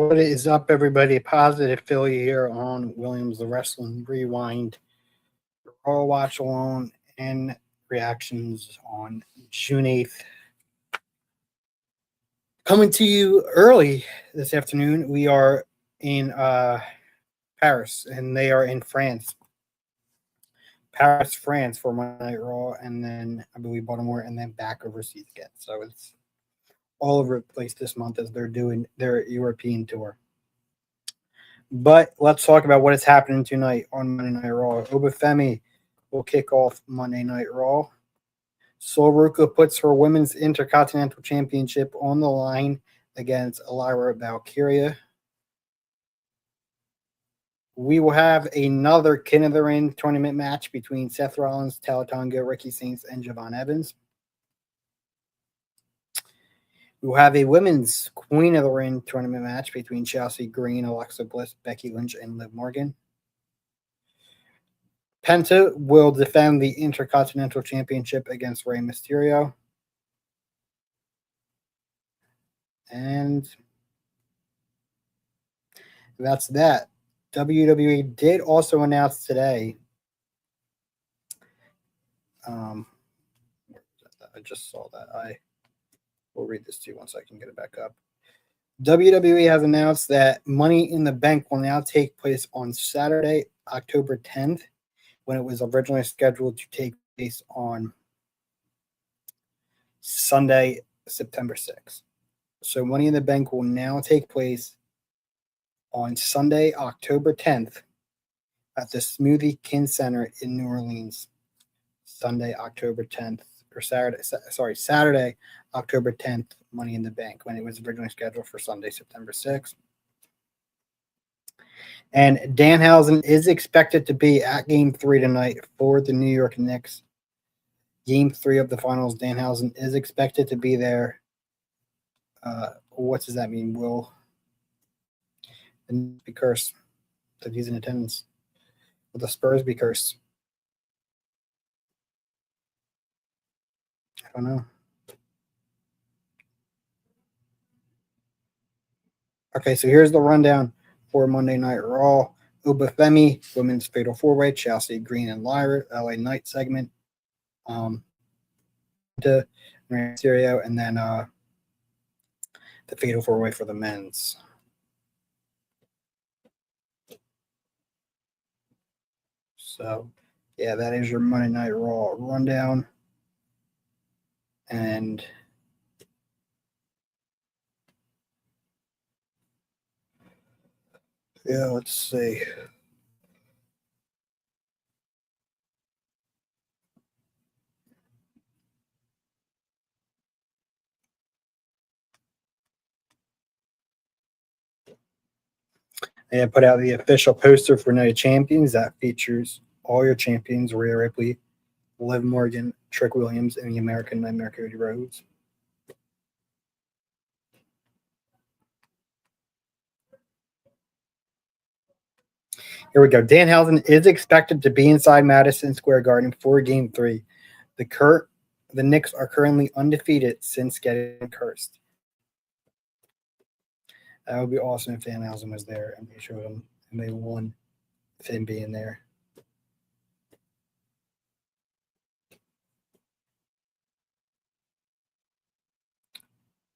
What is up, everybody? Positive Philly here on Williams the Wrestling Rewind. Raw Watch Alone and reactions on June 8th. Coming to you early this afternoon, we are in Paris, and they are in France. Paris, France for Monday Night Raw, and then I believe Baltimore, and then back overseas again. So it's all over the place this month as they're doing their European tour. But let's talk about what is happening tonight on Monday Night Raw. Obafemi will kick off Monday Night Raw. Sol Ruka puts her Women's Intercontinental Championship on the line against Lyra Valkyria. We will have another King of the Ring tournament match between Seth Rollins, Talatonga, Ricky Saints, and Javon Evans. We will have a Women's Queen of the Ring tournament match between Chelsea Green, Alexa Bliss, Becky Lynch, and Liv Morgan. Penta will defend the Intercontinental Championship against Rey Mysterio. And that's that. WWE did also announce today. I just saw that. I will read this to you once I can get it back up. WWE has announced that Money in the Bank will now take place on Saturday, October 10th, when it was originally scheduled to take place on Sunday, September 6th. So Money in the Bank will now take place on Sunday, October 10th at the Smoothie King Center in New Orleans. Saturday, October 10th, Money in the Bank, when it was originally scheduled for Sunday, September 6th. And Danhausen is expected to be at Game 3 tonight for the New York Knicks. Game 3 of the finals, Danhausen is expected to be there. What does that mean? Will the Knicks be cursed that he's in attendance? Will the Spurs be cursed? I don't know. Okay, so here's the rundown for Monday Night Raw. Obafemi, Women's Fatal 4-Way, Chelsea Green and Lyra, LA Knight segment. To Mysterio, and then the Fatal 4-Way for the men's. So, yeah, that is your Monday Night Raw rundown. And yeah, let's see. They put out the official poster for Night of Champions that features all your champions: Rhea Ripley, Liv Morgan, Trick Williams, and the American Nightmare Cody Rhodes. Here we go. Danhausen is expected to be inside Madison Square Garden for Game 3. The Knicks are currently undefeated since getting cursed. That would be awesome if Danhausen was there and they showed him and they won with him being there.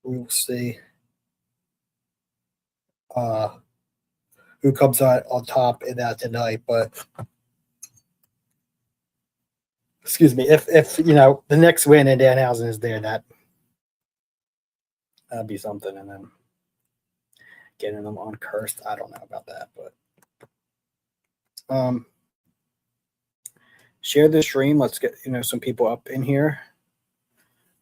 We'll see who comes out on top in that tonight, but excuse me, if the Knicks win and Danhausen is there, that'd be something. And then getting them on cursed, I don't know about that, but share the stream. Let's get some people up in here.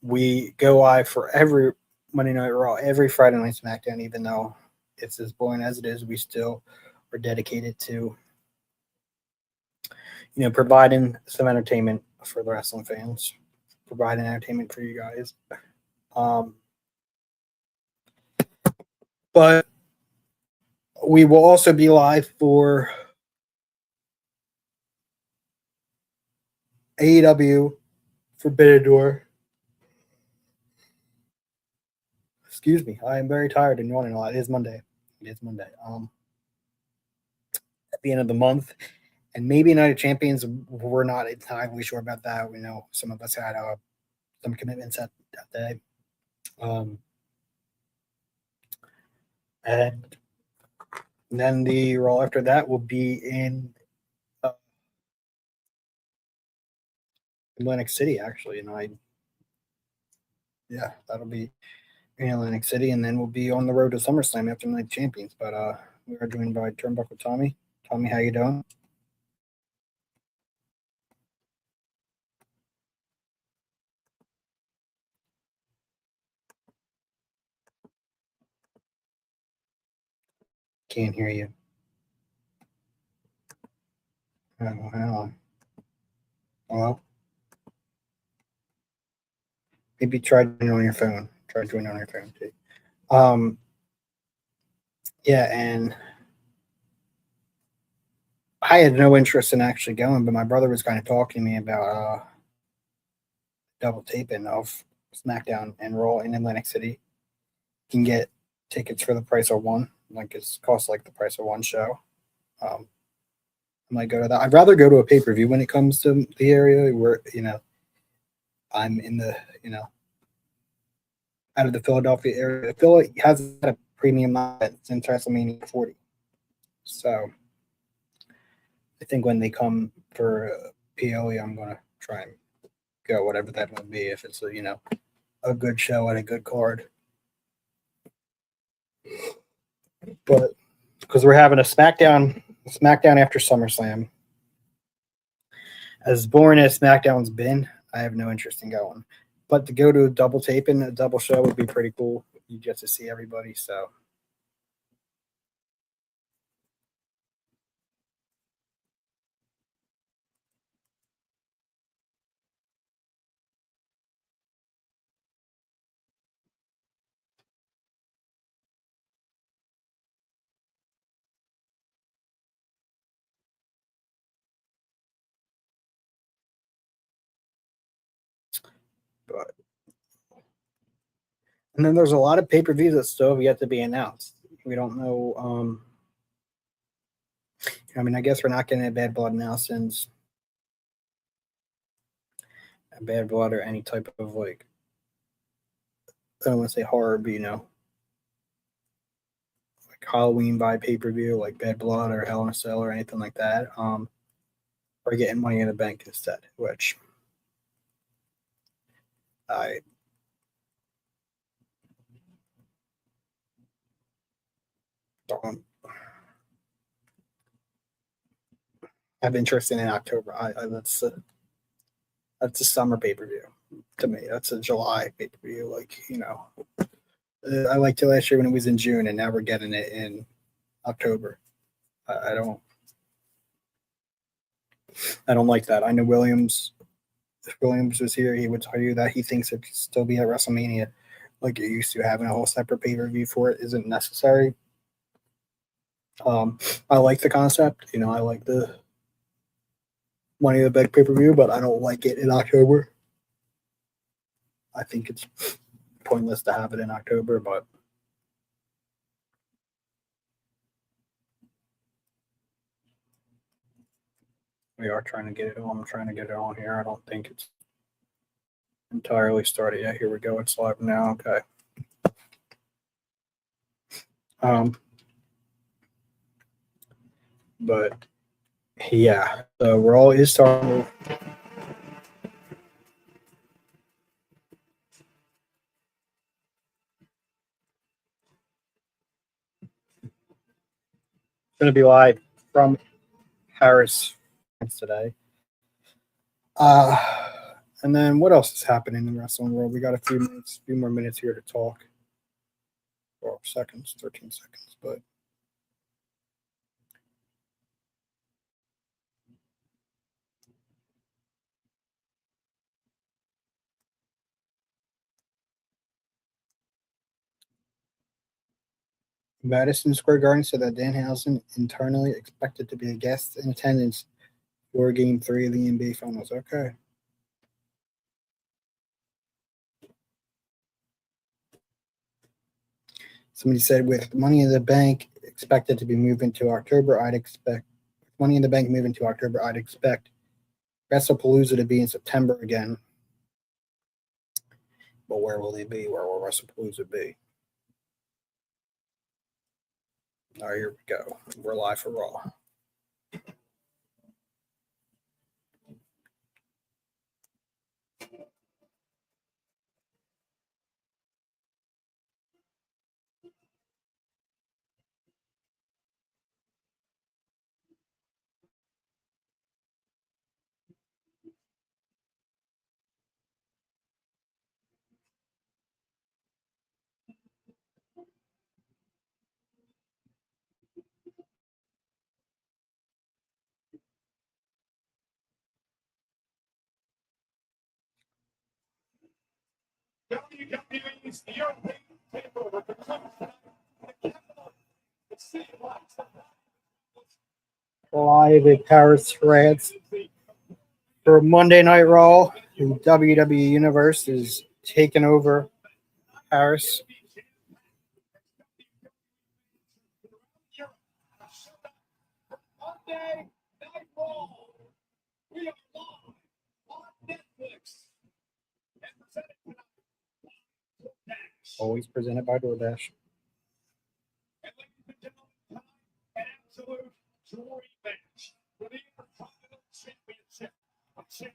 We go live for every Monday Night Raw, every Friday Night SmackDown, even though it's as boring as it is. We still are dedicated to providing some entertainment for the wrestling fans, providing entertainment for you guys. But we will also be live for AEW Forbidden Door. Excuse me, I am very tired and yawning a lot. It is Monday. It is Monday. At the end of the month, and maybe Night of Champions. We're not entirely sure about that. We know some of us had some commitments that day. And then the Raw after that will be in Atlantic City, actually. And that'll be in Atlantic City, and then we'll be on the road to SummerSlam after Night of Champions. But we are joined by Turnbuckle Tommy. Tommy, how you doing? Can't hear you. Hello. Hello? Maybe try joining on your phone. Try joining on your phone too. Yeah, and I had no interest in actually going, but my brother was kind of talking to me about double taping of SmackDown and Raw in Atlantic City. You can get tickets for the price of one. Like it's costs like the price of one show. I might go to that. I'd rather go to a pay per view when it comes to the area where I'm in the out of the Philadelphia area. Philly has a premium night since WrestleMania 40. So I think when they come for PLE, I'm gonna try and go whatever that will be if it's a good show and a good card. But because we're having a SmackDown after SummerSlam. As boring as SmackDown's been, I have no interest in going. But to go to a double taping, a double show would be pretty cool. You get to see everybody, so. But and then there's a lot of pay-per-views that still have yet to be announced. We don't know. I mean, I guess we're not getting a Bad Blood now since a Bad Blood or any type of I don't want to say horror, but like Halloween by pay-per-view, like Bad Blood or Hell in a Cell or anything like that. We're getting Money in the Bank instead, which I don't have interest in October. That's a summer pay per view to me. That's a July pay per view. I liked it last year when it was in June, and now we're getting it in October. I don't like that. I know Williams. If Williams was here, he would tell you that he thinks it could still be at WrestleMania, like it used to. Having a whole separate pay per view for it isn't necessary. I like the concept. I like the Money in the Bank pay per view, but I don't like it in October. I think it's pointless to have it in October, but we are trying to get it on. I'm trying to get it on here. I don't think it's entirely started yet. Here we go. It's live now. Okay. But yeah, the Raw is starting. Going to be live from Paris today. And then what else is happening in the wrestling world? We got a few more minutes here to talk. 13 seconds, but Madison Square Garden said that Danhausen internally expected to be a guest in attendance for Game 3 of the NBA Finals. Okay. Somebody said with Money in the Bank expected to be moving to October. I'd expect Money in the Bank moving to October. I'd expect WrestlePalooza to be in September again. But where will they be? Where will WrestlePalooza be? All right, here we go. We're live for Raw. WWE's European takeover Live in Paris, France for Monday Night Raw. The WWE Universe is taking over Paris. Monday Night Raw. We are live on Netflix. And presented tonight by DoorDash. Always presented by DoorDash. And ladies and gentlemen, an absolute dream match for the Intercontinental Championship.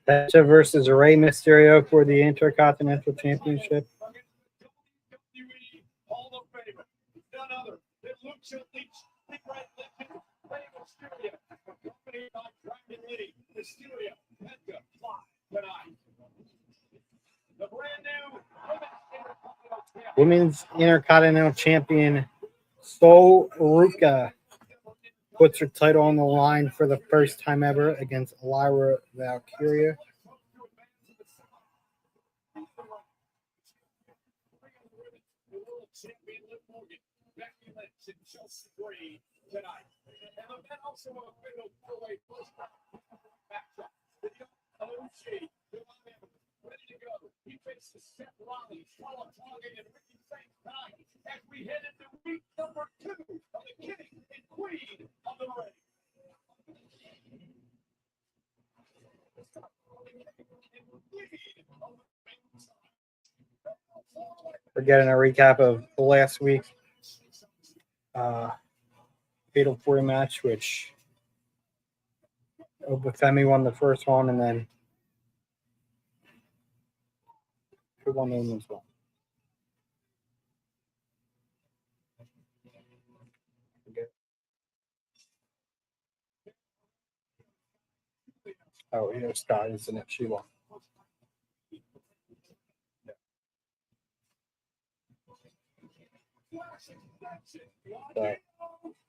Penta versus Rey Mysterio for the Intercontinental Championship. WWE Hall of Famer, none other than Lucha Leach, the Great Legend, Rey Mysterio, accompanied by Dragon Lee, Mysterio, Penta, live tonight. The brand new Women's Intercontinental Champion Sol Ruka puts her title on the line for the first time ever against Lyra Valkyria. Champion Liv Morgan, Becky Lynch, and Chelsea Green tonight. And the men also a fatal four-way first matchup. OG, ready to go. He faces Seth Rollins, Charlotte Target, and Ricky St. tonight as we head into week number 2 of the King and Queen of the Ring. We're getting a recap of the last week Fatal 4 match, which Obafemi won the first one, and then who won the women's one? Oh, Io Sky, isn't it? She won. So,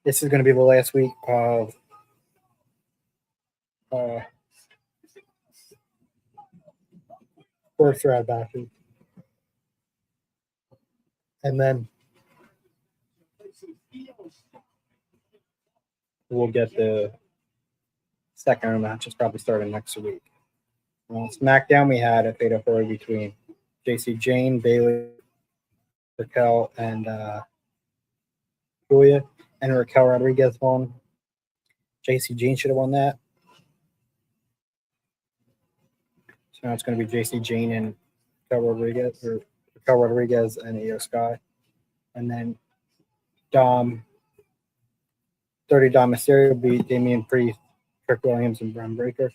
this is going to be the last week of first round matches. And then we'll get the second round matches probably starting next week. On SmackDown, we had a fatal 4 between JC Jane, Bayley, Raquel, and Julia, and Raquel Rodriguez won. JC Jane should have won that. So now it's going to be JC Jane and Raquel Rodriguez and Io Sky. And then Dirty Dom Mysterio beat Damian Priest, Trick Williams, and Braun Breaker.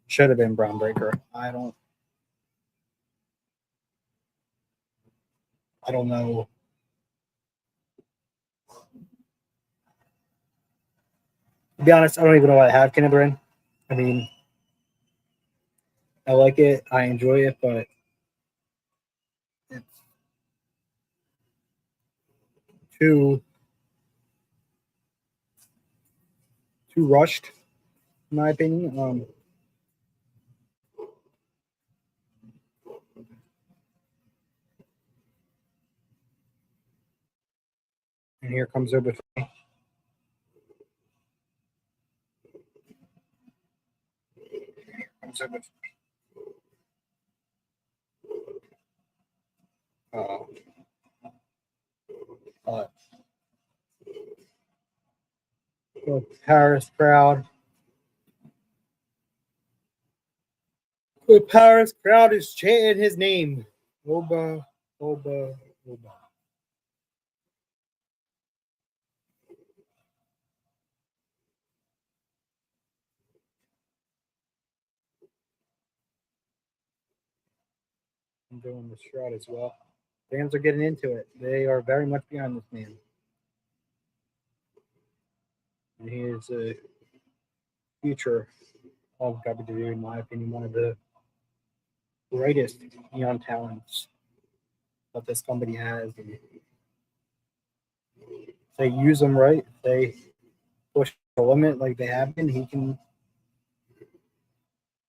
Should have been Braun Breaker. I don't know. To be honest, I don't even know why I have Kenneth Brin. I mean, I like it. I enjoy it, but it's too rushed, in my opinion. And here comes Obafemi. The Paris crowd. The Paris crowd is chanting his name. Oba, Oba, Oba. I'm doing the shroud as well. Fans are getting into it. They are very much behind this man. And he is a future of WWE, in my opinion, one of the greatest young talents that this company has. And if they use him right, if they push the limit like they have been, he can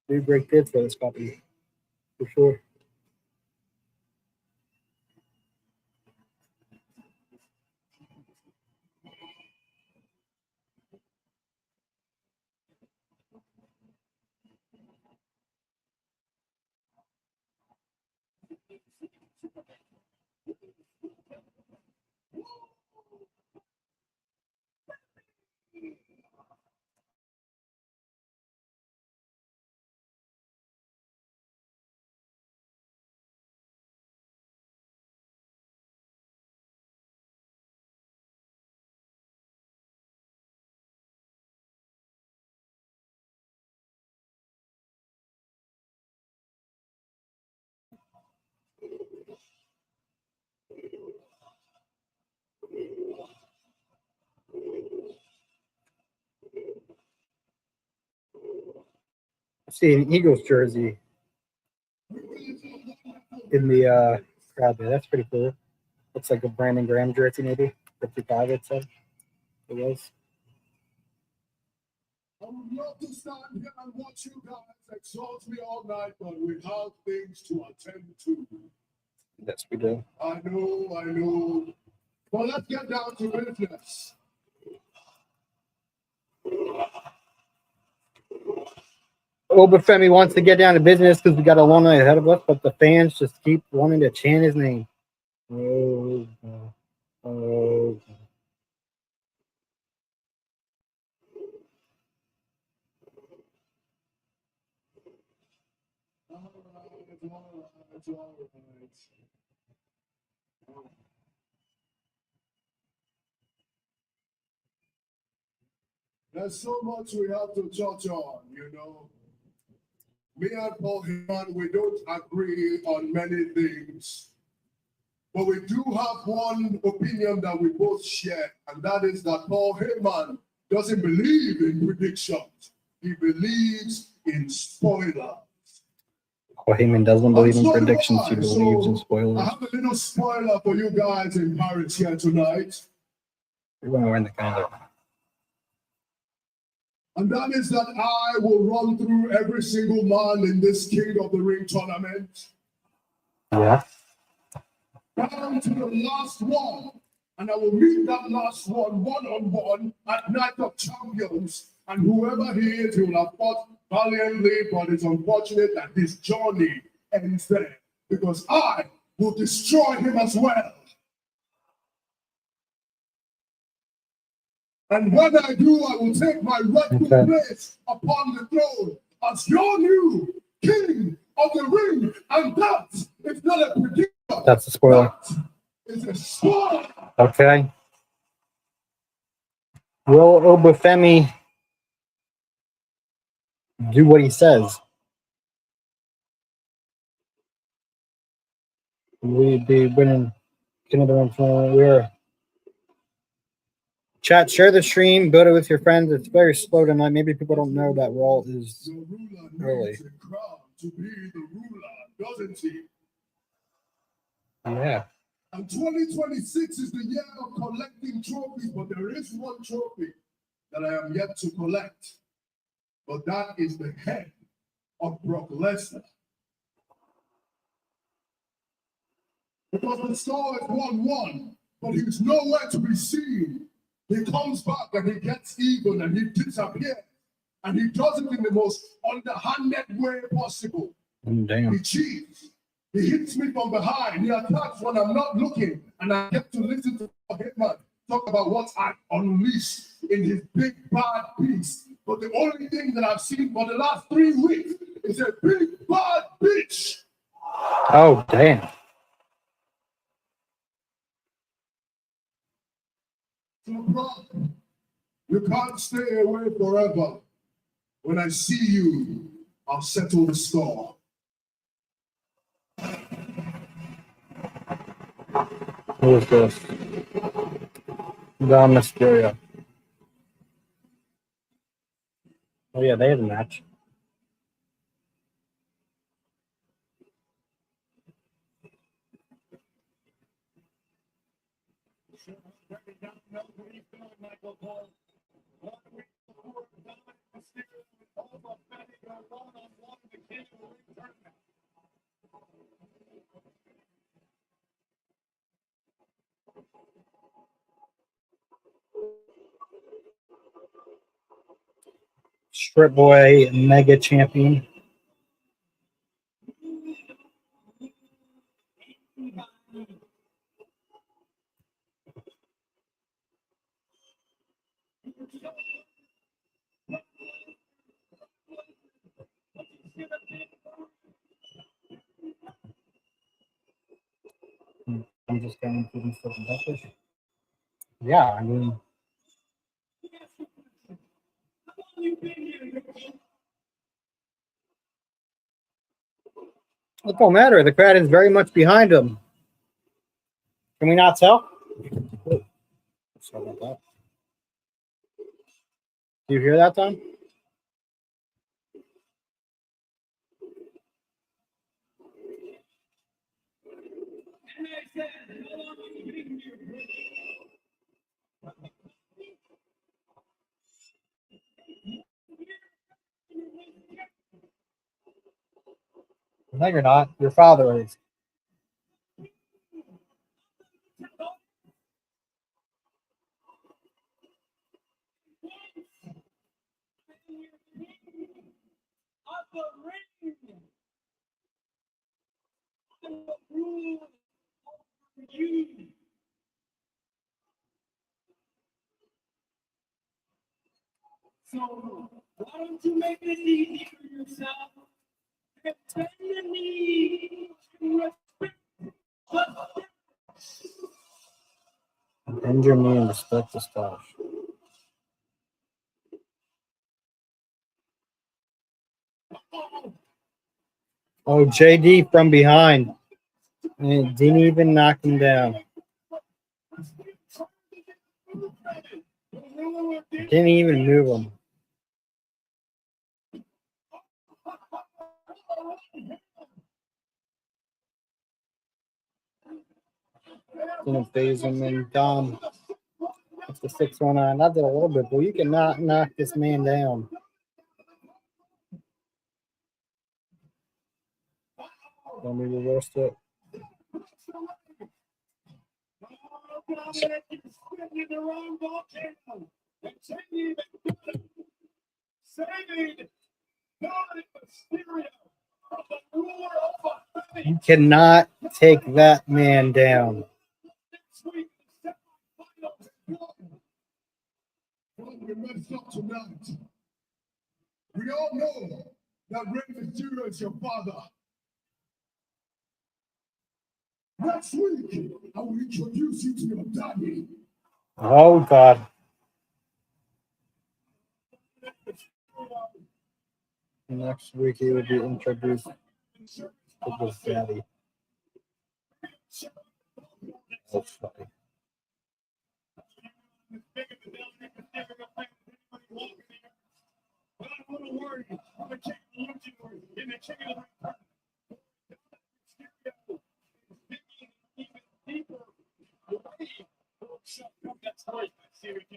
do great things for this company, for sure. I see an Eagles jersey in the crowd there. That's pretty cool. Looks like a Brandon Graham jersey, maybe 55. It said it was. I would love to stand here and watch you guys exalt me all night, but we have things to attend to. Yes, we do. I know. Well, let's get down to business. Obafemi wants to get down to business because we got a long night ahead of us, but the fans just keep wanting to chant his name. Oh, oh. All right. There's so much we have to touch on, you know. Me and Paul Heyman, we don't agree on many things, but we do have one opinion that we both share, and that is that Paul Heyman doesn't believe in predictions. He believes in spoilers. Well, Heyman doesn't believe in So do predictions. I. He believes in I spoilers. have a little spoiler for you guys in Paris here tonight. You're going to win the calendar. And that is that I will run through every single man in this King of the Ring tournament, Yeah. down to the last one. And I will meet that last one-on-one at Night of Champions. And whoever he is, he will have fought valiantly, but it's unfortunate that his journey ends there. Because I will destroy him as well. And when I do, I will take my rightful place upon the throne as your new King of the Ring. And that is not a prediction. That's the spoiler. It's a spoiler. Okay. Will Obafemi do what he says? We'd be winning King of the Ring tournament. We're chat, share the stream, build it with your friends. It's very slow tonight. Maybe people don't know that Raw is The ruler early. needs a crown to be the ruler, doesn't he? Yeah. And 2026 is the year of collecting trophies, but there is one trophy that I am yet to collect. But that is the head of Brock Lesnar. Because the score is 1-1, but he's nowhere to be seen. He comes back and he gets even and he disappears. And he does it in the most underhanded way possible. Damn. He cheats. He hits me from behind. He attacks when I'm not looking. And I get to listen to Hitman talk about what I unleashed in his big bad beast. But the only thing that I've seen for the last 3 weeks is a big bad bitch. Oh, damn. So, bro, you can't stay away forever. When I see you, I'll settle the score. Who is this? Dom Mysterio. Oh, yeah, they had a match. Strip Boy Mega Champion. I'm just going through these fucking buses. Yeah, I mean, it don't matter. The crowd is very much behind him. Can we not tell? Oh, sorry about that. Do you hear that, Tom? No, you're not. Your father is. So why don't you make it easy for yourself? And bend the knee to respect. Bend your knee and respect the stash. Oh, JD from behind. And it didn't even knock him down. Didn't even move him. Didn't phase him, and Dom. It's the 619. I did a little bit, but you cannot knock this man down. Let me reverse it. You cannot take that man down. We messed up tonight. We all know that Rey Mysterio is your father. Next week, I will introduce you to your daddy. Oh, God. Next week, he will be introduced to his daddy. Oh, funny.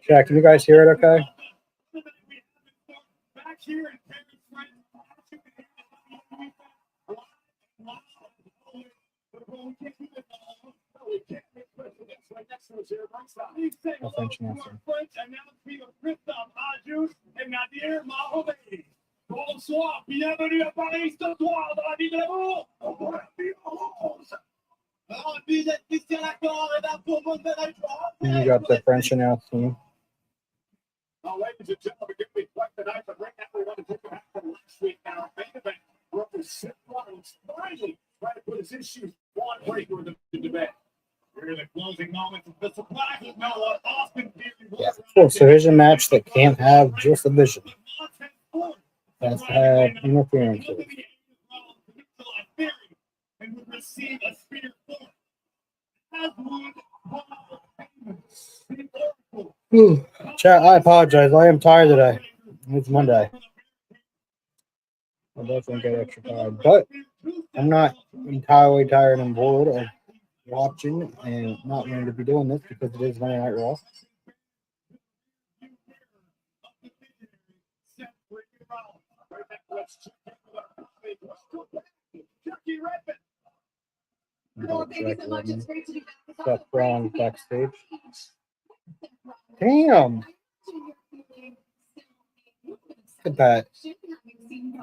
Jack, can you guys hear it okay? Bonsoir, bienvenue à Paris ce soir dans la ville de l'amour. You got the French announce team. ladies and gentlemen, give me quite the night, but right now we want to take it back to last week. Now, main event, roughly Seth Rollins finally trying to put his issues on breaker in the debate. We're in the closing moments of the surprise of Noah. Austin Theory was Of course, there is a match that can't have just a vision. Has to have interferences. And would receive a spear form. As would Paul Heyman. Chat, I apologize. I am tired today. It's Monday. I definitely get extra tired, but I'm not entirely tired and bored of watching and not wanting to be doing this because it is Monday Night Raw. Well, thank you so much. It's great to be back. Seth Rollins backstage. Damn. Look at that.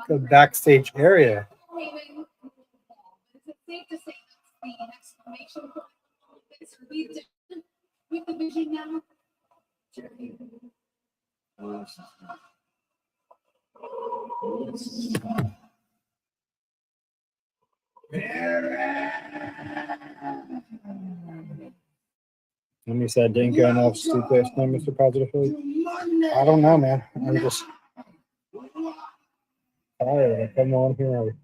The backstage area. It's safe to say that's the exclamation point. It's really different with the vision now. Let me say I didn't get enough sleep last night, Mr. Positive Philly. I don't know, man. I'm just tired. I come on here,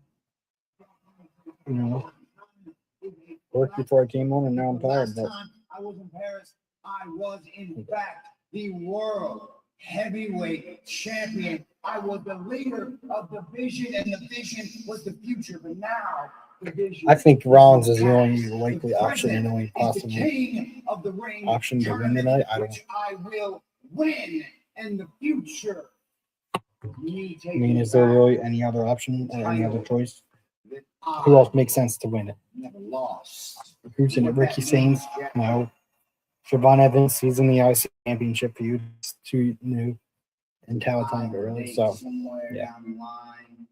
worked before I came on, and now I'm tired. But I was in Paris. I was, in fact, the world heavyweight champion. I was the leader of the vision, and the vision was the future. But now, the vision. I think Rollins is the only likely The option and only is the possible king of the ring option to win tonight. I don't. which I will win in the future. I mean, is there really any other option or any other choice? Who else makes sense to win it? Never lost. Who's in it? Ricky Sainz? No. Siobhan Evans, he's in the IC Championship feud. It's too new and Talatanga, really. So, Somewhere yeah. down the line.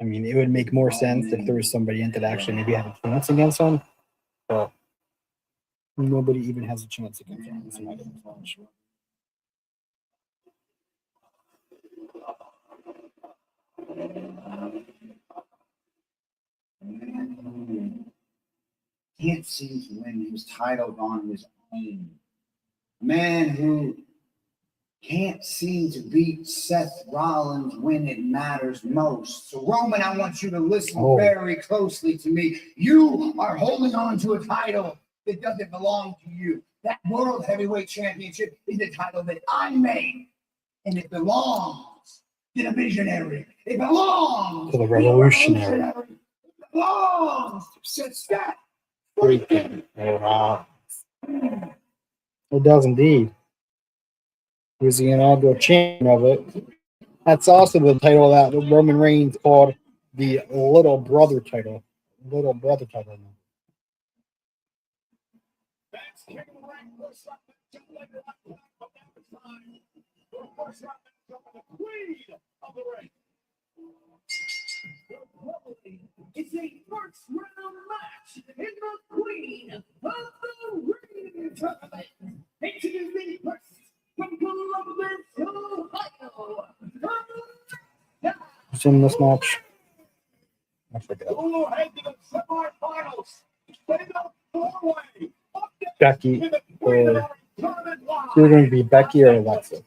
I mean, it would make more sense if there was somebody in that actually maybe had a chance against him. But nobody even has a chance against him. It's not even fun. Can't seem to win his title on his own. Man who can't seem to beat Seth Rollins when it matters most. So, Roman, I want you to listen very closely to me. You are holding on to a title that doesn't belong to you. That World Heavyweight Championship is a title that I made, and it belongs to the visionary. It belongs To the revolutionary. It belongs to Seth. Freaking Rollins. It does indeed. He's the inaugural champion of it. That's also the title that Roman Reigns called the Little Brother title. Little Brother title. That's King of the Ring. First up, just like the last time, but now it's time for first up, the Queen of the Ring. It's a first round match in the Queen of the Ring tournament. Introducing first from Columbus, Ohio. Who's in this match? I forget. Who head to the semifinals? Fatal four-way. Becky or you're going to be Becky or Alexa.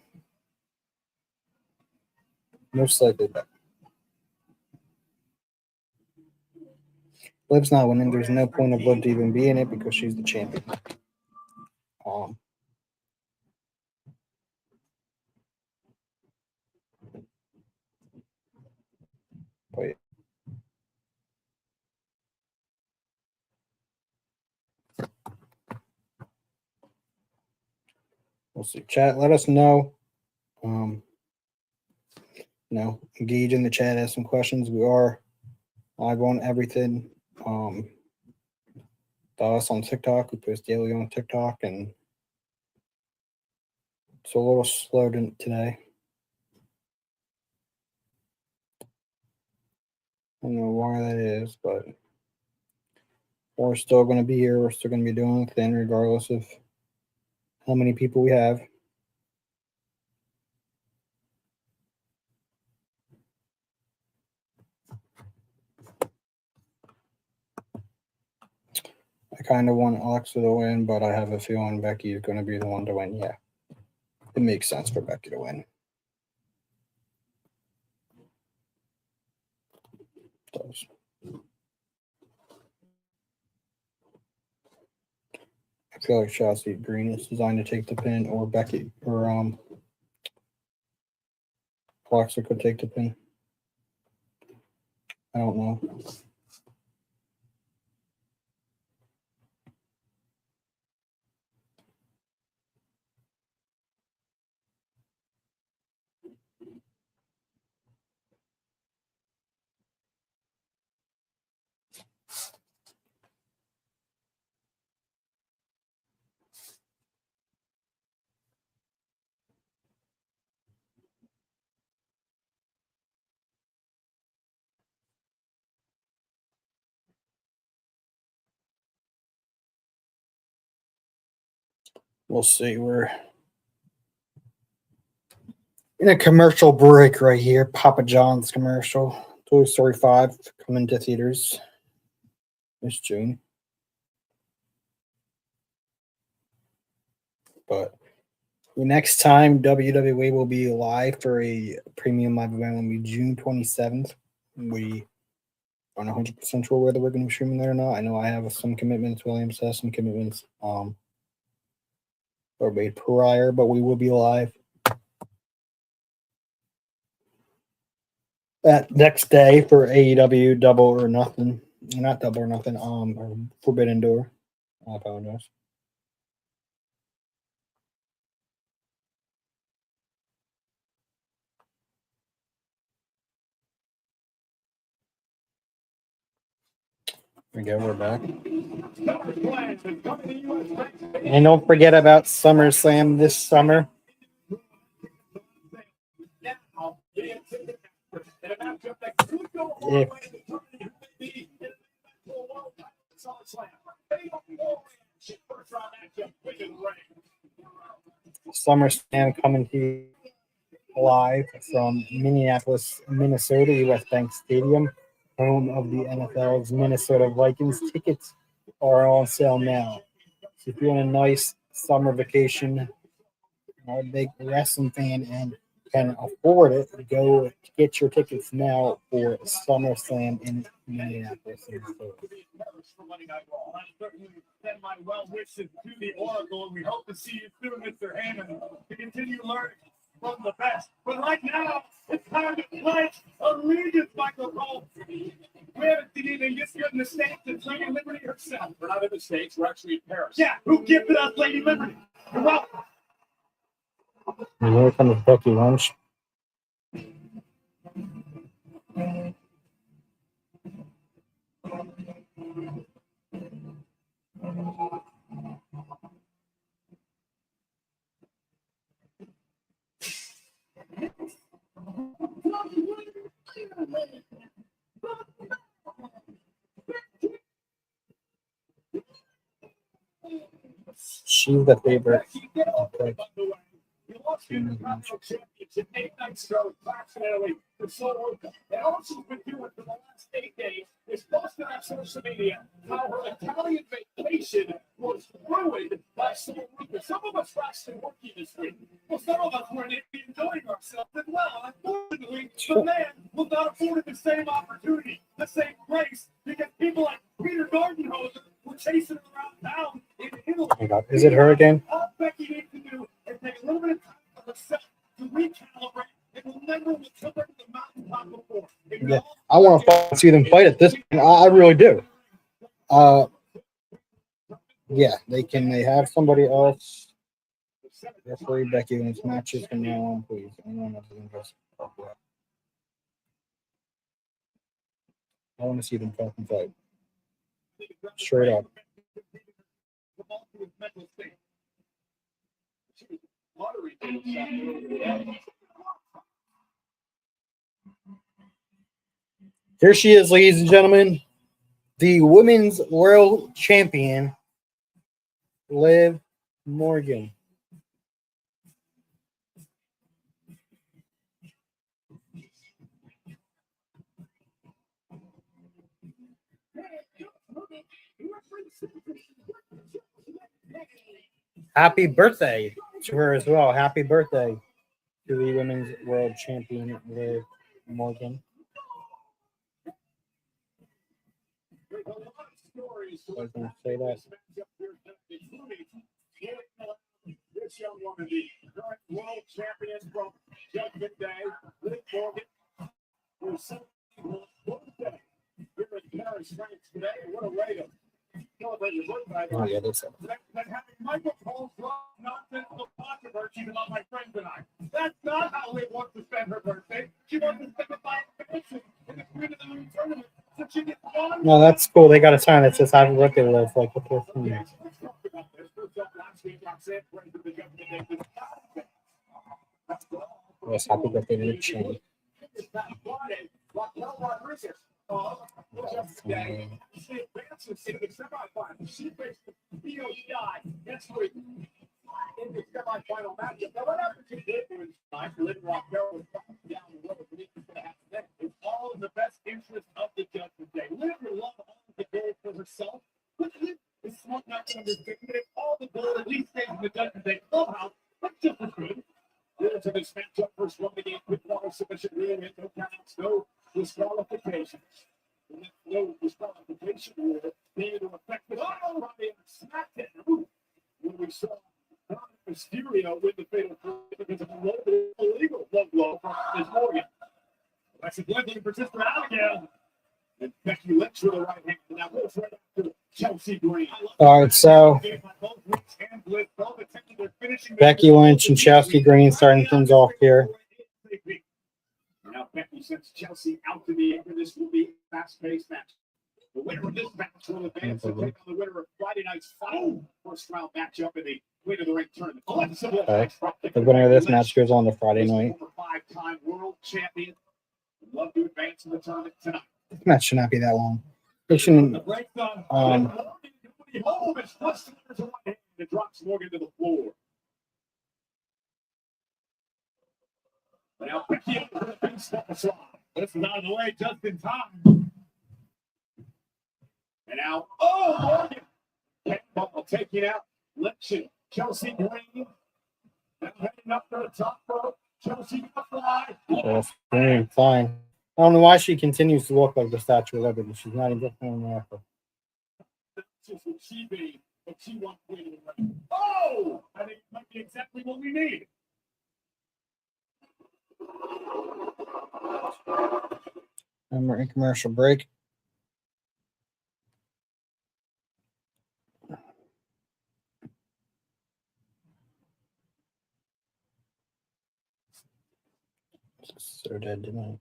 Most likely Becky. Liv's not winning. There's no point of Liv to even be in it because she's the champion. Wait. We'll see. Chat, let us know. Engage in the chat, ask some questions. We are live on everything. Follow us on TikTok. We post daily on TikTok, and it's a little slow today. I don't know why that is, but we're still going to be here. We're still going to be doing the thing regardless of how many people we have. I kind of want Alexa to win, but I have a feeling Becky is going to be the one to win. Yeah, it makes sense for Becky to win. It does. I feel like Chelsea Green is designed to take the pin, or Becky, or Alexa could take the pin. I don't know. We'll see. We're in a commercial break right here. Papa John's commercial. Toy Story 5 coming to theaters this June. But the next time WWE will be live for a premium live event will be June 27th. We aren't 100% sure whether we're going to be streaming there or not. I know I have some commitments. Williams has some commitments. Or made prior, but we will be live that next day for AEW Double or Nothing. Not Double or Nothing. Or Forbidden Door. I apologize. There we go. We're back. And don't forget about SummerSlam this summer. If SummerSlam coming to you live from Minneapolis, Minnesota, US Bank Stadium, home of the NFL's Minnesota Vikings. Tickets are on sale now. So if you're on a nice summer vacation, or a big wrestling fan and can afford it, go get your tickets now for SummerSlam in Minneapolis. Send my well wishes to the Oracle, and we hope to see you soon, Mr. Hammond, to continue learning from the best. But right now, it's time to pledge allegiance, Michael Cole. We haven't seen anything this good in the States since Lady Liberty herself. We're not in the States, we're actually in Paris. Yeah, who gifted us Lady Liberty? You're welcome. And here comes Becky Lynch. She's the favorite. You lost the Intercontinental Championship 8 nights ago, approximately. And all she's been doing for the last 8 days is posting on social media how her Italian vacation was ruined by some weakness. Some of us were actually working this week. Well, some of us were enjoying ourselves as well. Unfortunately, the man was not afforded the same opportunity, the same grace, because people like Peter Gardenhoser were chasing her around town in Italy. Oh my God. Is it her again? All Becky needs to do is take a little bit of time for herself to recalibrate and remember what took her to the mountaintop before. Yeah, I want to see them fight at this point. I really do. Yeah, they can. They have somebody else. Referee Becky wins matches from now on, please. Anyone else can just. I want to see them fucking fight. Straight up. Here she is, ladies and gentlemen. The Women's World Champion, Liv Morgan. Happy birthday to her as well. Happy birthday to the women's world champion, Liv Morgan. There's a lot of stories to I was going to say that. this young woman, the current world champion from Judgment Day, Liv Morgan, who's celebrating her birthday here in Paris, France today. What a way to celebrate your birthday. Oh, yeah, that's it. That having Michael Cole drop nonsensical controversies about my friends and I. That's not how Liv wants to spend her birthday. She wants to spend it by exhibition in the Queen of the Moon tournament. So she gets one. No, that's cool. They got a sign that says happy birthday, Liv. Like, what the thing? Okay, so let's talk about this. First up, last week, Roxanne Perez of the Judgment Day was Yes, happy birthday to Nick Shane. this past Friday, Raquel Rodriguez of Judgment Day, she advances in the semifinals. She faced the POI next week in the semifinal matchup. Now, what happened to Liv was tonight? Liv Raquel was down the road. But it's going to happen next. It's all in the best interest of the Judgment Day. Liv will love all of the gold for herself, but Liv is smart enough to understand that if all the gold at least stays in the Judgment Day clubhouse, that's just as good. Into this matchup, first one of the game, quick water submission rule, and no counts, no disqualifications. No disqualification rule being in effect. Oh, Friday on SmackDown, when we saw Mysterio win the fatal three because of a illegal low blow from Liv Morgan. Alexa Bliss looking for Sister Abigail. And Becky Lynch with a right hand. And now goes right after Chelsea Green. All right, so Becky Lynch and Chelsea Green starting things off here. Now Becky sends Chelsea out to the end. This will be a fast-paced match. The winner of this match will advance to take on the winner of Friday night's final first round matchup in the Queen of the Ring tournament. Okay. The winner of this match goes on to Friday night. Five-time world champion. Would love to advance in the tournament tonight. This match should not be that long. It shouldn't. It drops Morgan to the floor. Now Becky up for the big step aside. This is out of the way just in time. And now, Morgan. Campbell taking out Lynch and Chelsea Green. Now heading up to the top rope. Chelsea gonna fly. Chelsea Green flying. I don't know why she continues to look like the Statue of Liberty. She's not even in the effort. That's just what she be, but she wants to win the ring. Oh! I think it might be exactly what we need. And we're in commercial break. So dead tonight.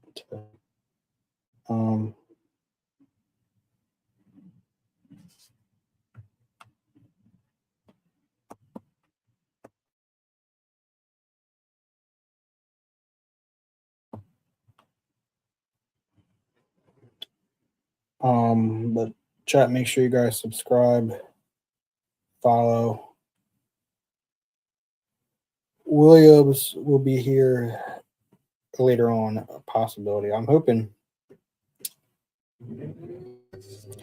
But chat, make sure you guys subscribe, follow. Williams will be here later on, a possibility. I'm hoping.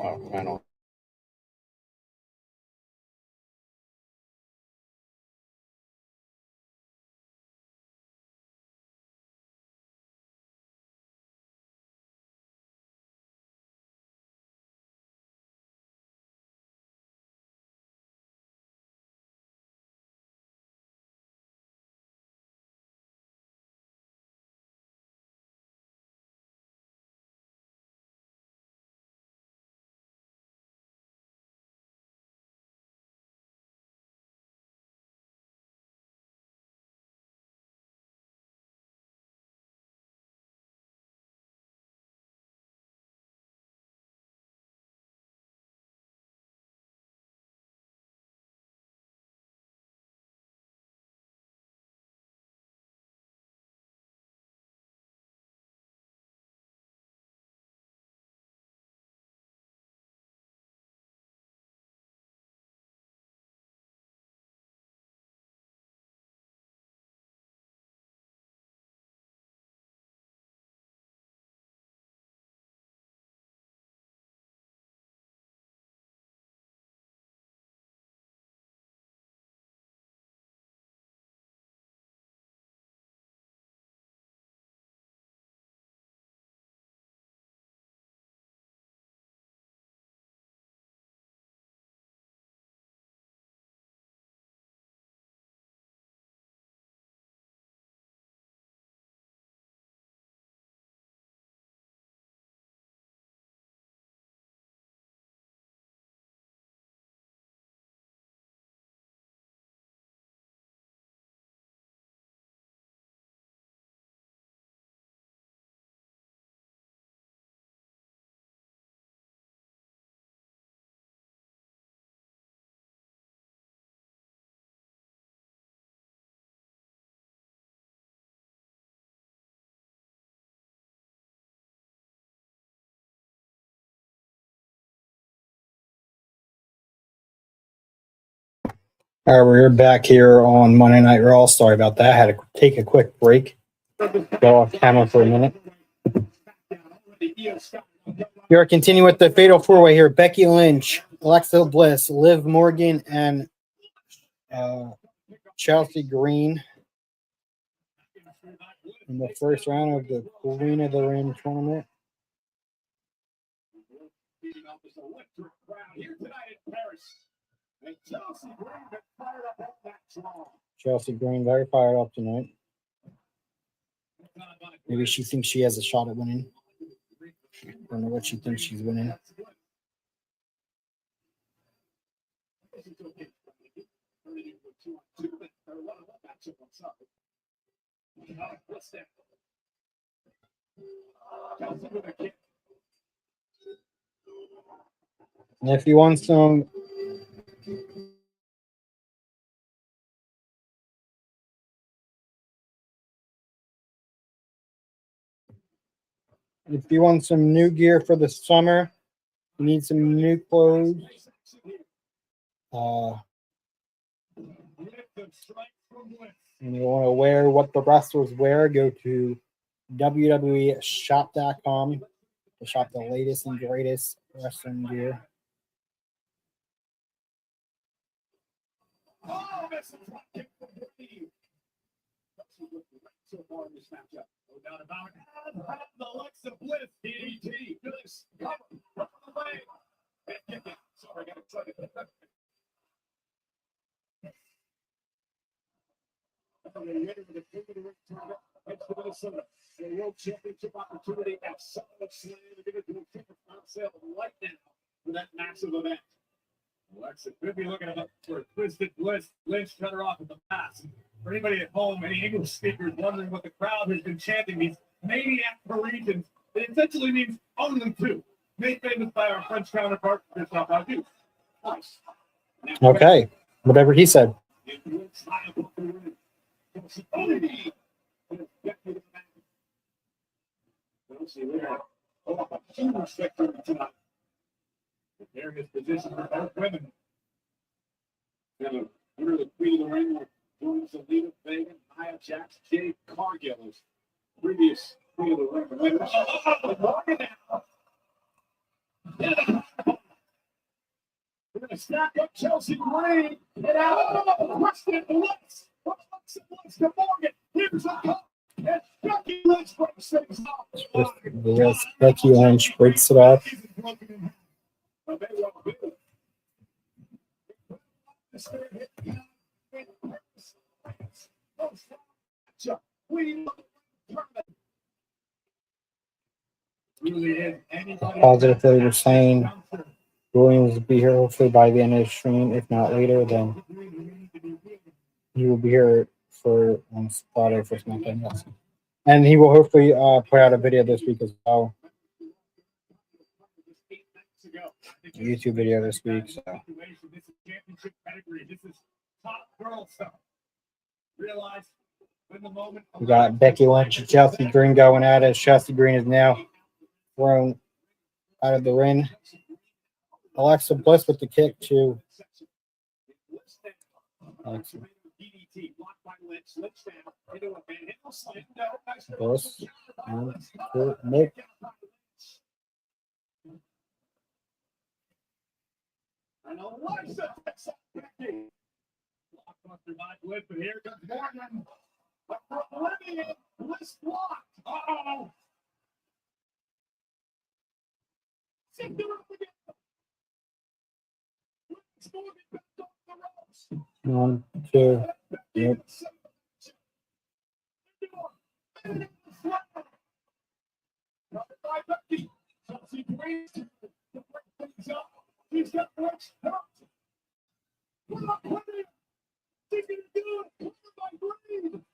Oh, I don't. All right, we're back here on Monday Night Raw. Sorry about that. I had to take a quick break. Go off camera for a minute. We are continuing with the Fatal 4-Way here. Becky Lynch, Alexa Bliss, Liv Morgan, and Chelsea Green in the first round of the Queen of the Ring tournament. Chelsea Green very fired up tonight. Maybe she thinks she has a shot at winning. I don't know what she thinks she's winning. And if you want some new gear for the summer, you need some new clothes. And you want to wear what the wrestlers wear, go to WWEshop.com to shop the latest and greatest wrestling gear. So far in this matchup, no doubt about it. Alexa Bliss, DDT, Bliss, cover, run away. Sorry, I got excited. The World Championship opportunity at SummerSlam. They're going to do a ticket sale right now for that massive event. Alexa could be looking for a twisted Bliss. Lynch cut her off at the pass. For anybody at home, any English speakers wondering what the crowd has been chanting these maniac Parisians, it essentially means only two. Made famous by our French counterpart, Christophe Agu. Nice. Okay, whatever he said. There is position for both women. Winner of the Queen of the Ring joins Alina Vega, Nia Jax, Jade Cargill as previous Queen of the Ring winners. We're going to stack up Chelsea Green. Get out. Question Bliss. Bliss to Morgan. Here's a cup. And Becky Lynch breaks things up. Yes, Becky Lynch breaks it up. Positive they were saying Williams will be here hopefully by the end of the stream. If not later, then he will be here for Friday for SmackDown. Yes. And he will hopefully put out a video this week as well. A YouTube video this week. So. We got Becky Lynch and Chelsea Green going at it. Chelsea Green is now thrown out of the ring. Alexa Bliss with the kick to Alexa. Bliss and Nick. And Alexa picks up Becky. Blockbuster by Bliss, but here comes Morgan. Bliss blocked. Uh-oh. Send her up again. Morgan back off the ropes. 1, 2. Yep. Chelsea Green to break things up. He's got Lynch hurt. What up, Green? She's going to do it. Come on, Green.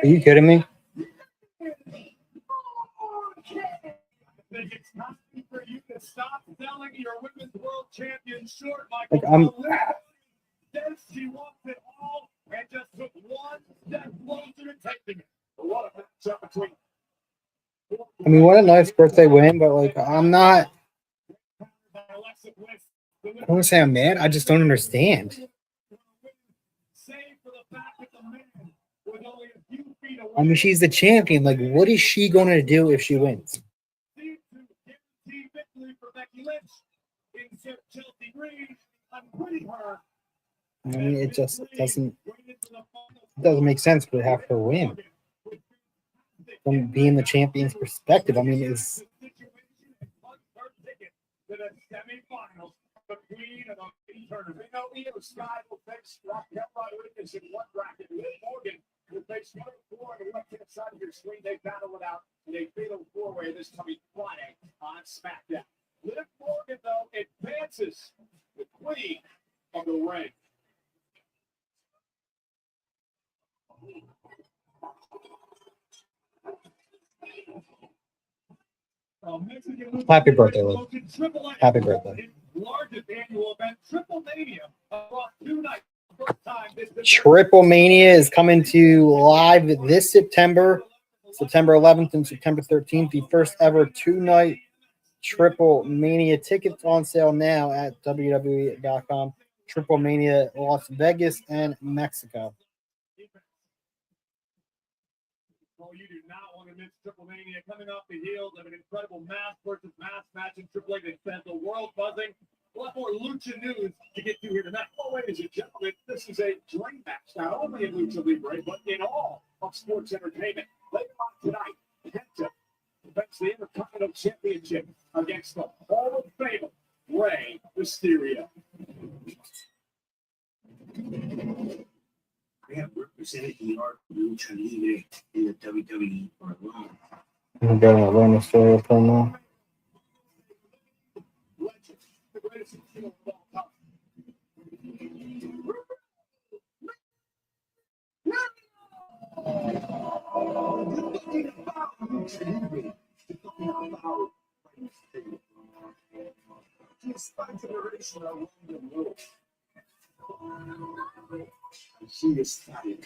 Are you kidding me? I think it's time for you to stop selling your women's world champion short, Michael. Like, I'm. Says she wants it all and just took one Then blows it and taking it. What a matchup between. I mean, what a nice birthday win, but like, I'm not. By Alexa Bliss. I don't want to say I'm mad. I just don't understand. Save for the fact that the man was only a few feet away. I mean, she's the champion. Like, what is she going to do if she wins? Seemed to guarantee victory for Becky Lynch. Insert Chelsea Green. I'm quitting her. I mean, it just doesn't make sense to have her win. From being the champion's perspective, I mean, it's To the semifinals, the queen of the tournament. We know Io Sky will face Raquel Rodriguez in one bracket. Liv Morgan will face one of four on the left-hand side of your screen. They battle it out in a fatal four-way this coming Friday on SmackDown. Liv Morgan, though, advances the queen of the ring. Happy birthday, Liv. Happy birthday. Largest annual event, Triple Mania, across 2 nights. First time this Triple Mania is coming to live this September 11th and September 13th. The first ever 2-night Triple Mania. Tickets on sale now at WWE.com. Triple Mania, Las Vegas and Mexico. Oh, you do not want to miss Triple Mania coming off the heels of an incredible mask versus mask match in Triple H that sent the world buzzing. We'll have more Lucha news to get to here tonight. Oh, ladies and gentlemen, this is a dream match, not only in Lucha Libre, but in all of sports entertainment. Later on tonight, Penta defends the Intercontinental Championship against the Hall of Fame, Rey Mysterio. I have represented the art of Lucha Libre in the WWE for a long time. We got a Rey Mysterio promo. Legend, the greatest heel of all time. She is tired.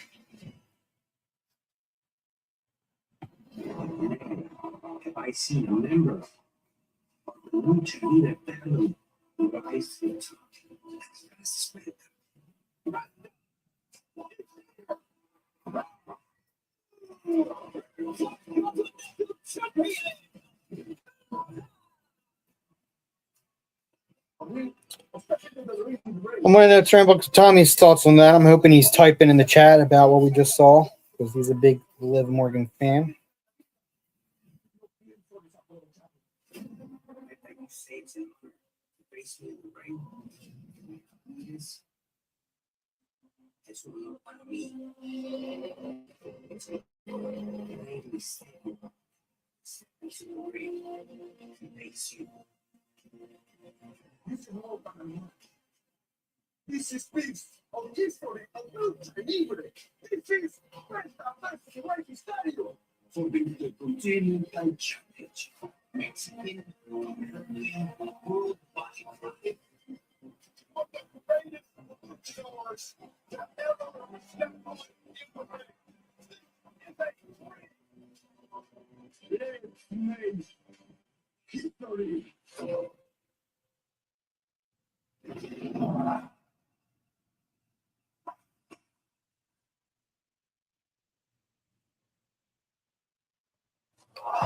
Have I seen a member of the Lucha Libre family who rise to the top? Let's spread them. I'm going to turn back to Tommy's thoughts on that. I'm hoping he's typing in the chat about what we just saw because he's a big Liv Morgan fan. That's what you want to be. This is piece of history of Lucha Libre. This is Festa Rey Mysterio. For the Continental Championship, Mexican, European, worldwide. One of the greatest luchadors to ever step on the ring. It is made history.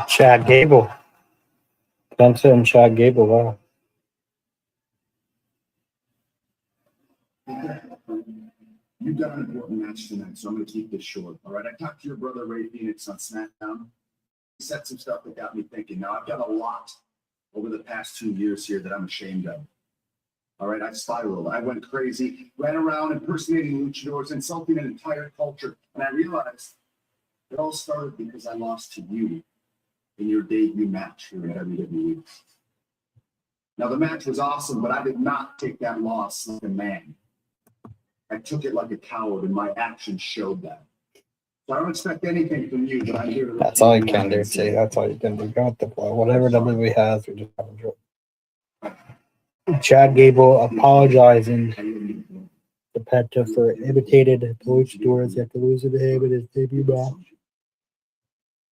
Chad Gable. Penta and Chad Gable. Wow. You've got an important match tonight, so I'm going to keep this short. All right. I talked to your brother Ray Phoenix on SmackDown. He said some stuff that got me thinking. Now, I've done a lot over the past 2 years here that I'm ashamed of. All right. I spiraled. I went crazy, ran around impersonating luchadors, insulting an entire culture. And I realized it all started because I lost to you in your debut match here in WWE. Now, the match was awesome, but I did not take that loss like a man. I took it like a coward, and my actions showed that. So I don't expect anything from you, but I'm here to. That's all you can do, T. That's all you can do. Go with the flow. Whatever WWE has, we just have to do. Chad Gable apologizing to The Penta for imitated the luchadors after losing to him in his debut match.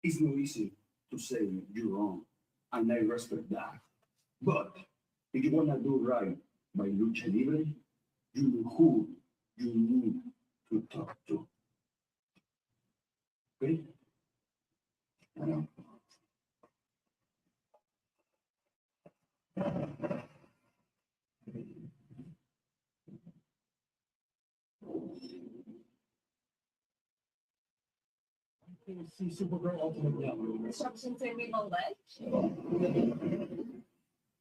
It's no easy to say you're wrong, and I respect that. But if you wanna do right by lucha libre, you know who you need to talk to. Okay? I know. See Supergirl Ultimate Yellow. Instructions say we will let.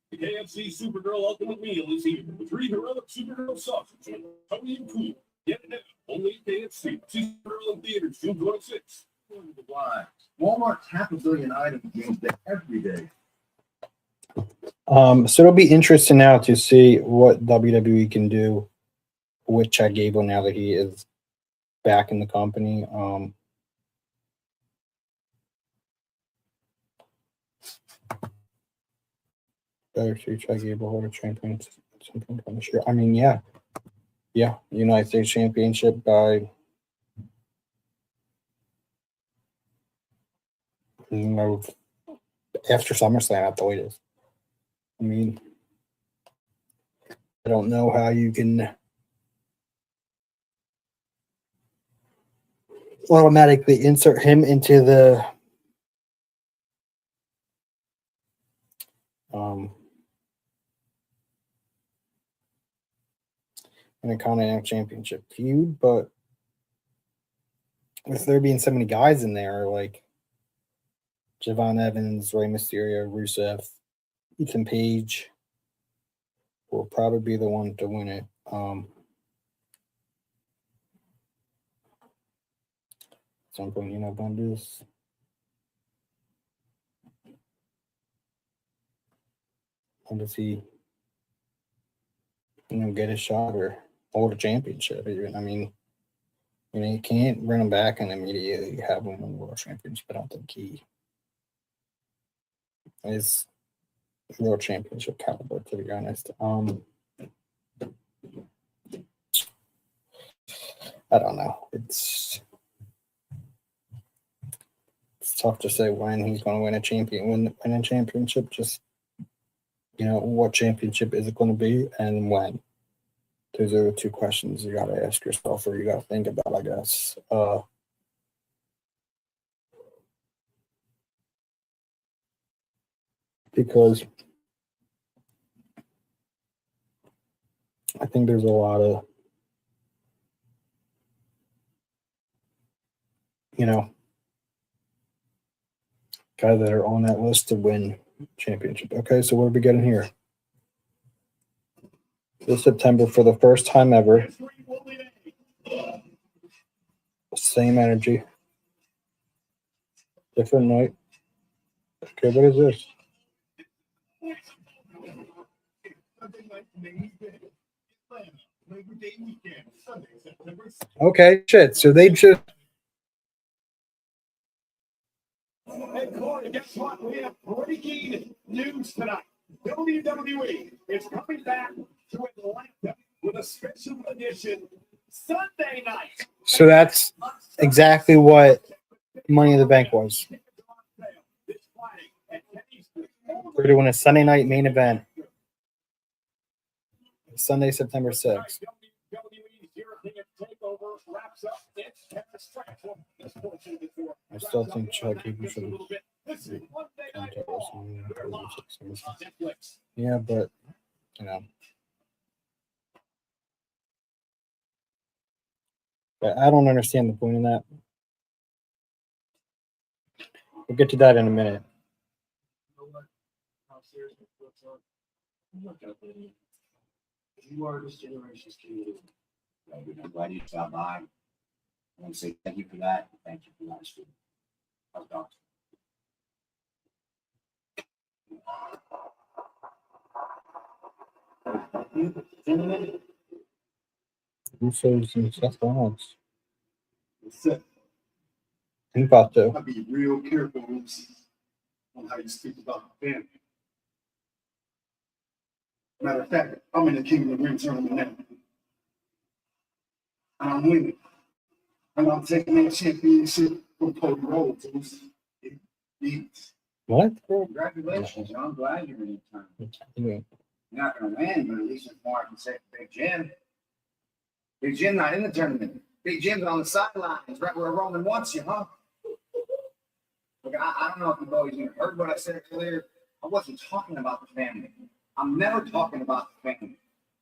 The KFC Supergirl Ultimate Meal is here with 3 heroic Supergirl sausages and Tony and Cool. Get it now, only at KFC. See Supergirl in theaters June 26th. Why? Walmart's 500 million items used every day. So it'll be interesting now to see what WWE can do with Chad Gable now that he is back in the company. Better see Chad Gable hold a championship at some point this year. I mean, yeah, United States Championship by after SummerSlam at the latest. I mean, I don't know how you can automatically insert him into the Intercontinental Championship feud, but with there being so many guys in there, like Javon Evans, Rey Mysterio, Rusev, Ethan Page will probably be the one to win it. At some point, Bundes. When does he, get a shot or hold a championship? Even, I mean, you can't bring him back and immediately have him win the world championship. I don't think he is world championship caliber, to be honest. I don't know. It's tough to say when he's going to win a championship. Just what championship is it going to be and when? Those are the two questions you got to ask yourself, or you got to think about, I guess. Because I think there's a lot of guys that are on that list to win championship. Okay, so what are we getting here? This September, for the first time ever, same energy, different night. Okay, what is this? Okay, shit. So they just. And Corey, guess what? We have breaking news tonight. WWE is coming back to Atlanta with a special edition Sunday night. So that's exactly what Money in the Bank was. We're doing a Sunday night main event. Sunday, September 6th. I still think Chad Gable should have. Yeah, but But I don't understand the point in that. We'll get to that in a minute. You are this generation's king. I'm glad you stopped by. I want to say thank you for that. Thank you for that. I was doctor. Usos and Seth Rollins. Seth, Think about that. I'll be real careful, Oops, on how you speak about the family. Matter of fact, I'm in the King of the Ring tournament now. And I'm winning. And I'm taking that championship from Cody Rhodes. What? Congratulations, I'm glad you're in the tournament. You're not gonna win, but at least it's more I can say for Big Jim. Big Jim not in the tournament. Big Jim's on the sidelines, right where Roman wants you, huh? Look, I don't know if you've always even heard what I said earlier. I wasn't talking about the family. I'm never talking about the family.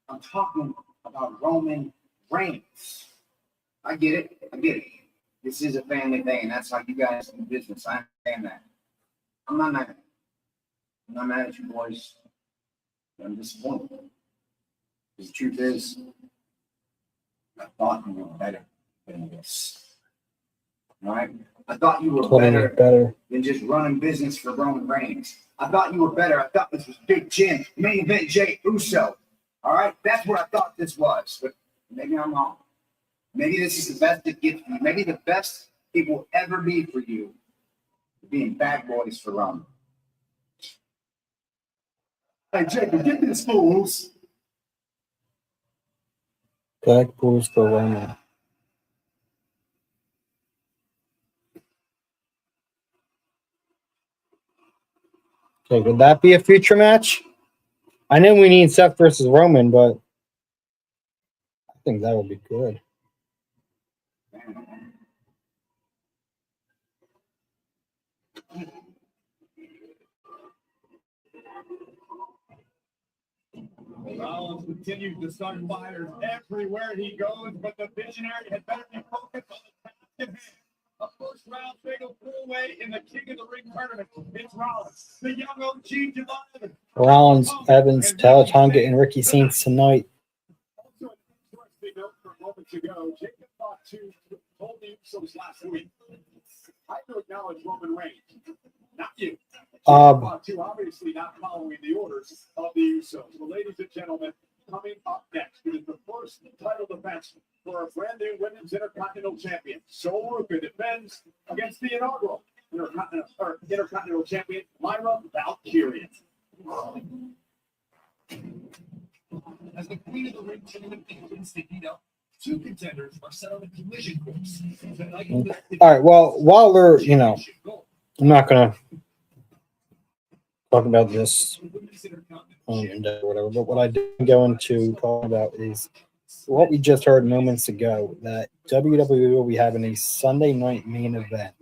I'm talking about Roman Reigns. I get it. I get it. This is a family thing, and that's how you guys do business. I understand that. I'm not mad. I'm not mad at you boys. I'm disappointed. The truth is, I thought you were better than this. All right? I thought you were better than just running business for Roman Reigns. I thought you were better. I thought this was Big Jim, main event Jey Uso. All right? That's what I thought this was. But maybe I'm wrong. Maybe this is the best it gets for you. Maybe the best it will ever be for you, being bad boys for Roman. Hey, Jacob, get this, fools. Black Bulls for Roman. Okay, would that be a future match? I know we need Seth versus Roman, but I think that would be good. Rollins continues to start fires everywhere he goes, but the visionary had better be focused on the task at hand. A first-round fatal four-way in the King of the Ring tournament. It's Rollins, the young OG Divine. Rollins, Evans, Talatonga, and Ricky Saints tonight. Also, an interesting note from moments ago, Jacob thought told the Usos last week. I do acknowledge Roman Reigns, not you. Obviously not following the orders of the Usos. Well, ladies and gentlemen, coming up next is the first title defense for a brand new women's Intercontinental Champion. Sol Ruca defends against the inaugural Intercontinental Champion, Myra Valkyria. As the Queen of the Ring tournament begins to heat up, two contenders are set on a collision course. All right, well, while we're, I'm not going to talk about this or whatever, but what I did go into talk about is what we just heard moments ago, that WWE will be having a Sunday night main event.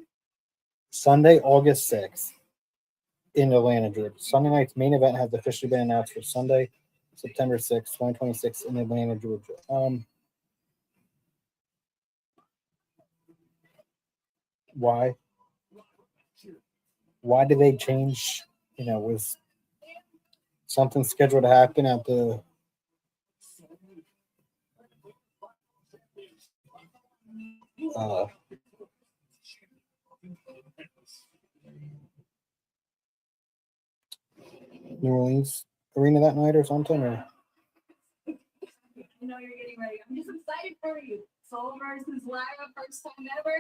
Sunday, August 6th in Atlanta, Georgia. Sunday night's main event has officially been announced for Sunday, September 6th, 2026 in Atlanta, Georgia. Why? Why did they change? Was something scheduled to happen at the New Orleans arena that night or something? Or? You're getting ready. I'm just excited for you. Sol versus Lyra, first time ever.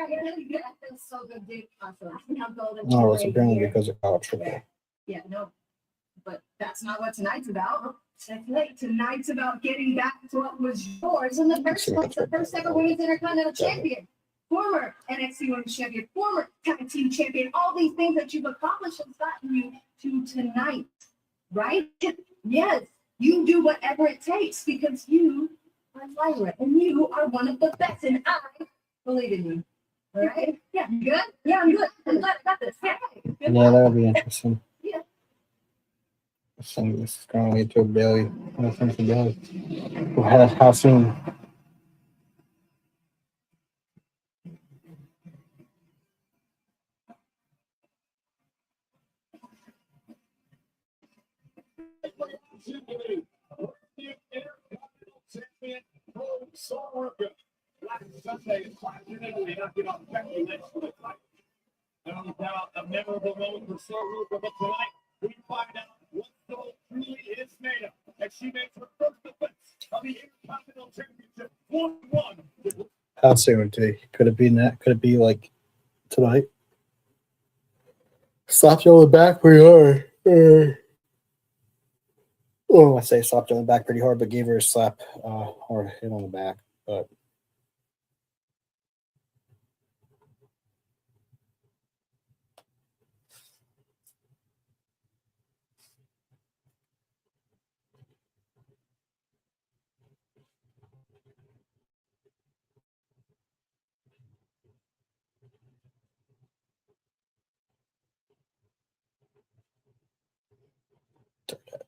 That feels so good, dude. Awesome. No, it's apparently because of college football. Yeah, no, but that's not what tonight's about. Tonight's about getting back to what was yours in the first place. The first ever women's Intercontinental Champion, former NXT Women's Champion, former Tag Team Champion. All these things that you've accomplished has gotten you to tonight, right? Yes, you do whatever it takes because you are Lyra and you are one of the best, and I believe in you. All right? Yeah, you good? Yeah, I'm good. I'm glad I got this. Yeah, that would be interesting. Yeah. I think this is going to lead to a Bailey. I think the Bailey. How soon? Sol Ruca. Last Sunday, unfortunately, not get off Becky Lynch for the title. No doubt a memorable moment for Sol Ruca, but tonight we find out what Sol truly is made of as she makes her first defense of the Intercontinental Championship 1-1. How soon would it be? Could it be that? Could it be like tonight? Slap you on the back pretty hard. I say slapped her on the back pretty hard, but gave her a slap hard hit on the back. But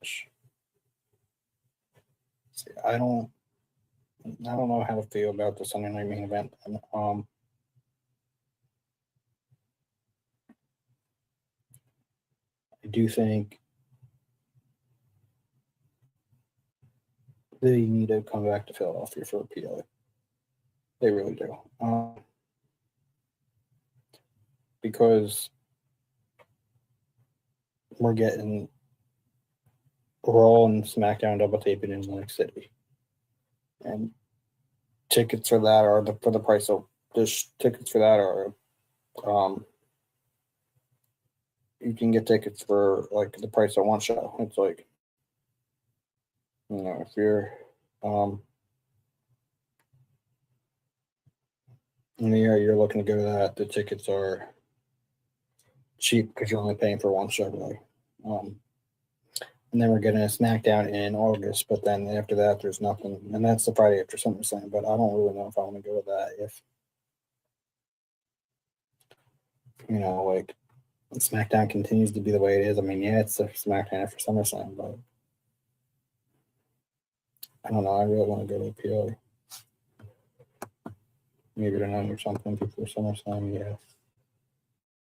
match. See, I don't know how to feel about the Sunday night main event. I do think they need to come back to Philadelphia for a PLA. They really do. Because we're getting Raw and SmackDown double taping in Atlantic City. And tickets for that are for the price of tickets for that are you can get tickets for like the price of one show. It's like, you know, if you're in the area you're looking to go to that, the tickets are cheap because you're only paying for one show really. And then we're getting a SmackDown in August, but then after that there's nothing, and that's the Friday after SummerSlam. But I don't really know if I want to go to that. If you know, like SmackDown continues to be the way it is. I mean, yeah, it's a SmackDown after SummerSlam, but I don't know. I really want to go to PLA. Maybe tonight or something before SummerSlam. Yeah,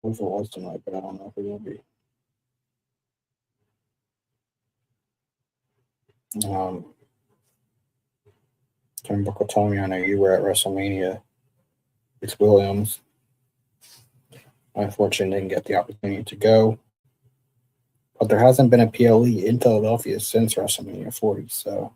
if it was tonight, but I don't know if it will be. Turnbuckle told me, I know you were at WrestleMania. It's Williams. I unfortunately didn't get the opportunity to go. But there hasn't been a PLE in Philadelphia since WrestleMania 40, so.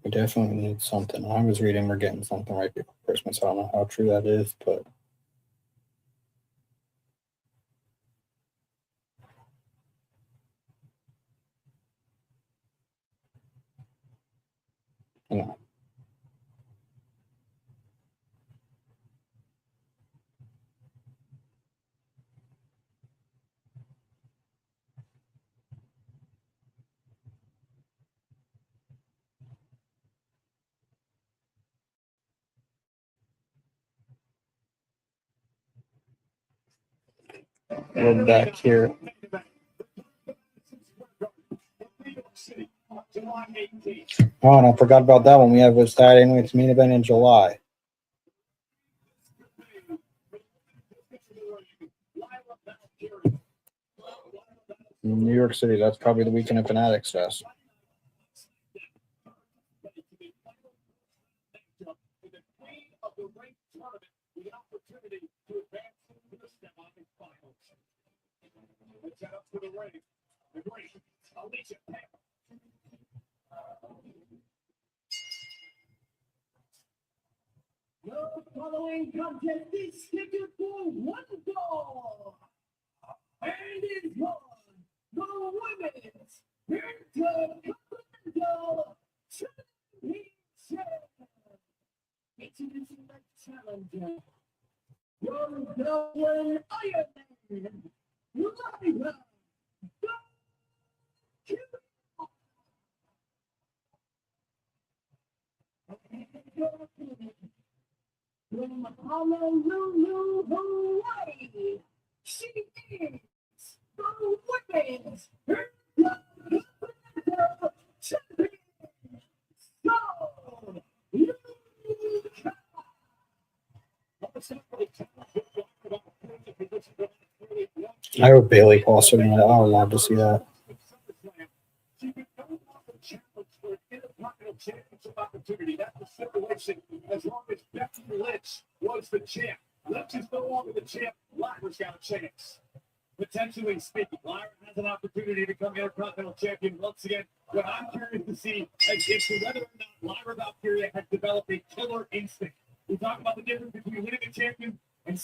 We definitely need something. I was reading we're getting something right before Christmas. I don't know how true that is, but. You know. We're back here. Oh, and I forgot about that one. We have a Saturday night's main event in July. In New York City, that's probably the weekend of Fanatics Fest. The following contest is scheduled for one fall. And is on the women's Intercontinental Championship. Introducing the challenger from Dublin, Ireland, Lyra from Honolulu, Hawaii, she is the women's Intercontinental Champion. So, I hope Bailey calls tonight. I would love to see that. She could no longer challenge for an Intercontinental Championship opportunity. That's the stipulation. As long as Becky Lynch was the champ. Lynch is no longer the champ. Lyra's got a chance. Potentially speaking, Lyra has an opportunity to become Intercontinental Champion once again. What I'm curious to see is whether or not Lyra Valkyria has developed a killer instinct. We talk about the difference between winning a champion and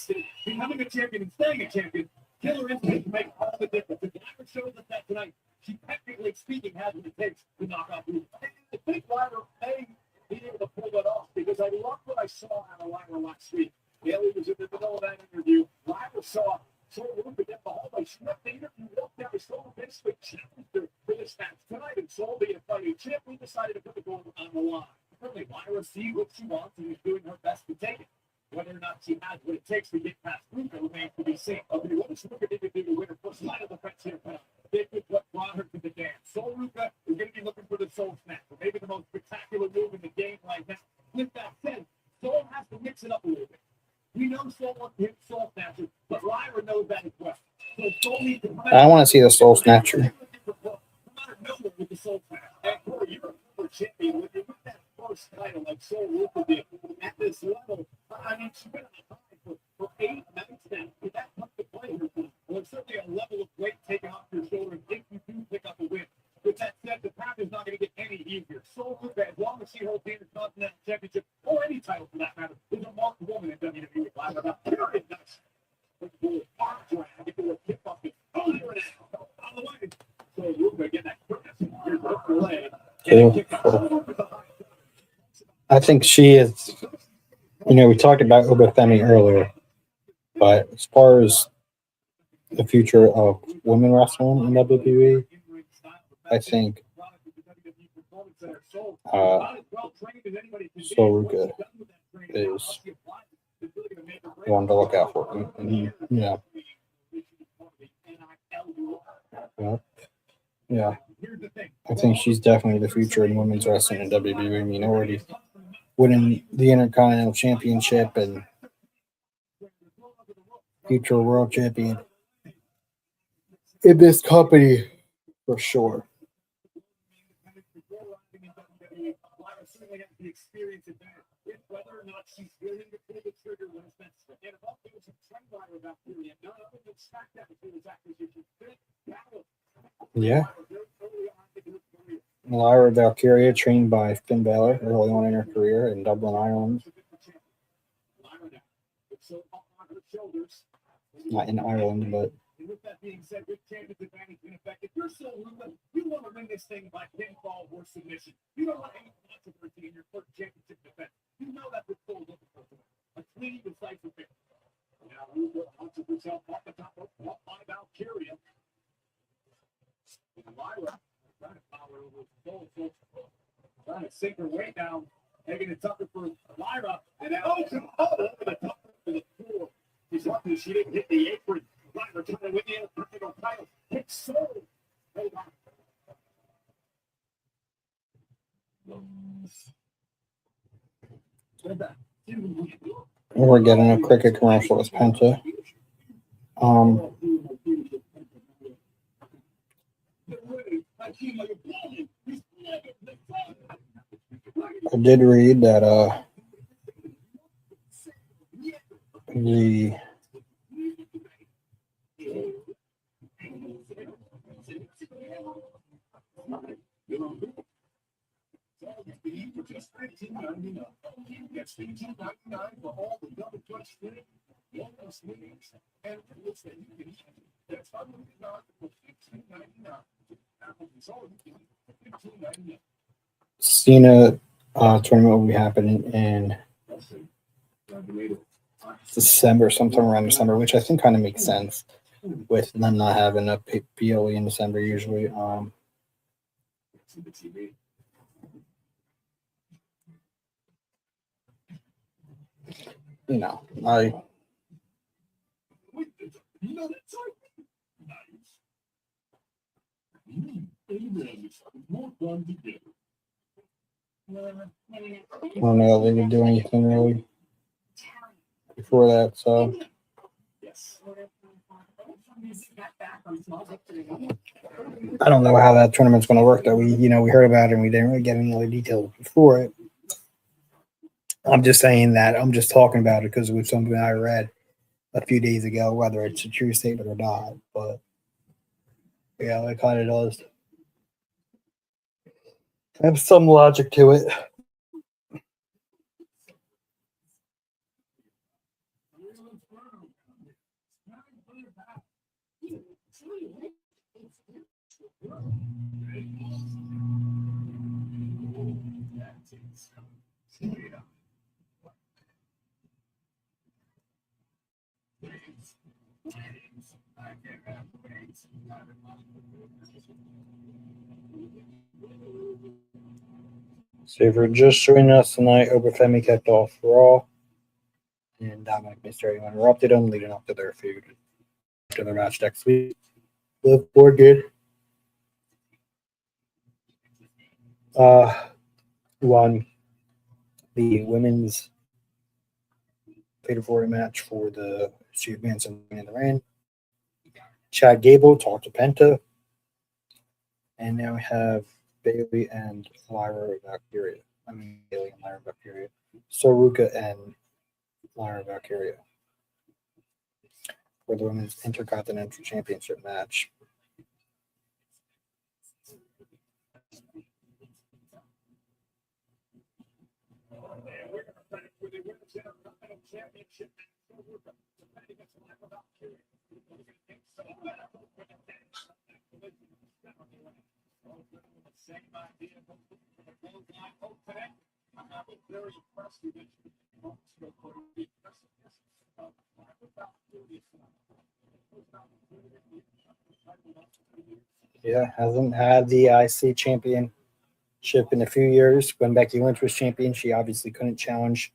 becoming a champion and staying a champion. Killer instinct makes all the difference. If Lyra shows us that tonight, she technically speaking has what it takes to knock out Blue. I think Lyra may be able to pull that off because I love what I saw out of Lyra last week. Bailey was in the middle of that interview. Lyra saw a little bit in the hallway. She left the interview, walked down, Soul basically challenged her for this match tonight, and Soul being a fighting champ, we decided to put the goal on the line. Certainly, Lyra sees what she wants and is doing her best to take it. Whether or not she has what it takes to get past Ruka remains to be seen. Okay, what does Ruka need to do to win her first line of defense here? This is what brought her to the dance. Soul Ruka is going to be looking for the soul snap. Maybe the most spectacular move in the game right now. With that said, Soul has to mix it up a little bit. We know Soul wants to hit soul snatchers, but Lyra knows that as well. So Soul needs to I want to see the soul snatcher. with the soul snatcher. And Corey, you're a former champion with that first title like Soul Ruka did at this level. I mean, she's been on the high for 8 nights now. Did that come to play her? Well, it's certainly a level of weight taken off your shoulder if you do pick up a win. With that said, the path is not going to get any easier. Soul Ruka, as long as she holds the Intercontinental Championship, or any title for that matter, is a marked woman in WWE. Live about period. Arm drag into a kick bucket. Oh, there it is. On the way. Soul Ruka getting that press. Here's the leg. I think she is. You know, we talked about Obafemi earlier, but as far as the future of women wrestling in WWE, I think Soul Ruka is one to look out for. And, yeah, I think she's definitely the future in women's wrestling in WWE. I mean, already winning the Intercontinental Championship and future world champion in this company for sure. Whether or not she's willing to pull the trigger when it's necessary. And if there was a trend line about period, none other than SmackDown for his acquisition. Yeah. Lyra Valkyria, trained by Finn Balor early on in her career in Dublin, Ireland. Not in Ireland, but. And with that being said, with champion's advantage in effect, if you're Soul Ruka, you want to win this thing by pinfall or submission. You don't want any controversy in your first championship defense. You know that's what Soul's looking for. A clean, decisive victory. Now, Ruka launches herself off the top of by Valkyria. And Lyra trying to power over Soul. Trying to sink her way down, making it tougher for Lyra. And then, over the top for the floor. She's lucky she didn't hit the apron. Lyra trying to win the Intercontinental title. It's Soul. Hold on. We're getting a cricket commercial as Penta. I did read that the Just $19.99. That's $18.99 for all the double clutch spinning, bonus winnings, and rewards that you can eat. That's $100 for $15.99. Apple Consulting for $15.99. Cena tournament will be happening in December, sometime around December, which I think kind of makes sense with them not having a PLE in December usually. You know, I don't know if they could do anything really before that, so I don't know how that tournament's going to work. That we heard about it and we didn't really get any other details before it. I'm just saying that I'm just talking about it because it was something I read a few days ago, whether it's a true statement or not. But yeah, it kind of does have some logic to it. So if you're just joining us tonight, Obafemi kicked off Raw, and and Dominic Mysterio interrupted him, leading up to their feud. After their match next week, Liv Morgan won the women's fatal 40 match for the champions in the ring. Chad Gable talked to Penta. And now we have Bailey and Lyra Valkyria. Bailey and Lyra Valkyria. Soruka and Lyra Valkyria for the Women's Intercontinental Championship match. Yeah, hasn't had the IC championship in a few years. When Becky Lynch was champion, she obviously couldn't challenge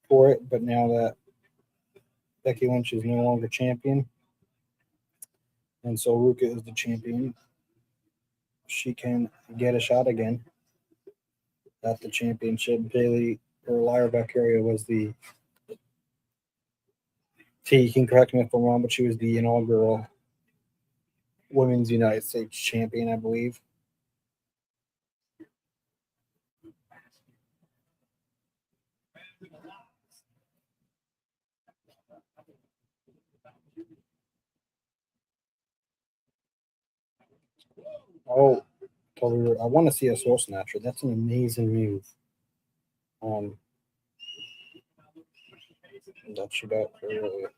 for it, but now that Becky Lynch is no longer champion, and so Ruka is the champion, she can get a shot again at the championship. Bailey or Lyra Valkyria was the you can correct me if I'm wrong, but she was the inaugural Women's United States champion, I believe. Oh, totally. I want to see a soul snatcher. That's an amazing move. That should out earlier.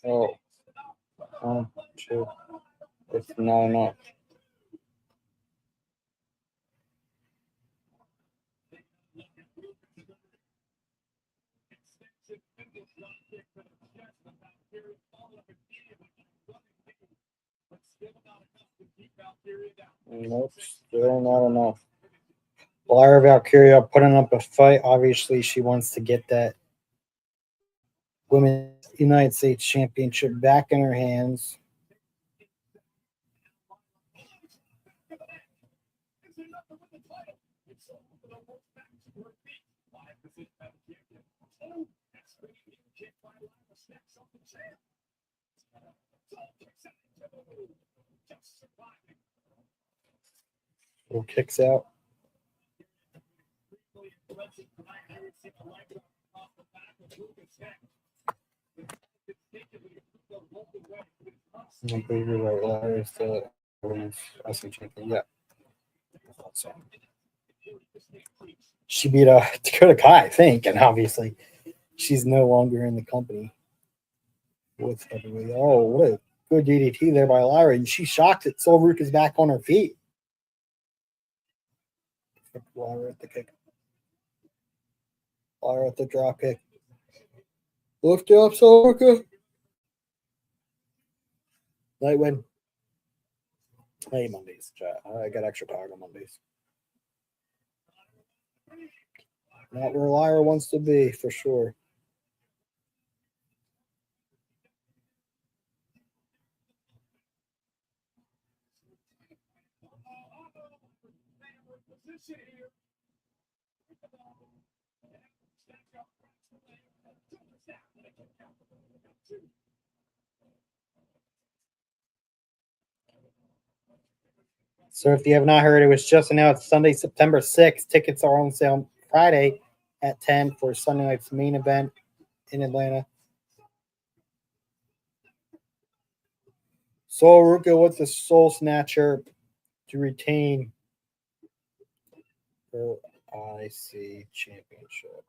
Oh, true. It's not enough. Nope, still not enough. Lyra Valkyria putting up a fight. Obviously, she wants to get that Women's United States Championship back in her hands. Little kicks out. I believe you're right. Lyra is the women's wrestling champion. Yeah. So she beat Dakota Kai, I think, and obviously she's no longer in the company with heavyweight. Oh, what a good DDT there by Lyra, and she's shocked that Solberg is back on her feet. Lyra at the kick. Lyra at the drop kick. Lift you up, Solberg. Night win. Hey, Mondays, chat. I got extra power on Mondays. Not where Lyra wants to be, for sure. So if you have not heard, it was just announced Sunday, September 6th. Tickets are on sale Friday at 10 for Sunday night's main event in Atlanta. Sol Ruka with the Soul Snatcher to retain the IC Championship.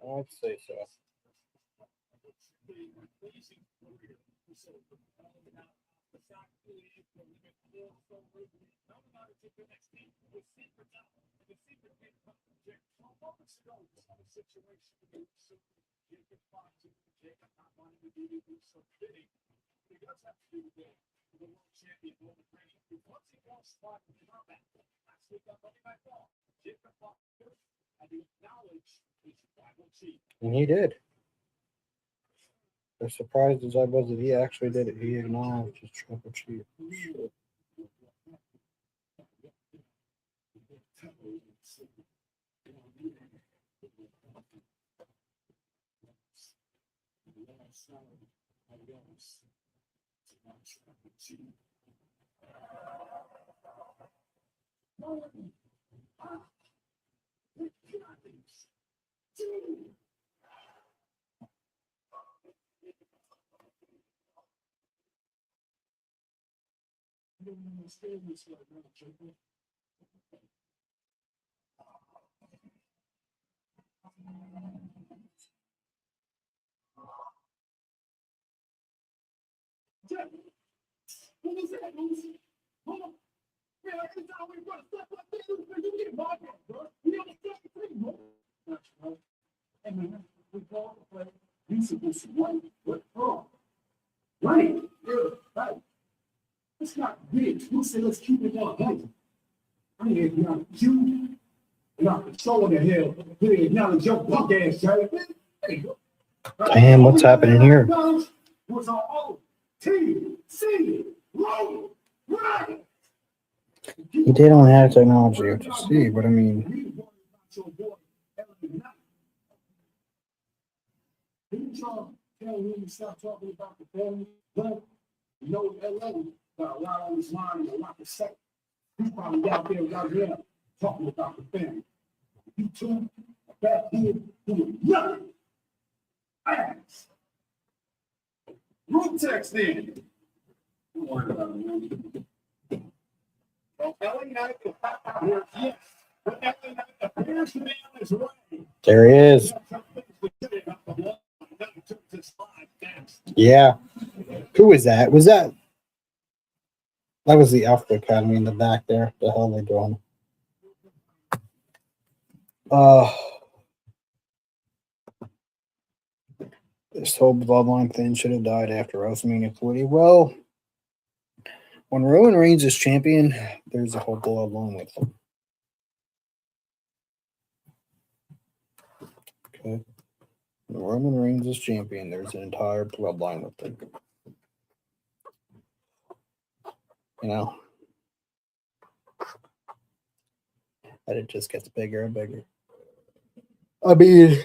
I'd say so. And he did. As surprised as I was that he actually did it, he acknowledged his triple chief. Right. Yeah, right. It's not big. You say let's keep it 100. I ain't acknowledge you. Not controlling the hell. You ain't acknowledge your punk ass, Jerry. There you go. Damn, what's happening here? Was on OTC. Roll. Right. He did only have technology to see, but I mean, Didn't y'all tell him to stop talking about the family? But you know, LA got a lot on his mind and a lot to say. He's probably out there talking about the family. You two are back here doing nothing. Ass. Group text in. Don't worry about it, man. Well, LA Knight is back out here, yes. But LA Knight appears to be on his way. there he is. Yeah. Who was that? Was that? That was the Alpha Academy in the back there. The hell are they doing? This whole bloodline thing should have died after WrestleMania 40. Well, when Roman Reigns is champion, there's a whole bloodline with him. Okay. When Roman Reigns is champion, there's an entire bloodline with him. You know? And it just gets bigger and bigger. I mean,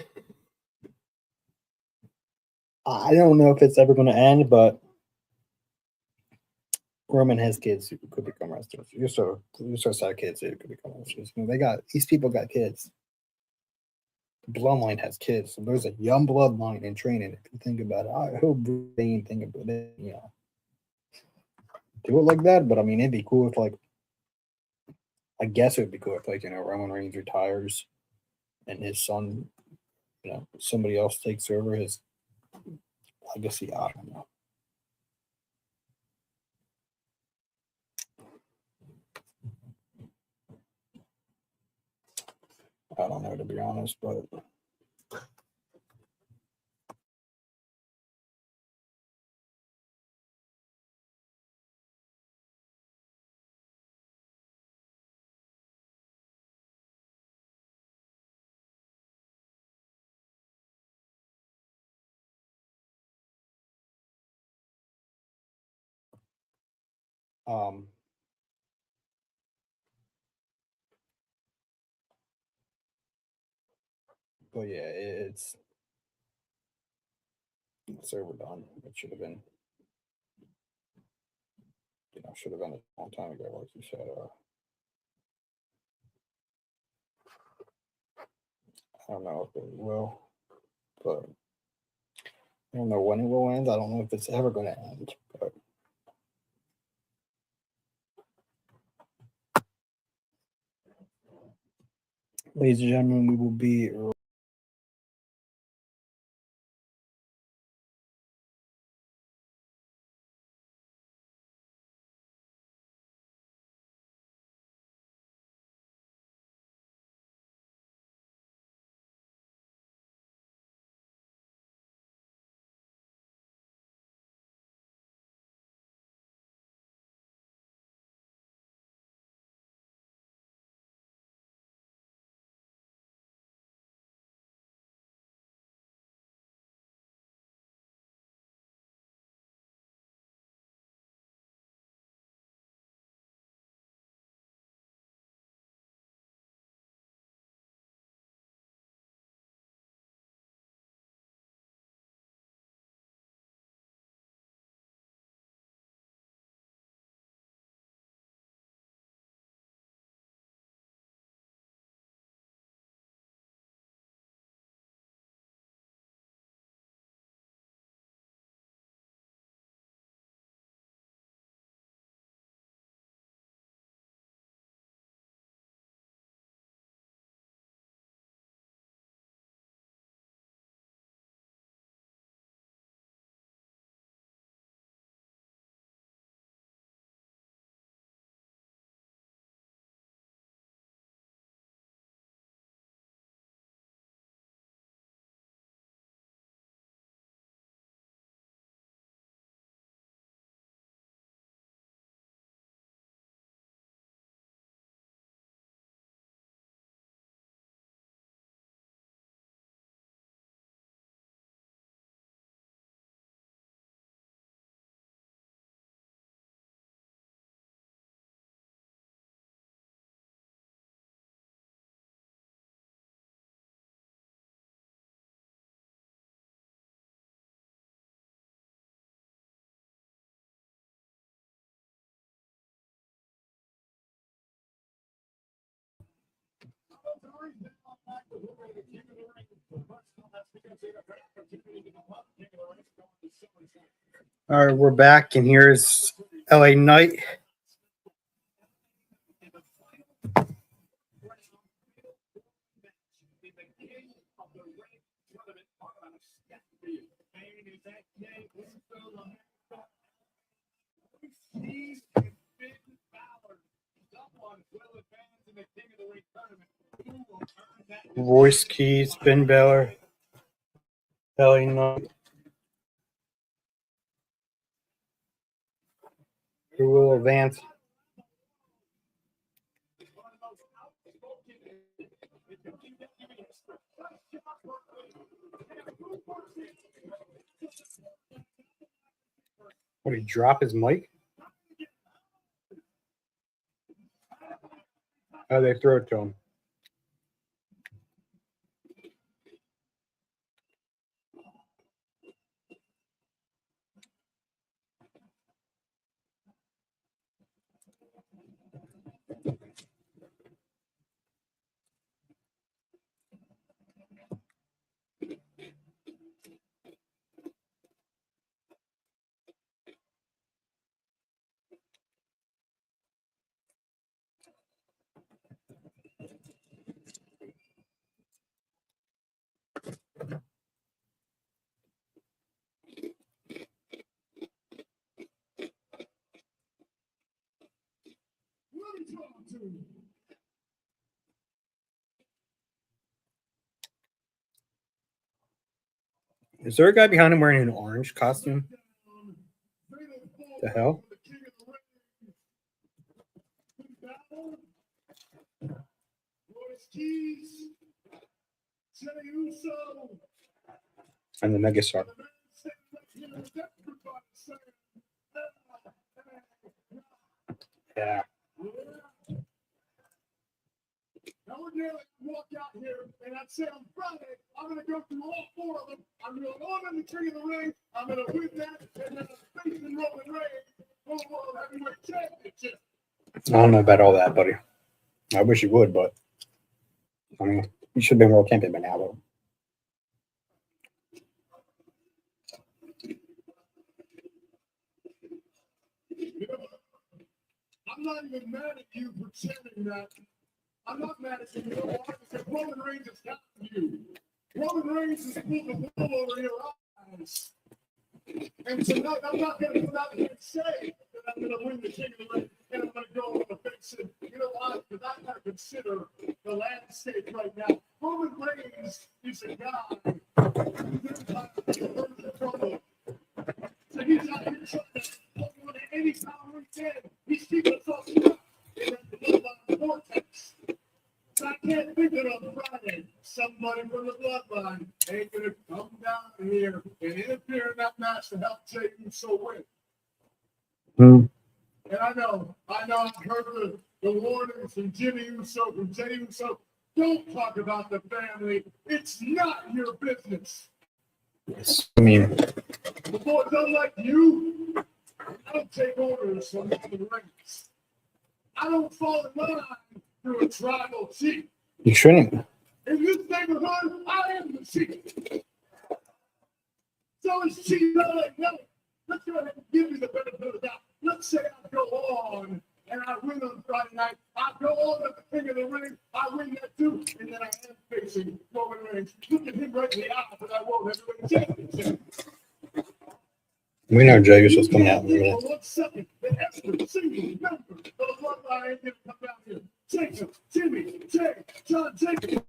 I don't know if it's ever going to end, but Roman has kids who could become wrestlers. You're so sad kids who could become wrestlers. You know, these people got kids. The bloodline has kids, so there's a young bloodline in training. If you think about it, I hope they ain't think about it. You know, do it like that. But I mean, it'd be cool if, like, I guess it would be cool if, like, you know, Roman Reigns retires and his son, you know, somebody else takes over his legacy. I don't know. I don't know, to be honest, but um but yeah, it's overdone. It should have been, you know, should have been a long time ago, like you said. I don't know if it will, but I don't know when it will end. I don't know if it's ever going to end. But ladies and gentlemen, we will be all right. We're back, and here's LA Knight. Royce Keys, Finn Balor, LA Knight. Who will advance? What, did he drop his mic? Oh, they throw it to him. Is there a guy behind him wearing an orange costume? The hell? And the Megastar. Yeah. Now we're gonna walk out here, and I'd say on Friday, I'm gonna go through all four of them. I'm gonna go in the King of the Ring. I'm gonna win that, and then I'm facing Roman Reigns for the World Heavyweight Championship. I don't know about all that, buddy. I wish you would, but I mean, He should have been world champion by now, though. You know, I'm not even mad at you for chanting that. I'm not mad at you. You know why? Because Roman Reigns has got you. Roman Reigns has pulled the wool over your eyes. And tonight, I'm not going to come out here and say that I'm going to win the King of the Ring and I'm going to go on the fence. And you know why? Because I got to consider the landscape right now. Roman Reigns is a guy who's in trouble. So he's out here trying to hold on to any power he can. He's keeping us all stuck in that bloodline vortex. So I can't think that on Friday, somebody from the bloodline ain't gonna come down here and interfere in that match to help Jey Uso win. And I know I've heard the warnings from Jimmy Uso, from Jey Uso. Don't talk about the family. It's not your business. Yes. I mean, The boys, unlike you, I don't take orders from Roman Reigns. I don't fall in line through a tribal chief. you shouldn't. In this neighborhood, I am the chief. So is Chief LA. No, let's go ahead and give you the benefit of the doubt. Let's say I go on and I win on Friday night. I go on at the King of the Ring. I win that too. And then I am facing Roman Reigns. Look at him right in the eye for that World Heavyweight Championship. We know Jey Uso's coming out in a minute. For 1 second, that every single member of the bloodline ain't gonna come down here. Jacob, Jimmy, Jay, John Jacob.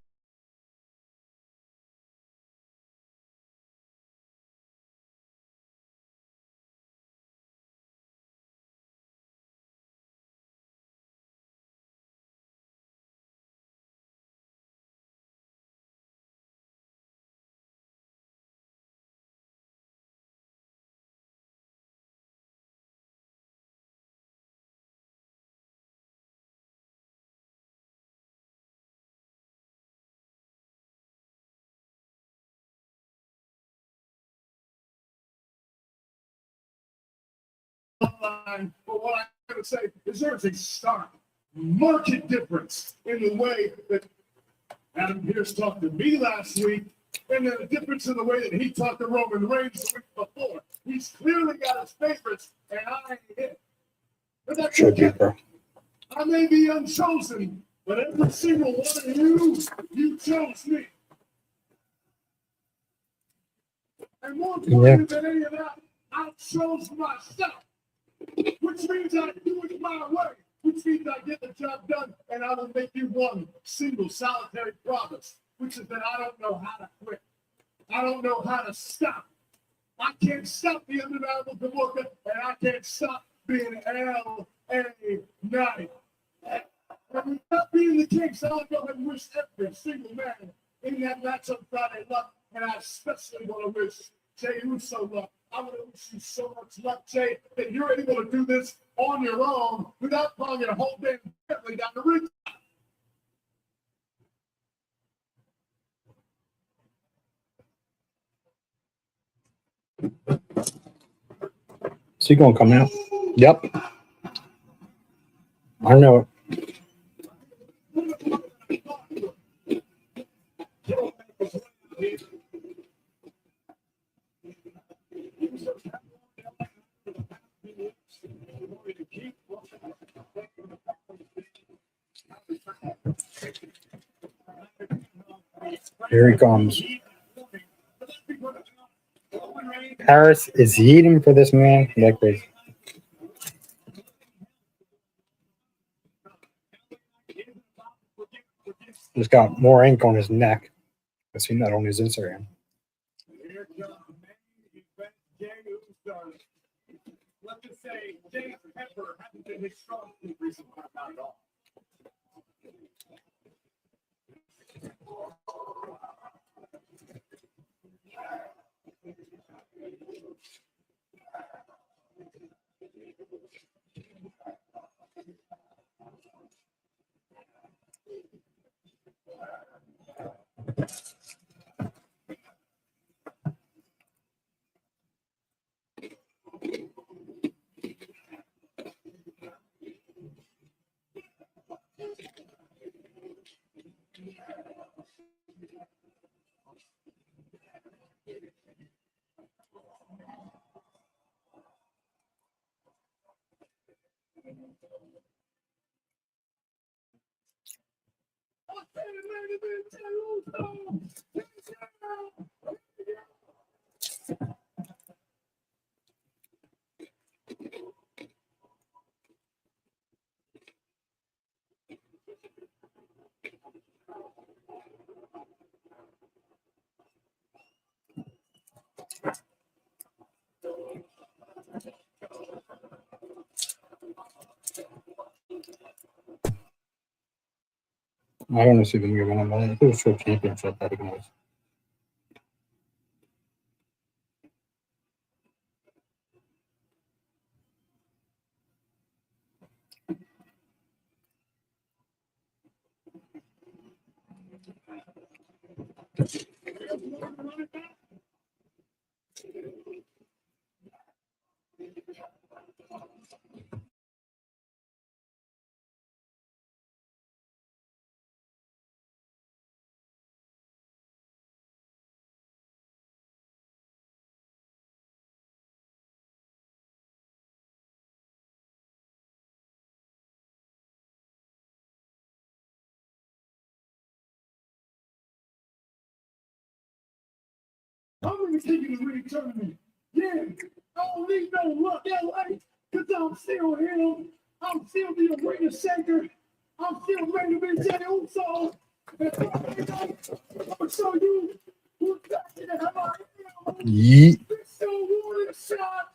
Bloodline, but what I'm gonna say is there's a stark market difference in the way that Adam Pearce talked to me last week, and then a difference in the way that he talked to Roman Reigns the week before. He's clearly got his favorites, and I ain't it. But that's Should be, okay. bro. I may be unchosen, but every single one of you chose me. And more important than any of that, I chose myself, which means I do it my way, which means I get the job done, and I will make you one single solitary promise, which is that I don't know how to quit. I don't know how to stop. I can't stop the undeniable Kamoka, and I can't stop being L.A. Knight. And with that being the case, I'll go ahead and wish every single man in that match on Friday luck, and I especially want to wish Jey Uso luck. I want to wish you so much luck, Jay, that you're able to do this on your own without calling it a whole damn family down the ring. Is he going to come out? Yep. I know it. Here he comes. Paris is eating for this man like crazy. He's got more ink on his neck. I've seen that on his Instagram. Here comes Jey Uso. Let's just say Jay's pepper hasn't been his strong suit recently, not at all. I don't know if even you're going to win. I think it was for a championship. I think it was. I'm gonna take you to the ring tournament. Yeah, I don't need no luck, LA, because I'm still him. I'm still the arena shaker. I'm still ready to be Jey Uso. And I'm gonna show you who's back in the hell I am. Yeet. This show warning shot.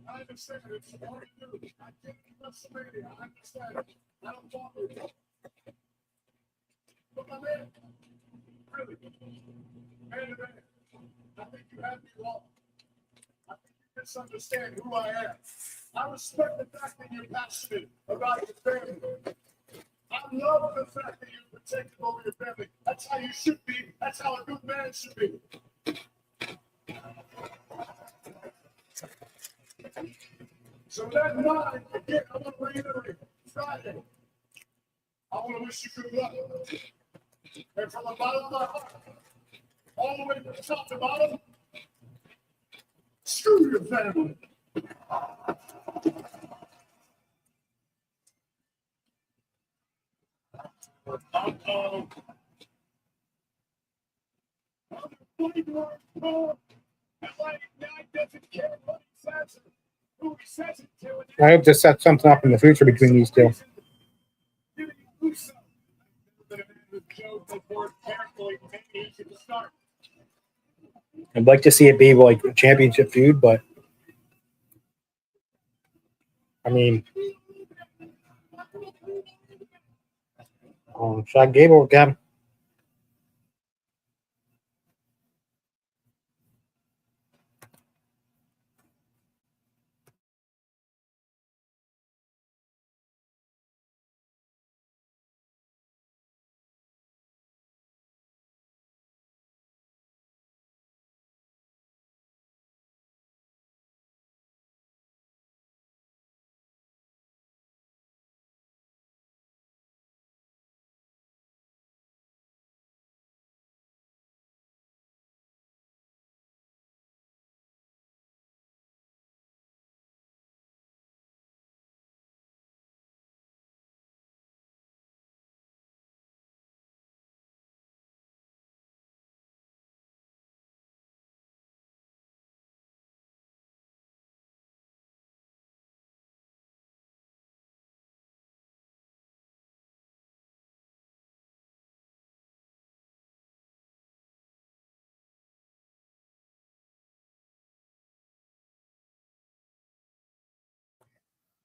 I understand it's hard to do. I can't WrestleMania. I understand. I don't want it. But my man, really, man to man, I think you have me wrong. I think you misunderstand who I am. I respect the fact that you're passionate about your family. I love the fact that you're protective over your family. That's how you should be. That's how a good man should be. So that night, again, I want to reiterate, Friday, I want to wish you good luck. And from the bottom of my heart, all the way from top to bottom, screw your family. Uh-oh. I hope to set something up in the future between these two. I'd like to see it be like a championship feud, but I mean, Chad Gable again.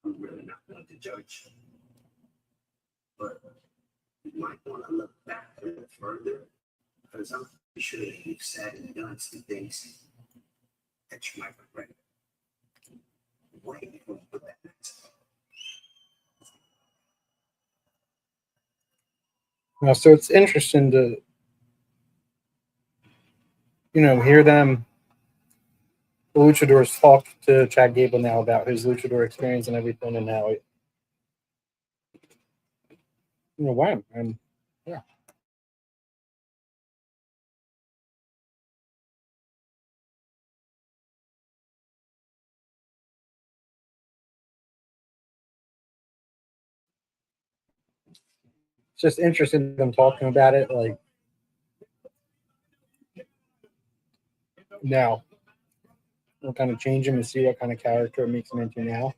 I'm really not going to judge, but you might want to look back a bit further, because I'm pretty sure you've said and done some things that you might regret. Wait when you put that next time. So it's interesting to, hear them, the luchadors, talk to Chad Gable now about his luchador experience and everything, and now it, when and yeah. It's just interesting in them talking about it. Like now, we'll kind of change him and see what kind of character it makes him into now.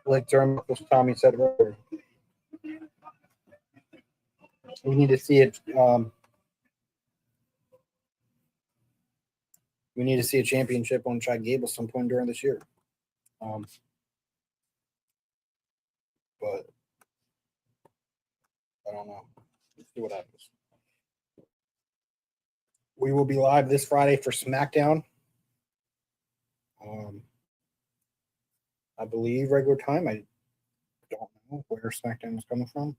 Like Jeremy Tommy said earlier, we need to see it. We need to see a championship on Chad Gable some point during this year. But I don't know. Let's see what happens. We will be live this Friday for SmackDown. I believe regular time. I don't know where SmackDown is coming from.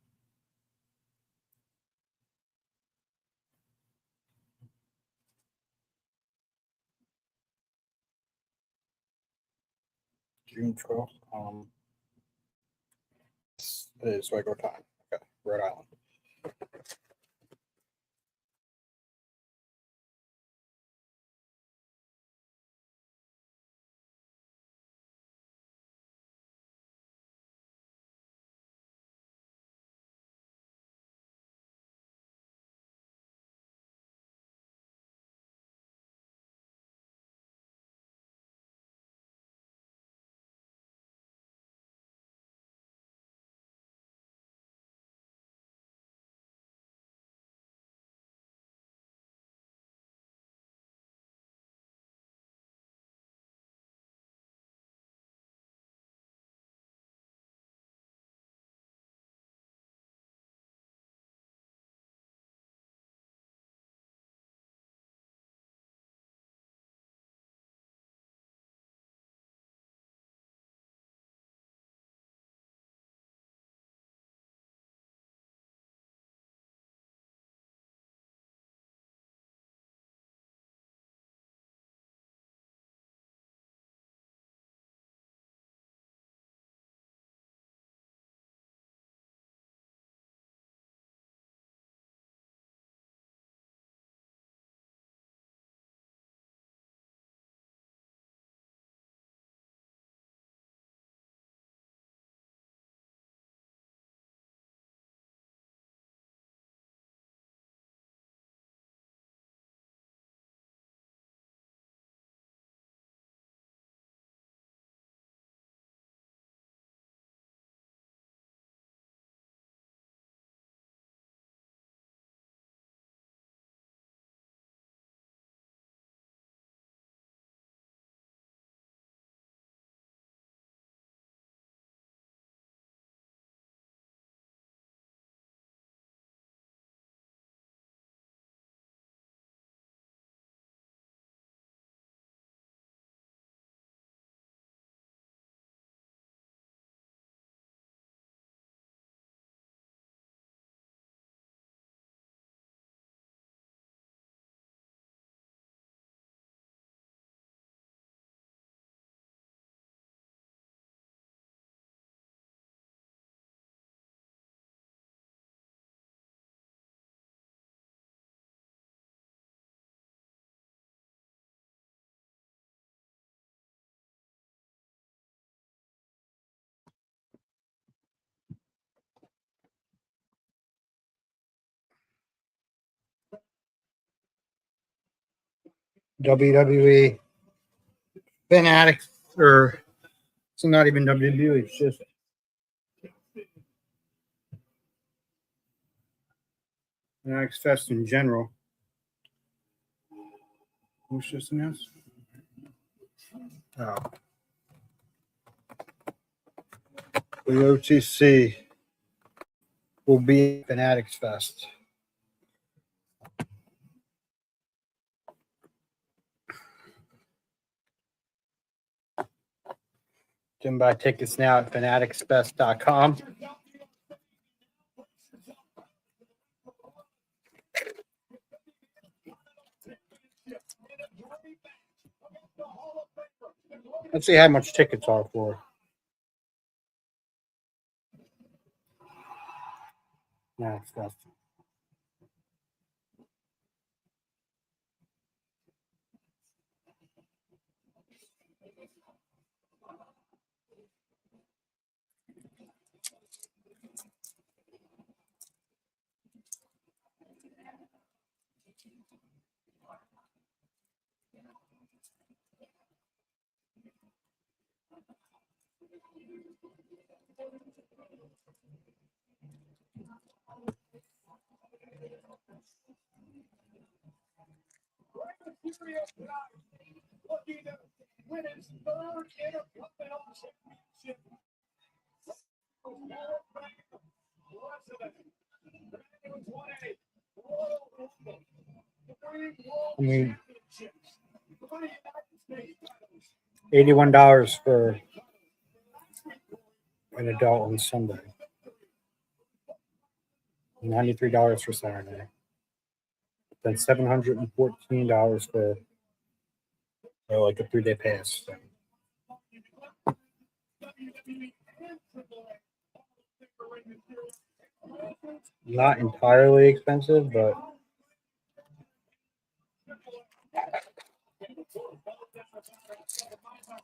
June 12th. This is regular time. Okay, Rhode Island. WWE Fanatics, or it's not even WWE, it's just Fanatics Fest in general. Who's just announced? Oh. The OTC will be Fanatics Fest. You can buy tickets now at fanaticsfest.com. Let's see how much tickets are for. Fanatics Fest. Looking to win his third Intercontinental Championship. I mean, $81 for an adult on Sunday. $93 for Saturday. Then $714 for like a 3-day pass. So. Not entirely expensive, but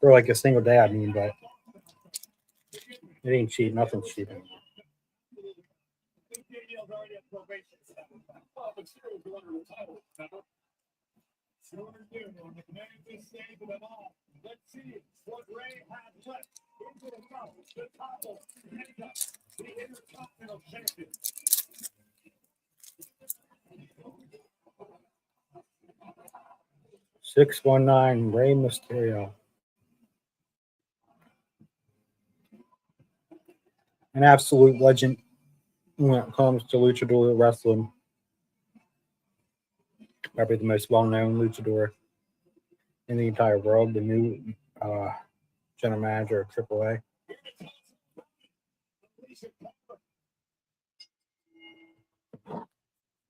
for like a single day, I mean, but it ain't cheap. Nothing's cheap anymore. Let's see what Ray has left into the mouth. The topple, the Intercontinental Champion. $619 Rey Mysterio. An absolute legend when it comes to luchador wrestling. Probably the most well-known luchador in the entire world. The new general manager of AAA.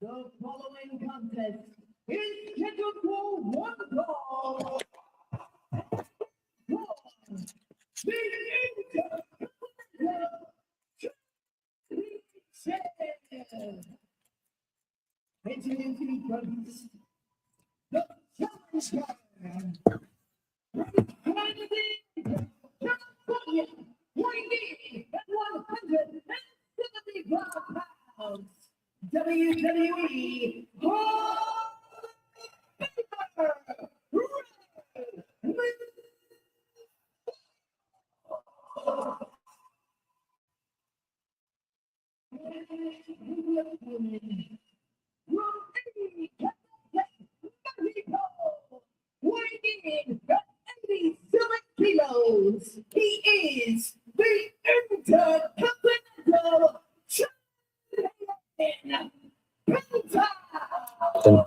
The following contest is scheduled for one fall. Entering into the contest, the challenge man, California, weighing at 175 pounds, WWE Hall of Famer, weighing at 87 kilos, he is the Intercontinental Champion, Penta. And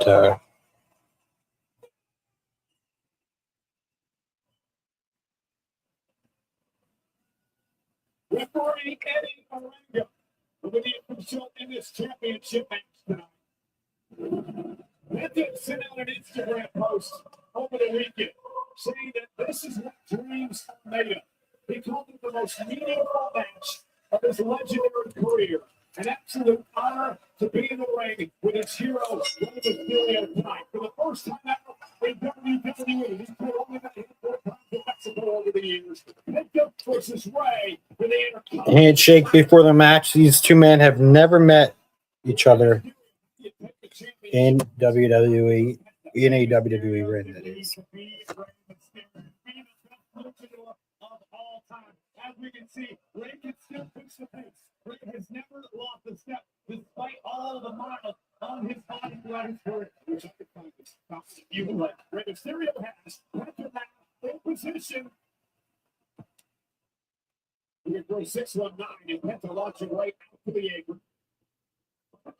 Referee Eddie Orengo will be the official in this championship match tonight. Penta sent out an Instagram post over the weekend saying that this is what dreams are made of. He called it the most meaningful match of his legendary career. An absolute honor to be in the ring with his hero, Rey Mysterio, tonight. For the first time ever in WWE, he's put on the handful of Mexico over the years. Penta versus Rey for the Intercontinental. handshake before the match. These two men have never met each other in WWE, in a WWE ring, that is. As we can see, Ray can still push the pace. Ray has never lost a step despite all the miles on his body throughout his career. Which I could find this. You would. Rey Mysterio has Penta now in position. We go 619 and Penta launching right out to the apron. Oh,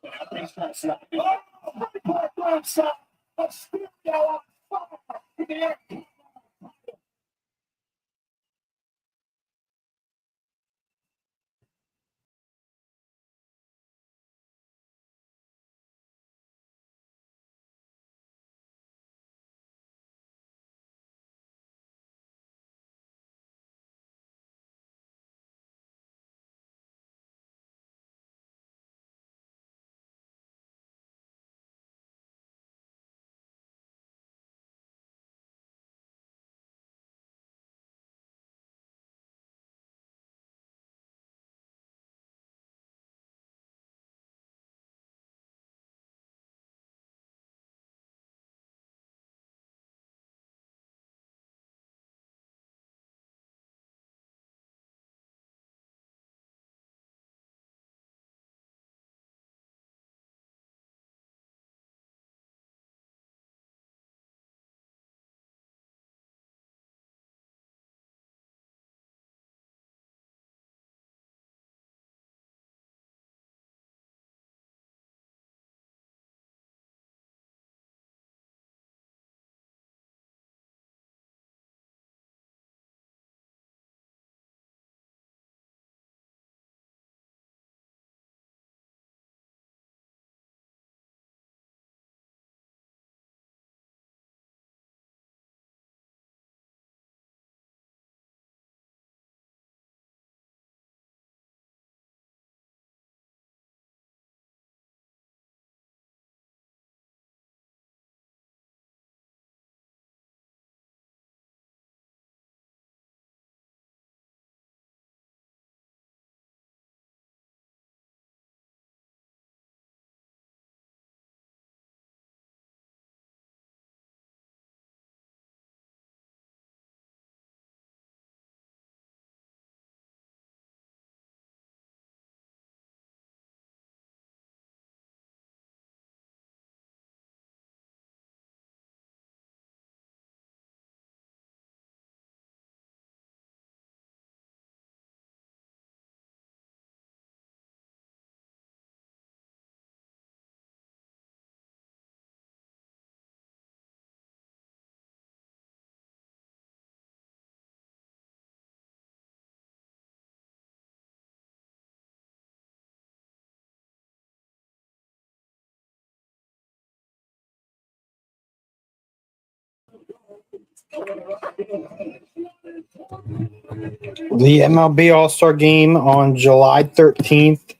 The MLB All-Star Game on July 13th.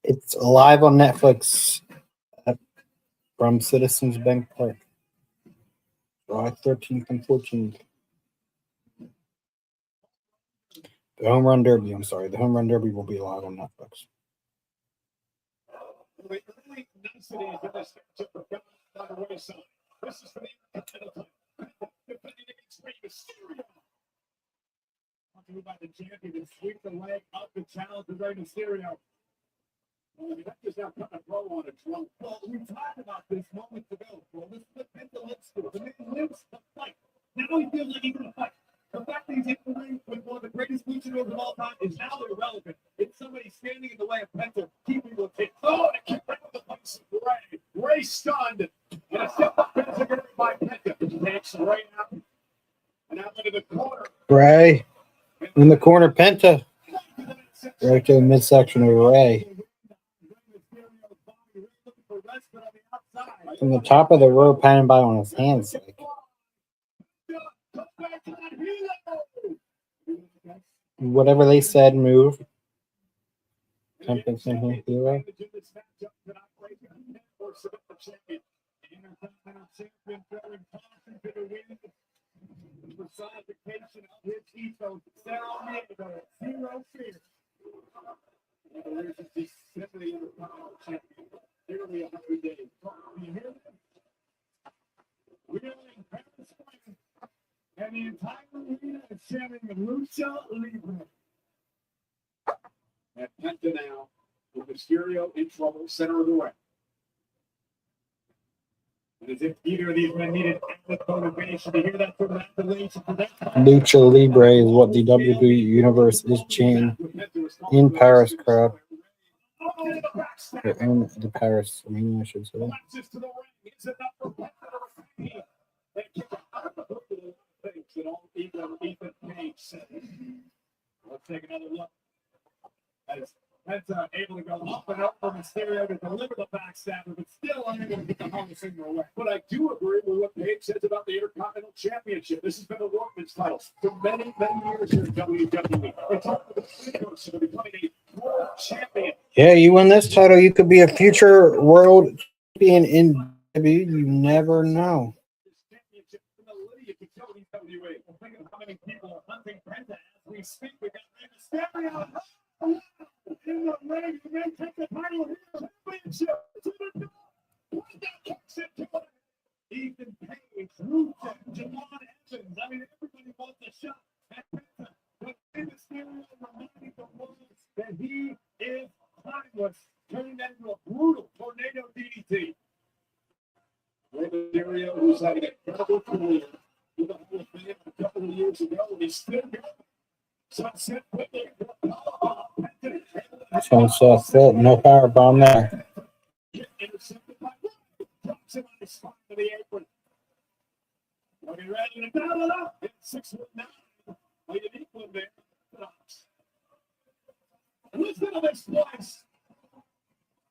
It's live on Netflix from Citizens Bank Park. July 13th and 14th. The Home Run Derby, I'm sorry. The Home Run Derby will be live on Netflix. The early niceties of this matchup are gone by the wayside. This is for the Intercontinental title, defending against Rey Mysterio. Talking about the champion and sweep the leg up the challenge of Rey Mysterio. Well, that just now put a blow on a drum. Well, we talked about this moments ago. Well, this is the mental instance. The man lives to fight. Now he feels like he's going to fight. The fact that he's in the ring with one of the greatest luchadors of all time is now irrelevant. It's somebody standing in the way of Penta, keeping the kick. Oh, and a kick right to the face of Rey. Rey stunned. And a simple pentagram by Penta. Takes Rey out. And out into the corner. Rey in the corner, Penta. Right to the midsection of Rey. From the top of the rope, panning by on his hands. Like, whatever they said, move. Jumping from here, hero. Personification of his ethos, zero fear. Simply in the power champion. Nearly 100 days. You hear that? We are in Paris, France, and the entire arena is chanting Lucha Libre. At Penta now, with Mysterio in trouble, center of the ring. And as if either of these men needed endless motivation to hear that sort of appellation for that. Lucha Libre is what the WWE Universe is chanting in Paris crowd. Or in the Paris arena, I should say. Just to the ring. It's enough for Penta to retain. They kick out of the hook of the things that all Ethan Page said. Let's take another look. As Penta able to go up and up for Mysterio to deliver the backstabber, but still unable to get the Hall of Famer away. But I do agree with what Page says about the Intercontinental Championship. This has been the Workman's title for many, many years here in WWE. It's all the precursor to becoming a world champion. Yeah, you win this title, you could be a future world champion in WWE. You never know. This championship from the lineage of WWE. Well, think of how many people are hunting Penta as we speak. We got Rey Mysterio. In the ring, the man take the title here. Championship to the door. Penta kicks it to him. Ethan Page, Rusev, Javon Evans. I mean, everybody wants a shot at Penta. But Rey Mysterio reminding the world that he is timeless, turning that into a brutal tornado DDT. Rey Mysterio, who's having an incredible career with the Hall of Fame a couple of years ago, and he's still going. Sunset quickly. Sunset fit, no power bomb there. Intercepted by drops him on his spine to the apron. Are you ready to battle it up? It's 6'9". Are you equal there? Listen to this voice.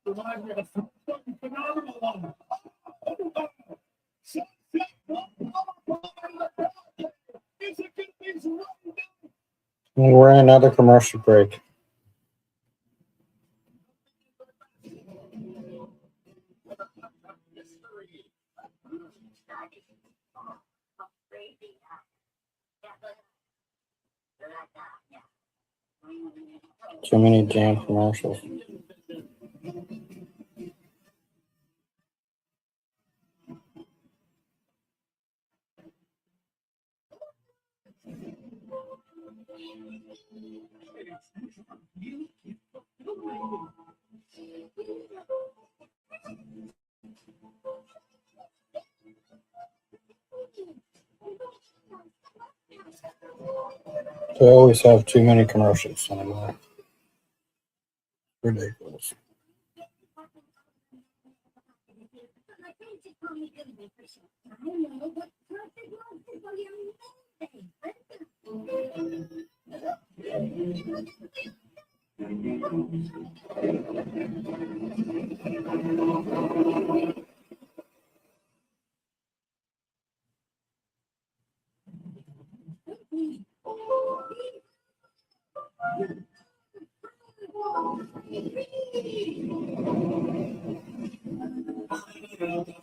Reminds me of a fucking phenomenal one. Sunset, is it going to be running down? We're in another commercial break. Too many damn commercials. They always have too many commercials anymore. Ridiculous.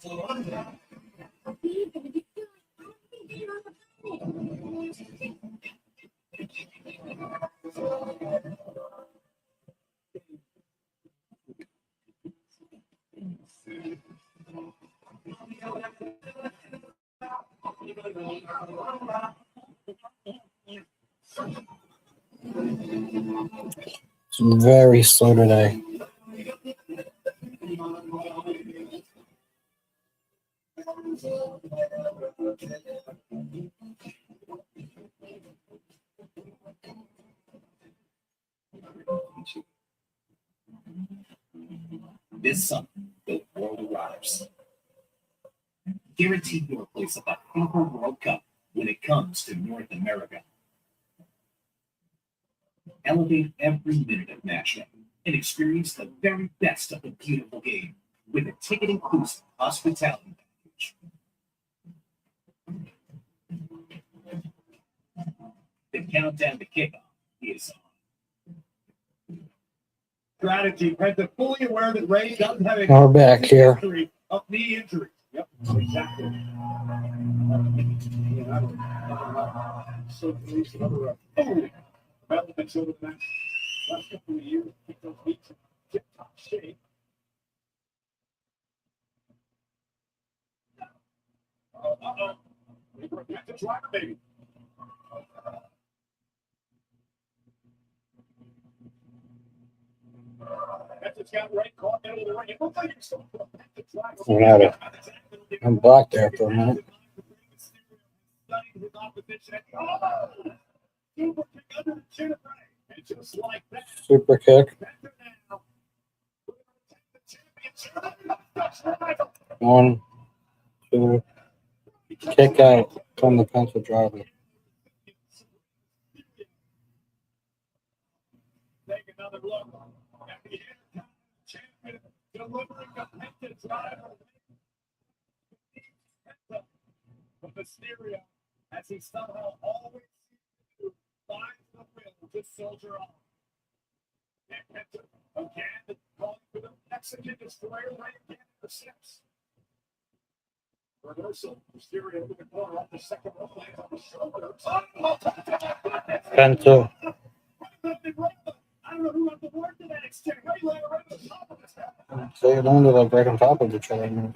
It's very slow today. This summer, the world arrives. Guaranteed your place at the FIFA World Cup when it comes to North America. Elevate every minute of matchup and experience the very best of the beautiful game with a ticket-inclusive hospitality package. The countdown to kickoff is on. Strategy has been fully aware that Ray doesn't have a We're back here. history of knee injury. Yep, exactly. So there's another developments over the next last couple of years. Keep those feet in tip-top shape. Uh-oh. We protect the driver, baby. That's got right caught middle of the ring. It looks like it's still protect the driver. We had it. I'm blocked there for a minute. Studying his opposition. Oh! Super kick under the chin of Ray. And just like that. Super kick. Better now. We're gonna take the championship. 1, 2. Kick out from the pencil driver. Take another look at the Intercontinental Champion delivering a penta driver. But Mysterio, as he somehow always seems to do, finds the will to soldier on. And Penta again calling for the Mexican destroyer right again for 6. Reversal. Mysterio with the corner off the second rope, lands on the shoulder. Penta. I don't know who got the word to that exchange. How you land right on the top of this guy? They landed like right on top of each other.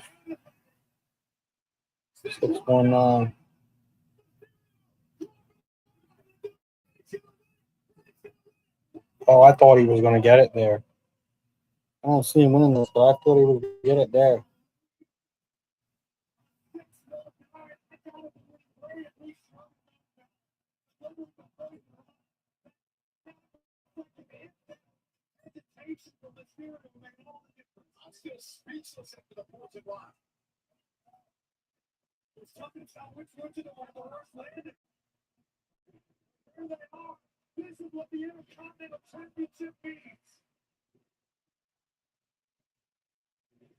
619. Oh, I thought he was going to get it there. I don't see him winning this, but I thought he would get it there. I'm still speechless after the Fortune line. It's tough to tell which ones are the worst landing. Here they are. This is what the Intercontinental Championship means.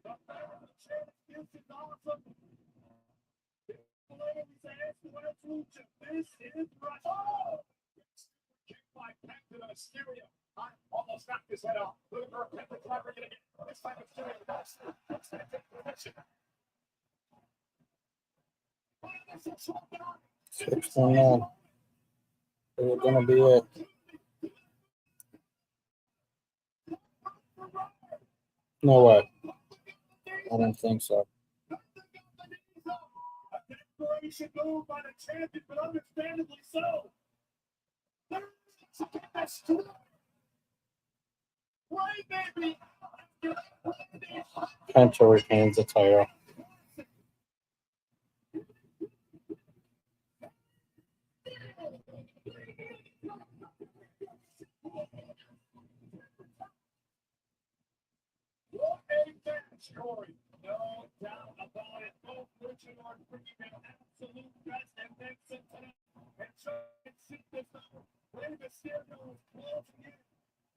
The power of the champions is awesome. This is right. Oh! Kick by Penta to Mysterio. I almost knocked his head off. Looking for a Penta driver again. This time Mysterio knocks through. Looks to take position. 619. Is it going to be it? No way. I don't think so. A desperation move by the champion, but understandably so. Right, baby. Penta retains the title. What a match, Corey. No doubt about it. Both Richard are bringing their absolute best and Nixon tonight. And so it's this over. Rey Mysterio is closing in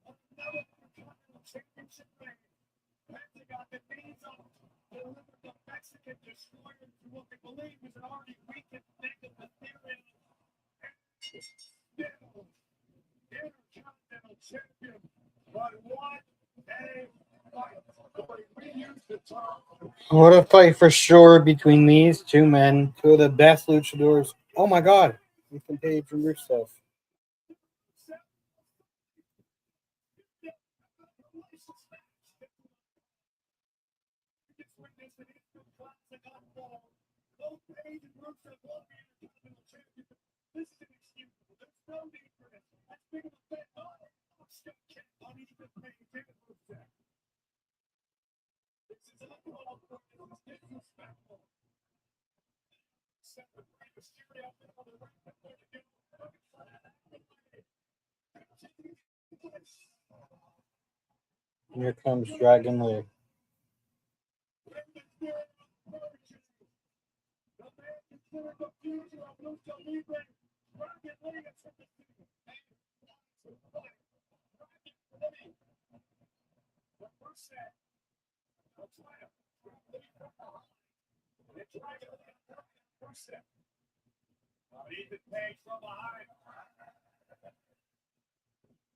on another Intercontinental Championship reign. Penta got the knees up, delivered the Mexican destroyer to what they believe is an already weakened negative Mysterio. And still, Intercontinental Champion. But what a fight. We used What a fight for sure between these two men, two of the best luchadors. Oh my God, Ethan Page and Rusev. Here comes Dragon Lee. Ethan Page from behind.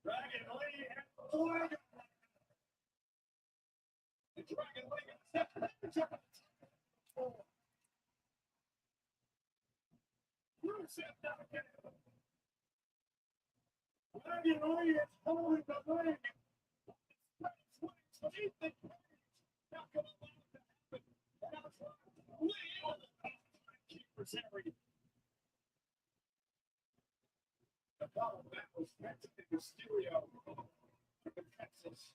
Dragon Lee and Dragon Lee is holding the ring. The battle that was meant to be Mysterio from Texas.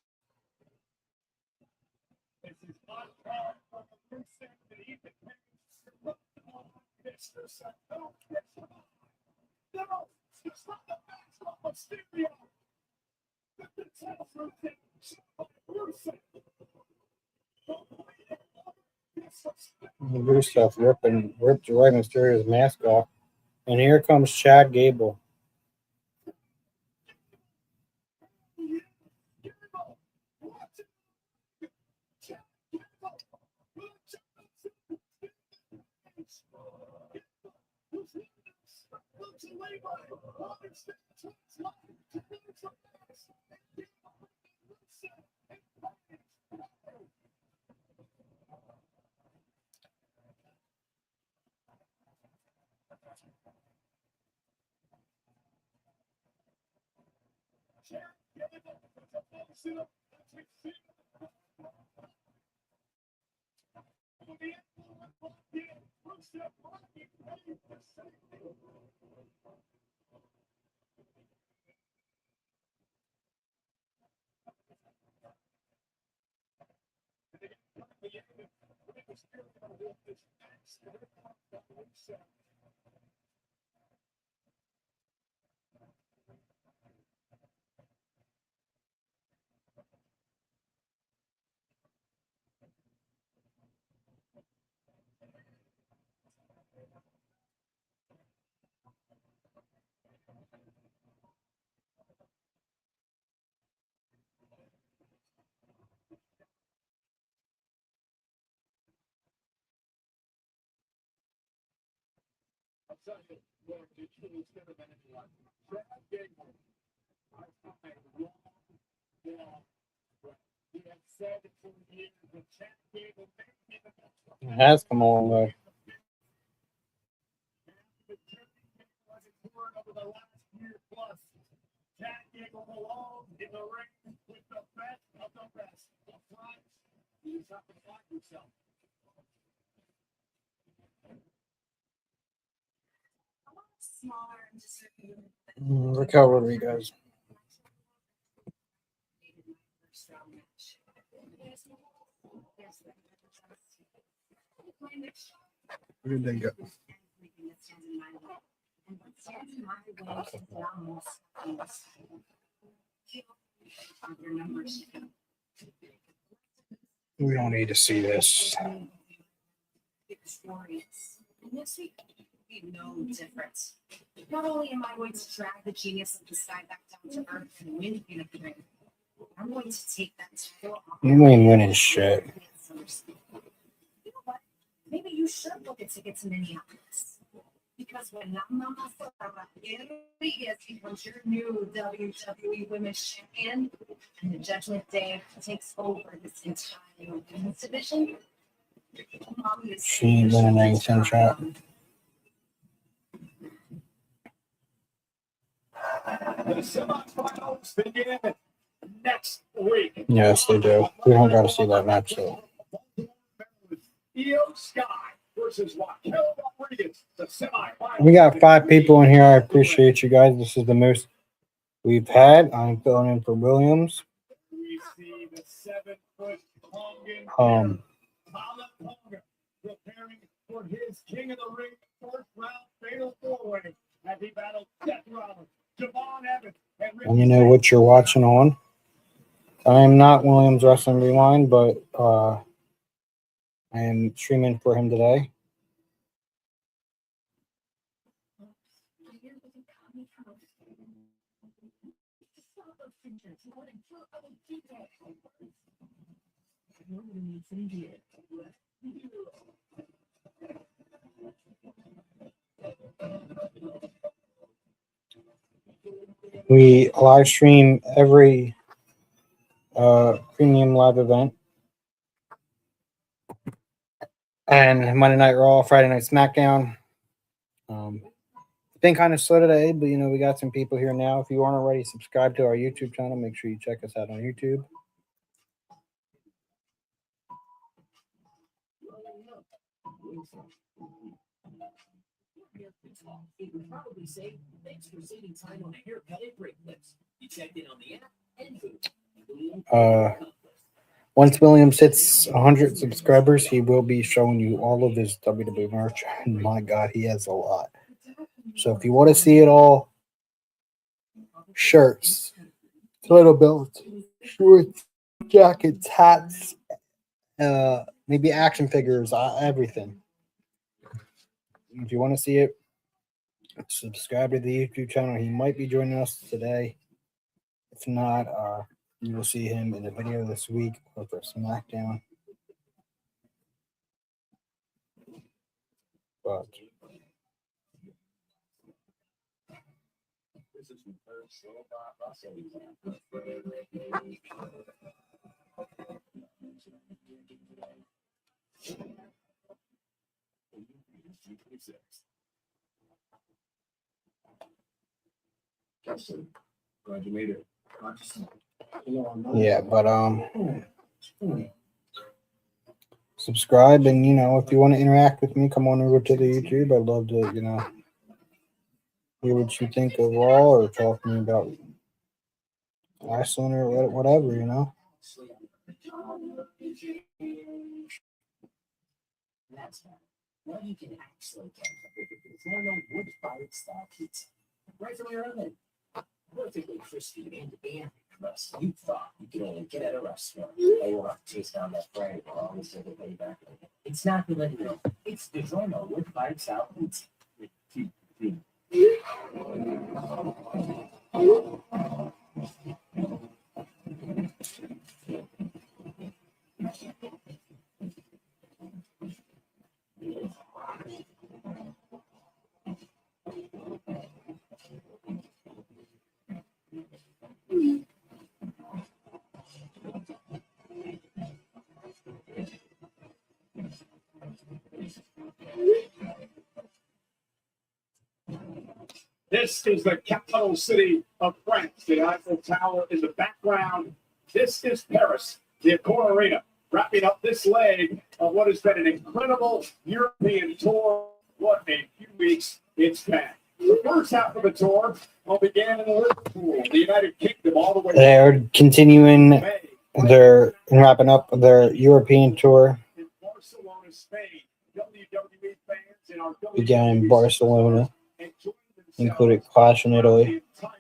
This is not far from the person that Ethan Page Mr. Santo. No, it's not the match of Mysterio. The title for Rusev ripped Rey Mysterio's mask off. And here comes Chad Gable. It has come a long way. Raquel Rodriguez. Where did they go? We don't need to see this. No difference. Not only am I going to drag the genius of the sky back down to earth and win in a ring, I'm going to take that title off. You ain't winning shit. You know what? Maybe you should look at tickets to Minneapolis. Because when Mama Rodriguez becomes your new WWE Women's Champion, and the Judgment Day takes over this entire women's division, Mommy is She ain't been in any sense shot. The semifinals begin next week. Yes, they do. We don't got to see that match though. Io Sky versus Raquel Rodriguez. The semifinals. We got 5 people in here. I appreciate you guys. This is the most we've had. I'm filling in for Williams. We see the 7-foot Tongan Um, Tala Tonga preparing for his King of the Ring first round fatal 4-way as he battles Seth Rollins, Javon Evans, and and you know what you're watching on. I am not Williams Wrestling Rewind, but I am streaming for him today. We live stream every premium live event. And Monday Night Raw, Friday Night SmackDown. It's been kind of slow today, but you know, we got some people here now. If you aren't already subscribed to our YouTube channel, make sure you check us out on YouTube. It would probably say, thanks for saving time on a haircut and break clips. You checked in on the app and food. Once Williams hits 100 subscribers, he will be showing you all of his WWE merch. And my God, he has a lot. So if you want to see it all, shirts, title belts, shorts, jackets, hats, maybe action figures, everything. If you want to see it, subscribe to the YouTube channel. He might be joining us today. If not, you will see him in a video this week or for SmackDown. But Justin, glad you made it. yeah, but subscribe, and you know, if you want to interact with me, come on over to the YouTube. I'd love to, you know, hear what you think of Raw or talk to me about wrestling or whatever, you know. That's not what you can actually get. It's one of those wood-fired style pizza. Right from your oven. Perfectly crispy and crust. You thought you could only get at a restaurant. I will have to chase down that frying pan always take it way back. It's not the original. It's DiGiorno wood-fired style pizza. This is the capital city of France. The Eiffel Tower in the background. This is Paris, the Accor Arena, wrapping up this leg of what has been an incredible European tour. What a few weeks it's been. The first half of the tour began in Liverpool, the United Kingdom, all the way They're continuing to May. their and wrapping up their European tour. In Barcelona, Spain, WWE fans in our Began in WWE Barcelona, enjoyed themselves included Clash in Italy. the entire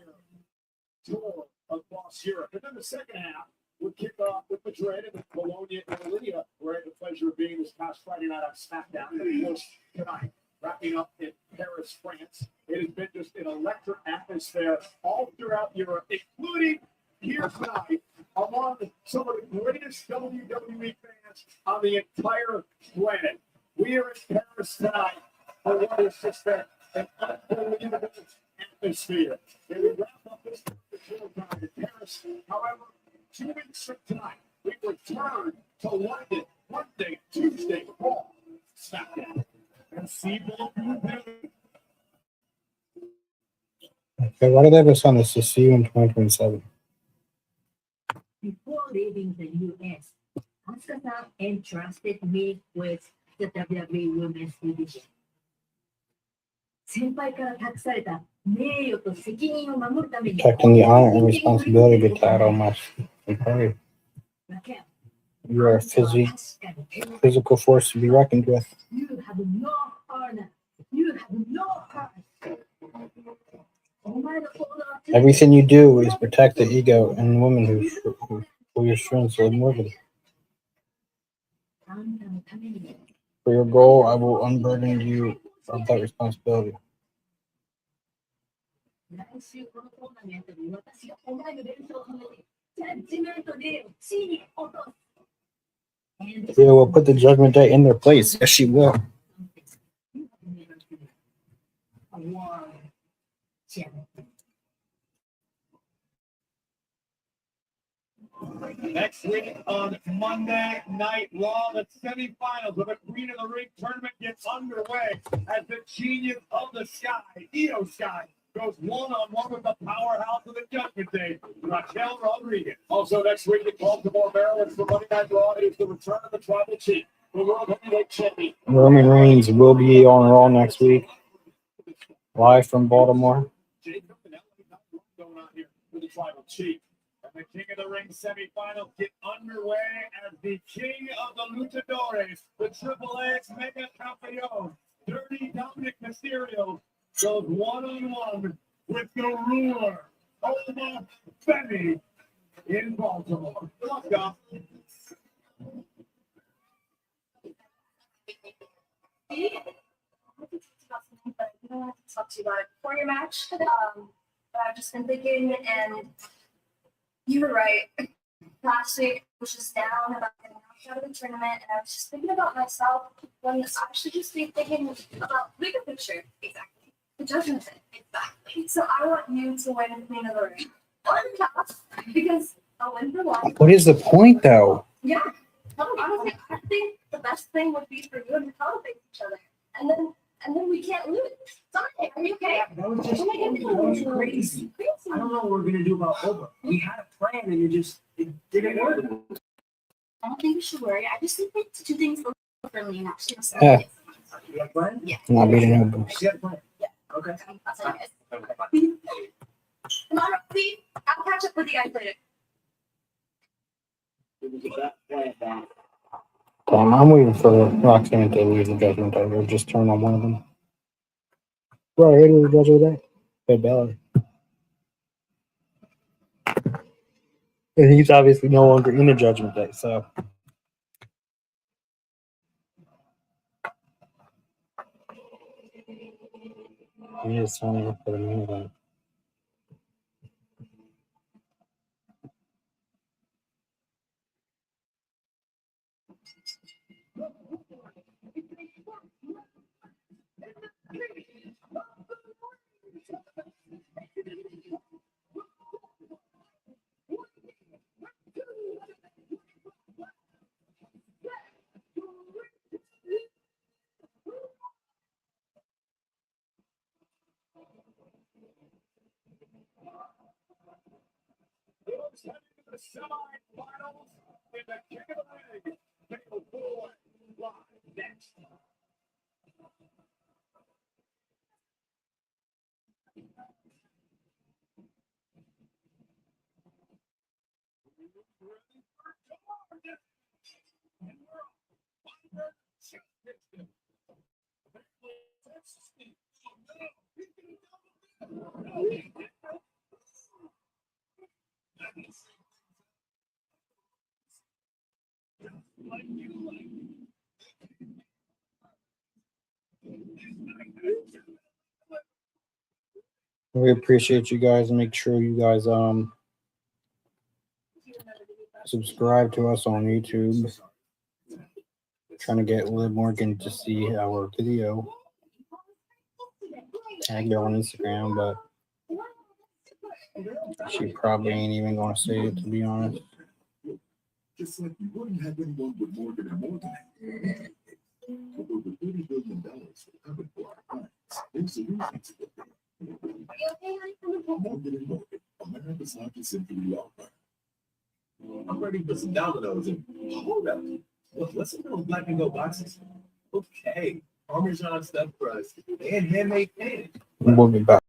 tour across Europe. And then the second half would kick off with Madrid and Bologna and Italy, where I had the pleasure of being this past Friday night on SmackDown. And of course, tonight, wrapping up in Paris, France. It has been just an electric atmosphere all throughout Europe, including here tonight among some of the greatest WWE fans on the entire planet. We are in Paris tonight for what has just been an unbelievable atmosphere. And we wrap up this tour guide in Paris. However, 2 weeks from tonight, we return to London Monday, Tuesday, Raw, SmackDown, and see both of them. Okay, why did they have us on this to see you in 2027? Before leaving the US, Asuka-san entrusted me with the WWE Women's Division. 先輩から託された名誉と責任を守るために Protecting the honor and responsibility of the title must be heard. You are a physical force to be reckoned with. You have no honor. You have no heart. Everything you do is protect the ego and women who you're strong to live more with. For your goal, I will unburden you of that responsibility. 来週このトーナメントに私がお前の連勝を止めて、ジャッジメントデーを地に落とす。Yeah, we'll put the judgment day in their place. Yes, she will. Next week on Monday Night Raw, the semifinals of the Queen of the Ring tournament gets underway as the Genius of the Sky, Io Sky, goes one-on-one with the powerhouse of the Judgment Day, Raquel Rodriguez. Also next week at Baltimore, Maryland for Monday Night Raw is the return of the Tribal Chief, the World Heavyweight Champion. Roman Reigns will be on Raw next week, live from Baltimore. Jacob and LA going on here with the Tribal Chief. And the King of the Ring semifinals get underway as the King of the Luchadores, the Triple X Mega Campeon, Dirty Dominic Mysterio, goes one-on-one with the ruler, Oma Benny, in Baltimore. Good luck, Dom. But I don't have to talk to you about it before your match. But I've just been thinking, and you were right. Last week I was just down about getting knocked out of the tournament, and I was just thinking about myself when I should just be thinking about the bigger picture. Exactly. The Judgment Day. Exactly. So I want you to win Queen of the Ring. On top, because I'll win for one. What is the point, though? Yeah. Honestly, I think the best thing would be for you and Mikala to face each other. And then we can't lose. Sorry, are you okay? That was just Oh my God, that was crazy. I don't know what we're gonna do about Oba. We had a plan and it didn't work. I don't think you should worry. I just think we need to do things a little differently and actually have some Yeah. ideas. You got a plan? Yeah. Not beating no boost. You got a plan? Yeah. Okay. I'll tell you guys. Come on, Roxy. I'll catch up with you guys later. Damn, I'm waiting for Roxanne to lose the Judgment Day or just turn on one of them. Right, it is the Judgment Day. Good Bella. And he's obviously no longer in the Judgment Day, so. He is signing up for the main event. Those heading to the semifinals in the King of the Ring. Fatal 4-way live next. We appreciate you guys and make sure you guys subscribe to us on YouTube. Trying to get Liv Morgan to see our video. tagged her on Instagram, but she probably ain't even gonna see it, to be honest. Just like you wouldn't have anyone with Morgan and Morgan. With over $30 billion covered for our clients, there's a reason to get there. Morgan and Morgan, America's largest injury law firm. I'm ready for some dominoes and hold up. Look, let's go black and gold boxes. Okay, Parmesan stuffed crust and handmade pan. We'll be back.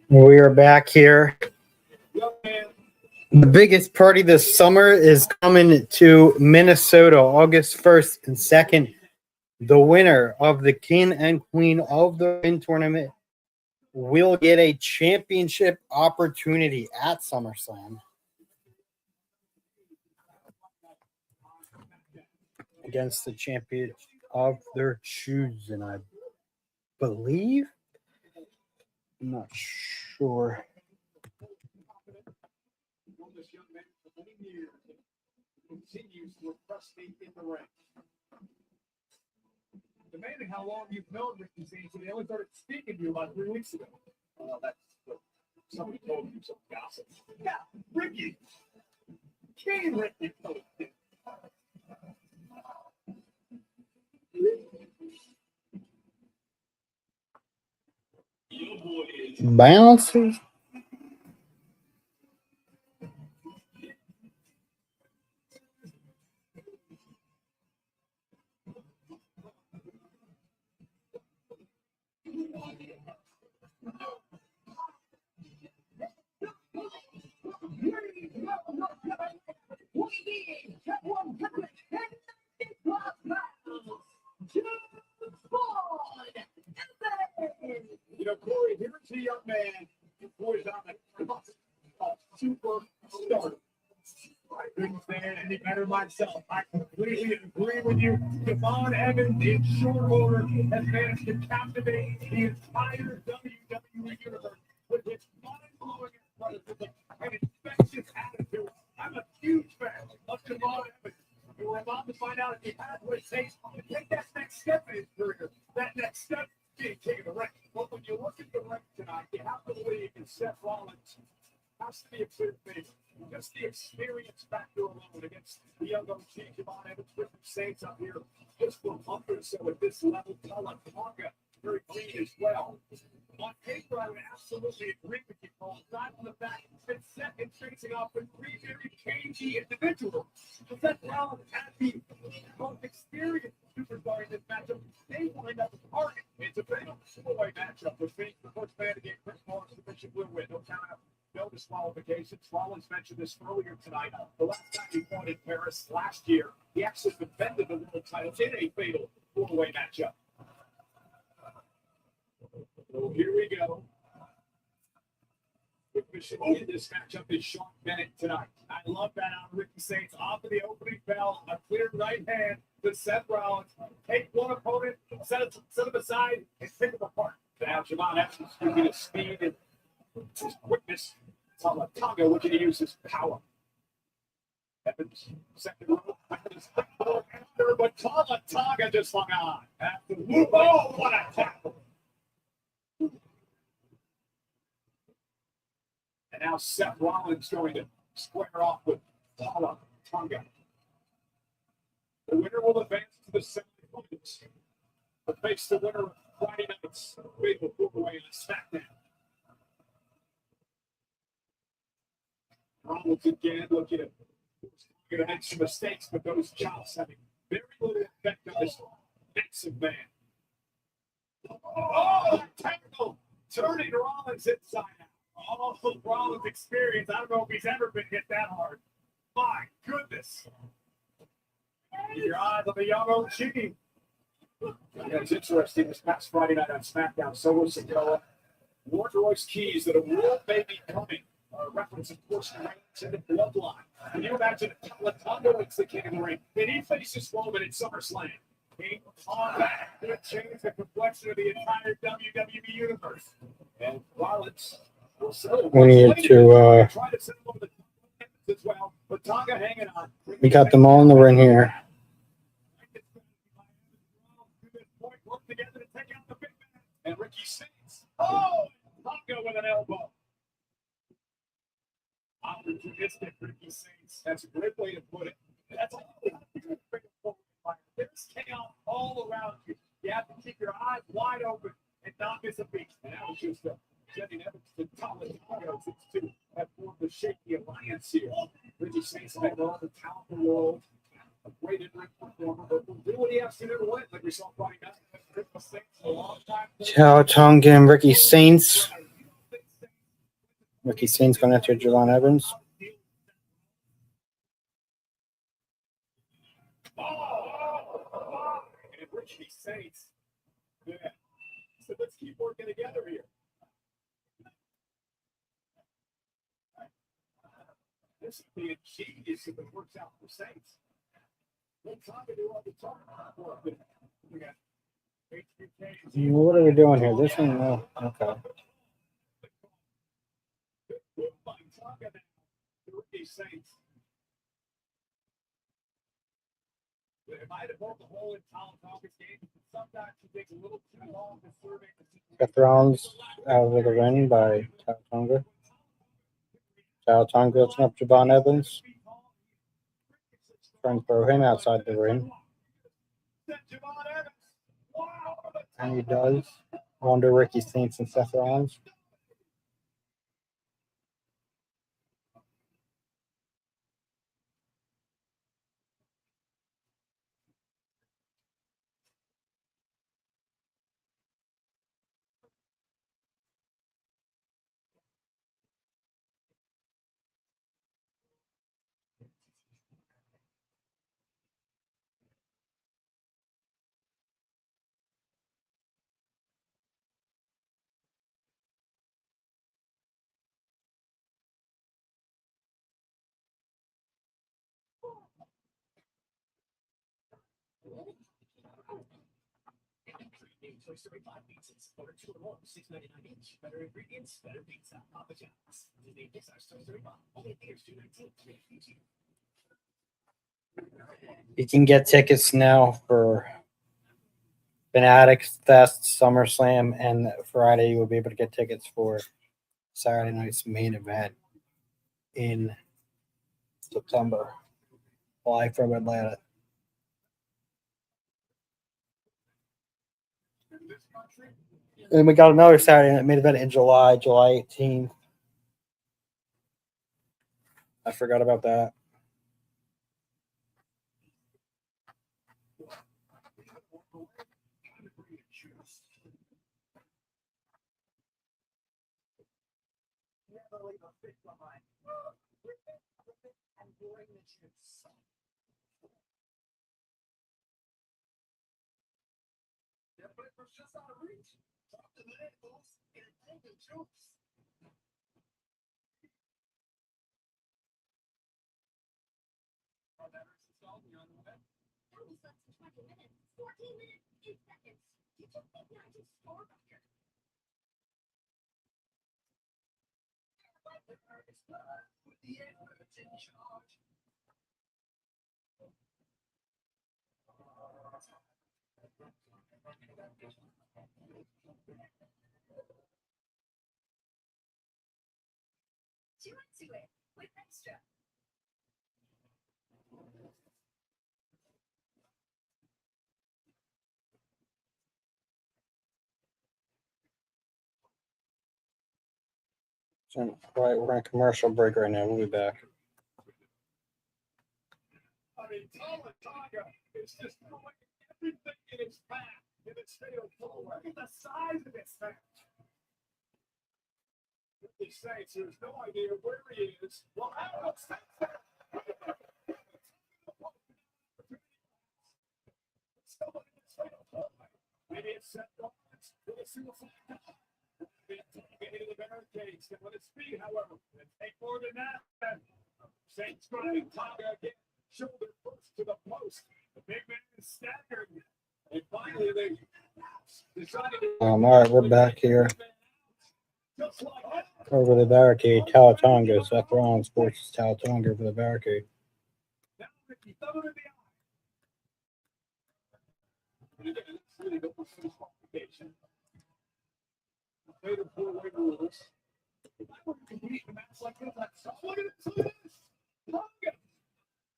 We are back here. The biggest party this summer is coming to Minnesota, August 1st and 2nd. The winner of the king and queen of the Win tournament will get a championship opportunity at SummerSlam against the champion of their choosing, I believe. I'm not sure. This young man for many years continues to impress me in the ring. It's amazing how long you've known Ricky Zane. They only started speaking to you about 3 weeks ago. That's what somebody told you, some gossip. Yeah, Ricky. King Ricky told you. Bounces. You know, Corey, here's a young man who poised on the cusp of superstar. I couldn't stand any better myself. I completely agree with you. Devon Evans, in short order, has managed to captivate the entire WWE universe with his mind-blowing athleticism and infectious attitude. I'm a huge fan of Devon Evans. And we're about to find out if he has what it takes to take that next step in his career. That next step being king of the ring. But when you look at the ring tonight, you have to believe in Seth Rollins has to be a clear favorite. Just the experience factor alone against the young OG Javon Evans with the Saints up here just for a month or so at this level. Tonga very clean as well. On paper, I would absolutely agree with you, Paul. Aside from the fact that second facing off with three very cagey individuals. But Seth Rollins had the most experienced superstar in this matchup. They wind up apart. It's a fatal four-way matchup, which means the first man to get Chris Morris submission will win. No count out. No disqualifications. Rollins mentioned this earlier tonight. The last time he fought in Paris last year, he actually defended the world title in a fatal four-way matchup. So here we go. Quick mission in this matchup is Sean Bennett tonight. I love that on Ricky Saints off of the opening bell. A clear right hand to Seth Rollins. Take one opponent, set him aside, and pick him apart. Now Javon Evans using his speed and his quickness. Tonga looking to use his power. Evans, second row. Evans, after, but Tonga just hung on. After Lupo, oh, what a tackle. And now Seth Rollins going to square off with Tonga. The winner will advance to the semifinals. To face the winner of Friday night's fatal four-way on SmackDown. Rollins again looking at going to make some mistakes, but those chops having very little effect on this massive man. Oh, tackle! Turning Rollins inside out. Oh, Rollins' experience. I don't know if he's ever been hit that hard. My goodness. Keep your eyes on the young OG. Yeah, it's interesting. This past Friday night on SmackDown, Solo Sikoa, Ward Royce Keys that a world may be coming. Reference, of course, to the bloodline. Can you imagine if Tonga wins the King of the Ring? Did he face this moment at SummerSlam? King Tonga could change the complexion of the entire WWE universe. And Rollins will settle. We need to, try to settle over the as well, but Tonga hanging on. we got them all in the ring here. And Ricky Saints. Oh, Tonga with an elbow. Opportunistic Ricky Saints. That's a great way to put it. That's all. There's chaos all around you. You have to keep your eyes wide open and not miss a beat. And that was just Jenny Evans to Tonga. Since two have formed the shaky alliance here. Ricky Saints have all the talent in the world. A great in-ring performer, but will do what he has to do to win. Like we saw Friday night. Ricky Saints a long time. Tao Tonga and Ricky Saints. Ricky Saints going after Javon Evans. And Ricky Saints. Yeah. So let's keep working together here. This would be ingenious if it works out for Saints. Let Tonga do all the talking. We got HBK. What are we doing here? This one? No. Okay. Saints. It might have broke the hole in Tonga's game. Sometimes it takes a little too long to survey the situation. Seth Rollins out of the ring by Tao Tonga. Tao Tonga looking up Javon Evans. Trying to throw him outside the ring. And he does. Under Ricky Saints and Seth Rollins. Toy Story 5 pizzas. Order 2 or more, $6.99 each. Better ingredients, better pizza. Papa John's. Disney Pixar's Toy Story 5. Only theaters $2.19. You can get tickets now for Fanatics Fest, SummerSlam, and Friday you will be able to get tickets for Saturday night's main event. in September, live from Atlanta. And we got another Saturday night main event in July 18th. I forgot about that. Just out of reach. Talk to the ankles and golden juice. Only less than 20 minutes. 14 minutes, 8 seconds. You took the night to score record. With the experts in charge. Two into it with extra. So, right, we're on a commercial break right now. We'll be back. I mean, Tonga is just throwing everything in its path in its fatal pull. Look at the size of its path. He Saints, there's no idea where he is. Well, how much that? Maybe it's set Rollins with a single flag. Into the barricades. Can let it speed, however. And take more than that. Saints driving Tonga again. Shoulder first to the post. The big man is staggered. And finally, they decided to. All right, we're back here. Just like that. Over the barricade, Talatonga. Seth Rollins forces Talatonga over the barricade. Now, Ricky, thumb it in the eye. And again, it's really the qualification. Fatal four-way rules. If I were to compete in a match like this, I'd stop. Look at this. Look at this. Tonga.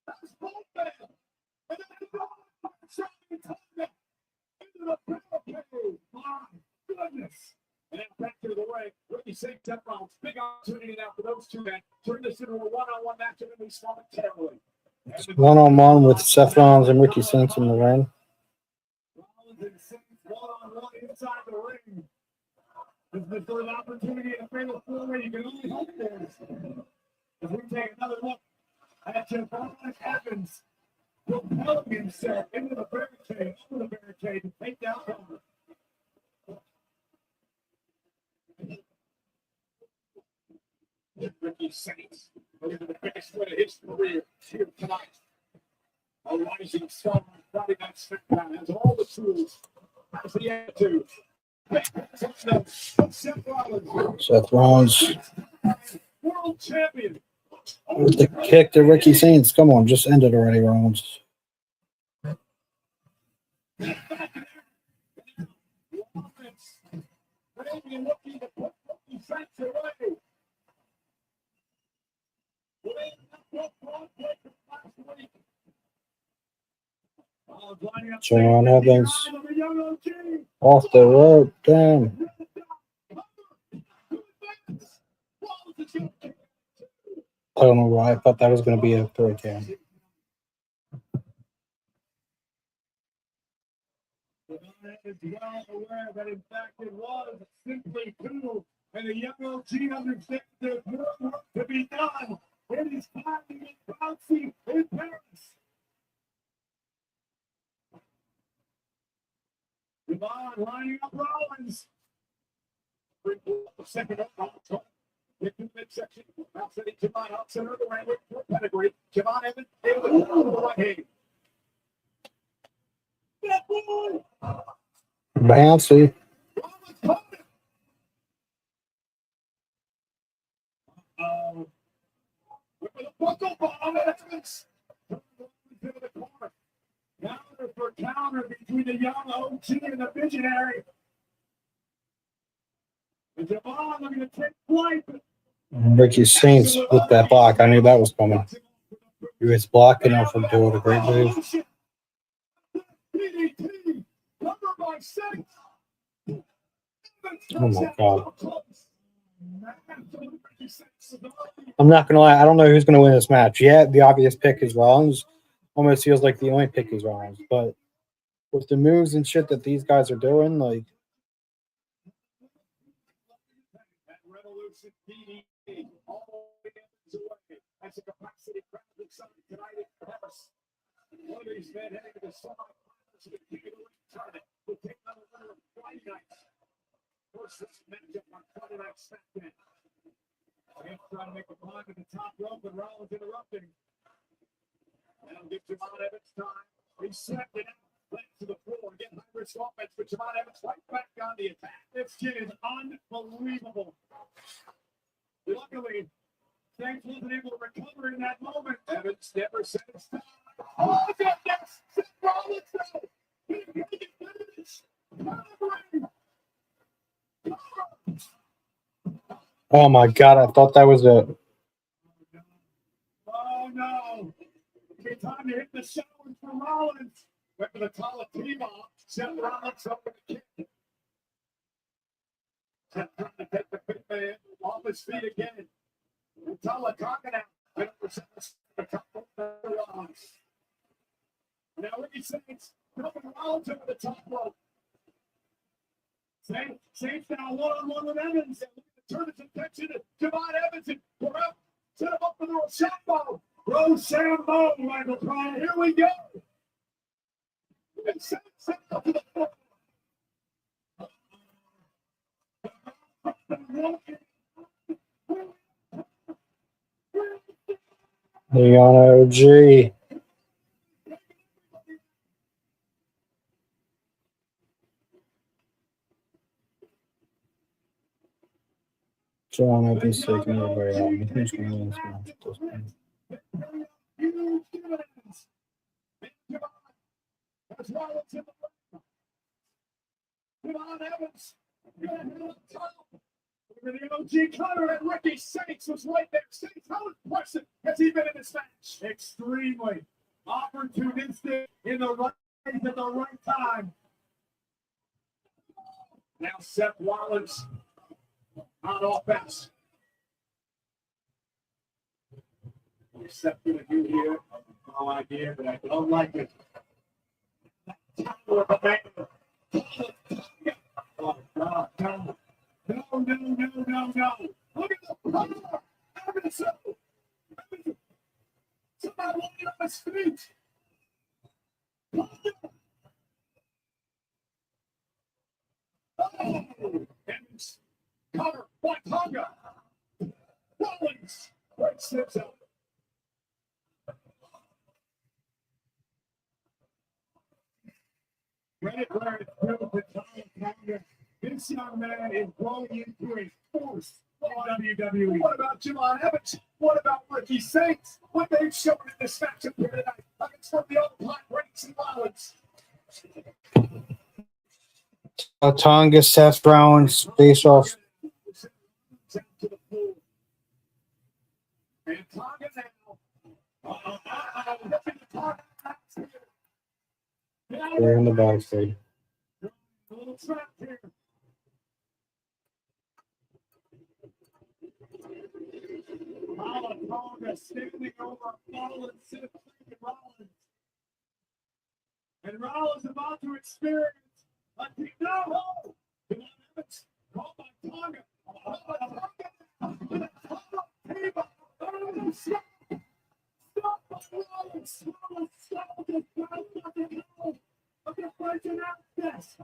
That's both men. And then the Tonga into the barricade. My goodness. And then back to the ring. Ricky St. Rounds. Big opportunity now for those two men. Turn this into a one-on-one match and then momentarily. One-on-one with Seth Rollins and Ricky Saints in the ring. Rollins and Saints one-on-one inside the ring. This is the third opportunity in a fatal four-way. You can only hope there's. As we take another look at Javon Evans propelling himself into the barricade, over the barricade, to take down Homer. Ricky Saints, over the biggest win of his career here tonight. A rising star on Friday Night SmackDown has all the tools, has the attitude. Seth Rollins World champion. with the kick to Ricky Saints. Come on, just end it already, Rollins. Javon Evans off the rope. Damn. I don't know why I thought that was going to be a third down. Is well aware that in fact it was simply two, and the young OG understands there's more work to be done. It is time to get bouncy in Paris. Javon lining up Rollins. Second up, get to the midsection. Now sending Javon out center of the ring with pedigree. Javon Evans able to go to the right hand. That boy! Bouncy. With a buckle bomb, Evans. Counter for counter between the young OG and the visionary. And Javon looking to take flight. Ricky Saints with that block. I knew that was coming. He was blocking him from doing a great move. DDT, covered by Saints. Oh my God. I'm not gonna lie, I don't know who's gonna win this match. Yeah, the obvious pick is Rollins. Almost feels like the only pick is Rollins, but with the moves and shit that these guys are doing, like That Revolution DDT all the way away. That's a capacity crowd inside tonight in Paris. One of these men heading to the semifinals of the King of the Ring tournament will take another winner of Friday night. First matchup on Friday Night SmackDown. Again, trying to make a climb to the top rope, but Rollins interrupting. That'll give Javon Evans time. He slapped it out, led to the floor. Again, high risk offense, but Javon Evans right back on the attack. This kid is unbelievable. Luckily, Saints wasn't able to recover in that moment. Evans never said it's time. Oh, yes! Seth Rollins, though! He can finish! oh my God, I thought that was it. Oh no! It's time to hit the showers for Rollins. Went for the Talatima. Seth Rollins up with the kick. Seth trying to take the big man off his feet again. Talataga now. Went for the top of the Rollins. Now Ricky Saints helping Rollins over the top rope. Saints now one-on-one with Evans. And turn his attention to Javon Evans and we're up. Set him up for the Rochambeau. Rochambeau, Michael Pryor. Here we go. And set up to the floor. Leon OG. John Evans taking everybody out. Who's going to win this match at this point? Huge dividends. That's Rollins in the front. Javon Evans. Gonna hit on top. Over the OG cutter, and Ricky Saints was right there. Saints, how impressive has he been in this match? Extremely opportunistic in the right place at the right time. Now Seth Rollins on offense. What's Seth gonna do here? I have no idea, but I don't like it. Oh God, no. No. Look at the power. Evans. Somebody walking on his feet. Oh, Evans. Cover by Tonga. Rollins. Great steps out. Credit where it's due to Tonga. This young man is growing into a force for WWE. What about Javon Evans? What about Ricky Saints? What they've shown in this matchup here tonight against one of the old black ranks and Rollins. Tonga, Seth Rollins, face off. And Tonga now. They're in the backstage. A little trap here. Tonga standing over Rollins, Rollins. And Rollins about to experience a no. Evans called by Tonga. Stop Rollins. Stop the Look at Brenton Access.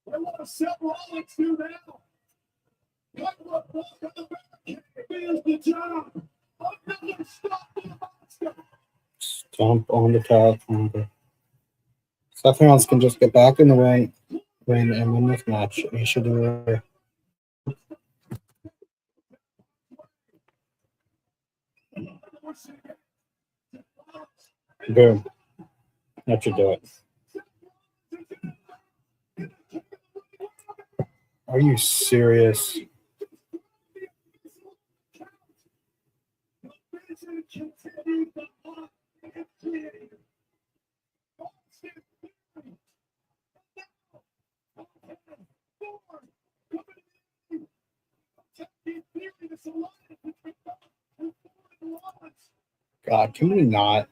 They want to set Rollins do now. Cut the block on the back. Here's the job. Another stop the monster. Stomp on the top. Seth Rollins can just get back in the ring, win, and win this match. He should do it. Boom. That should do it. Are you serious? God, can we not?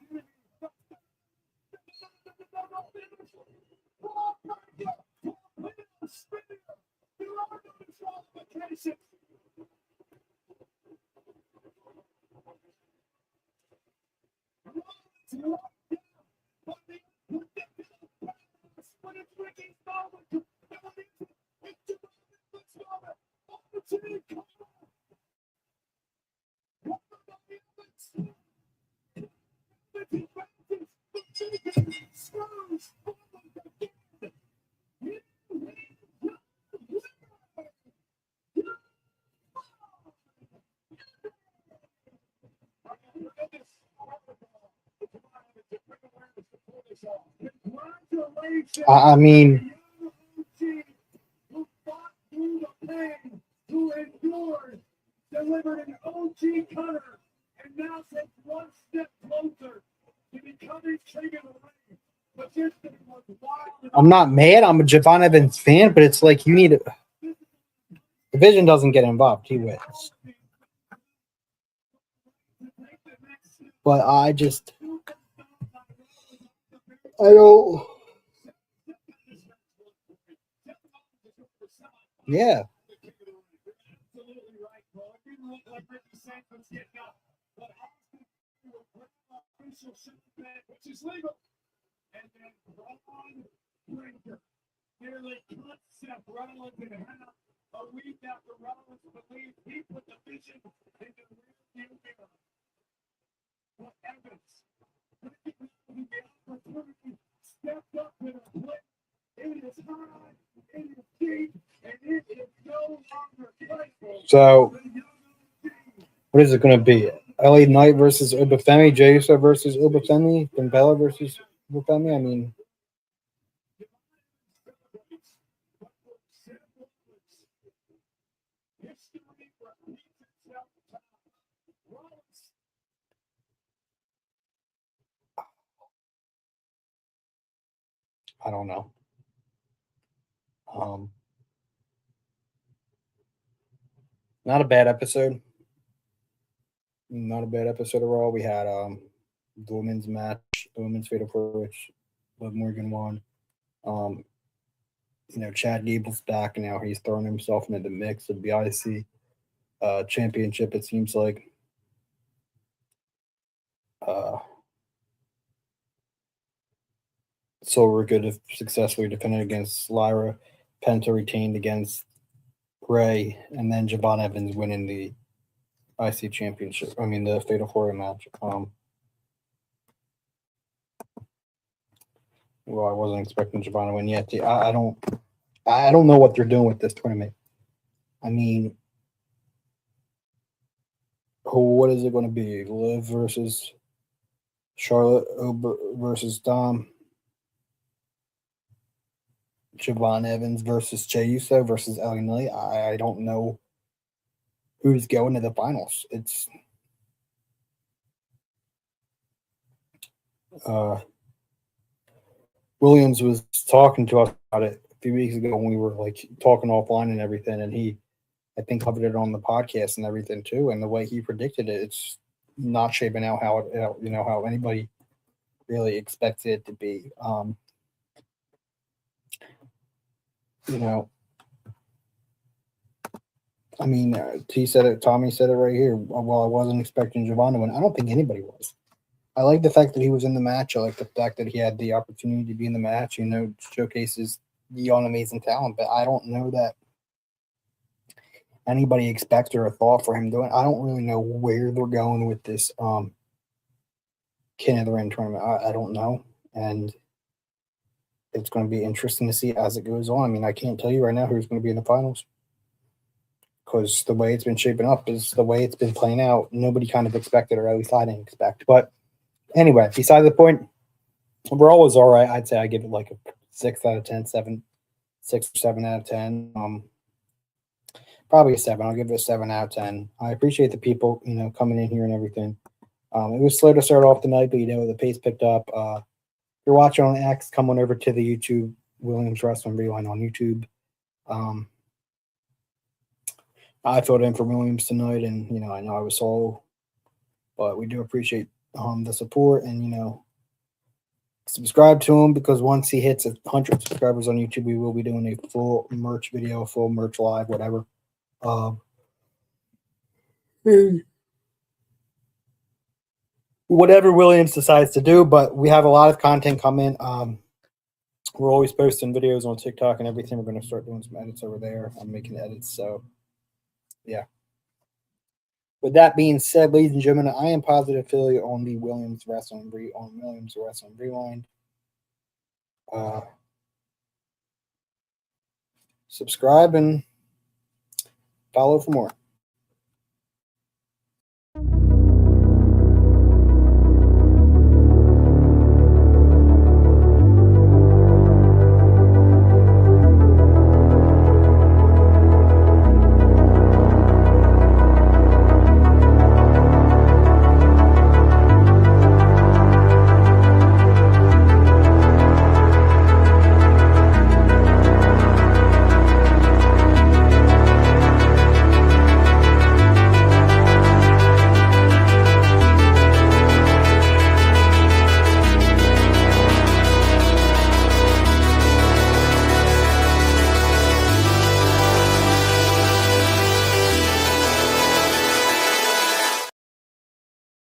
I mean, Who endured, delivered an OG cutter, and now sits one step closer to becoming king of the ring. But this thing was wild. I'm not mad. I'm a Javon Evans fan, but it's like you need Division doesn't get involved. He wins. But I don't. Yeah. Absolutely right, bro. It didn't look like Ricky Sanchez was getting up. But official shot, which is legal. And then Ron Breaker nearly cut Seth Rollins in half a week after Rollins believed he put the vision into the rear view mirror. But Evans, taking the opportunity, stepped up to the plate. It is high, it is deep, and it is no longer playful. So, what is it going to be? LA Knight versus Obafemi, Jey Uso versus Obafemi, then Bella versus Obafemi. I mean, I don't know. Not a bad episode. Not a bad episode at all. We had the women's match, the women's fatal four, which Liv Morgan won. Chad Gable's back and now he's throwing himself into the mix of the IC championship. It seems like. Silver could have successfully defended against Lyra. Penta retained against Ray, and then Javon Evans winning the IC championship. I mean, the Fatal 4 match. Well, I wasn't expecting Javon to win yet. I don't know what they're doing with this tournament. I mean, what is it going to be? Liv versus Charlotte versus Dom. Javon Evans versus Jey Uso versus LA Knight. I don't know who's going to the finals. It's Williams was talking to us about it a few weeks ago when we were like talking offline and everything, and he, I think, covered it on the podcast and everything too. And the way he predicted it, it's not shaping out how anybody really expected it to be. I mean, T said it. Tommy said it right here. Well, I wasn't expecting Javon to win. I don't think anybody was. I like the fact that he was in the match. I like the fact that he had the opportunity to be in the match. Showcases young, amazing talent. But I don't know that anybody expected or thought for him doing. I don't really know where they're going with this King of the Ring tournament. I don't know, and it's going to be interesting to see as it goes on. I mean, I can't tell you right now who's going to be in the finals because the way it's been shaping up is the way it's been playing out. Nobody kind of expected, or at least I didn't expect. But anyway, beside the point, overall was all right. I'd say I give it like a 6 out of 10, 6 or 7 out of 10. Probably a 7. I'll give it a 7 out of 10. I appreciate the people, coming in here and everything. It was slow to start off the night, but the pace picked up. If you're watching on X, come on over to the YouTube Williams Wrestling Rewind on YouTube. I filled in for Williams tonight, and I know I was solo, but we do appreciate the support, and subscribe to him, because once he hits 100 subscribers on YouTube, we will be doing a full merch video, full merch live, whatever. Whatever Williams decides to do, but we have a lot of content coming. We're always posting videos on TikTok and everything. We're going to start doing some edits over there. I'm making edits, so yeah. With that being said, ladies and gentlemen, I am Positive Philly on the Williams Wrestling Rewind. Subscribe and follow for more.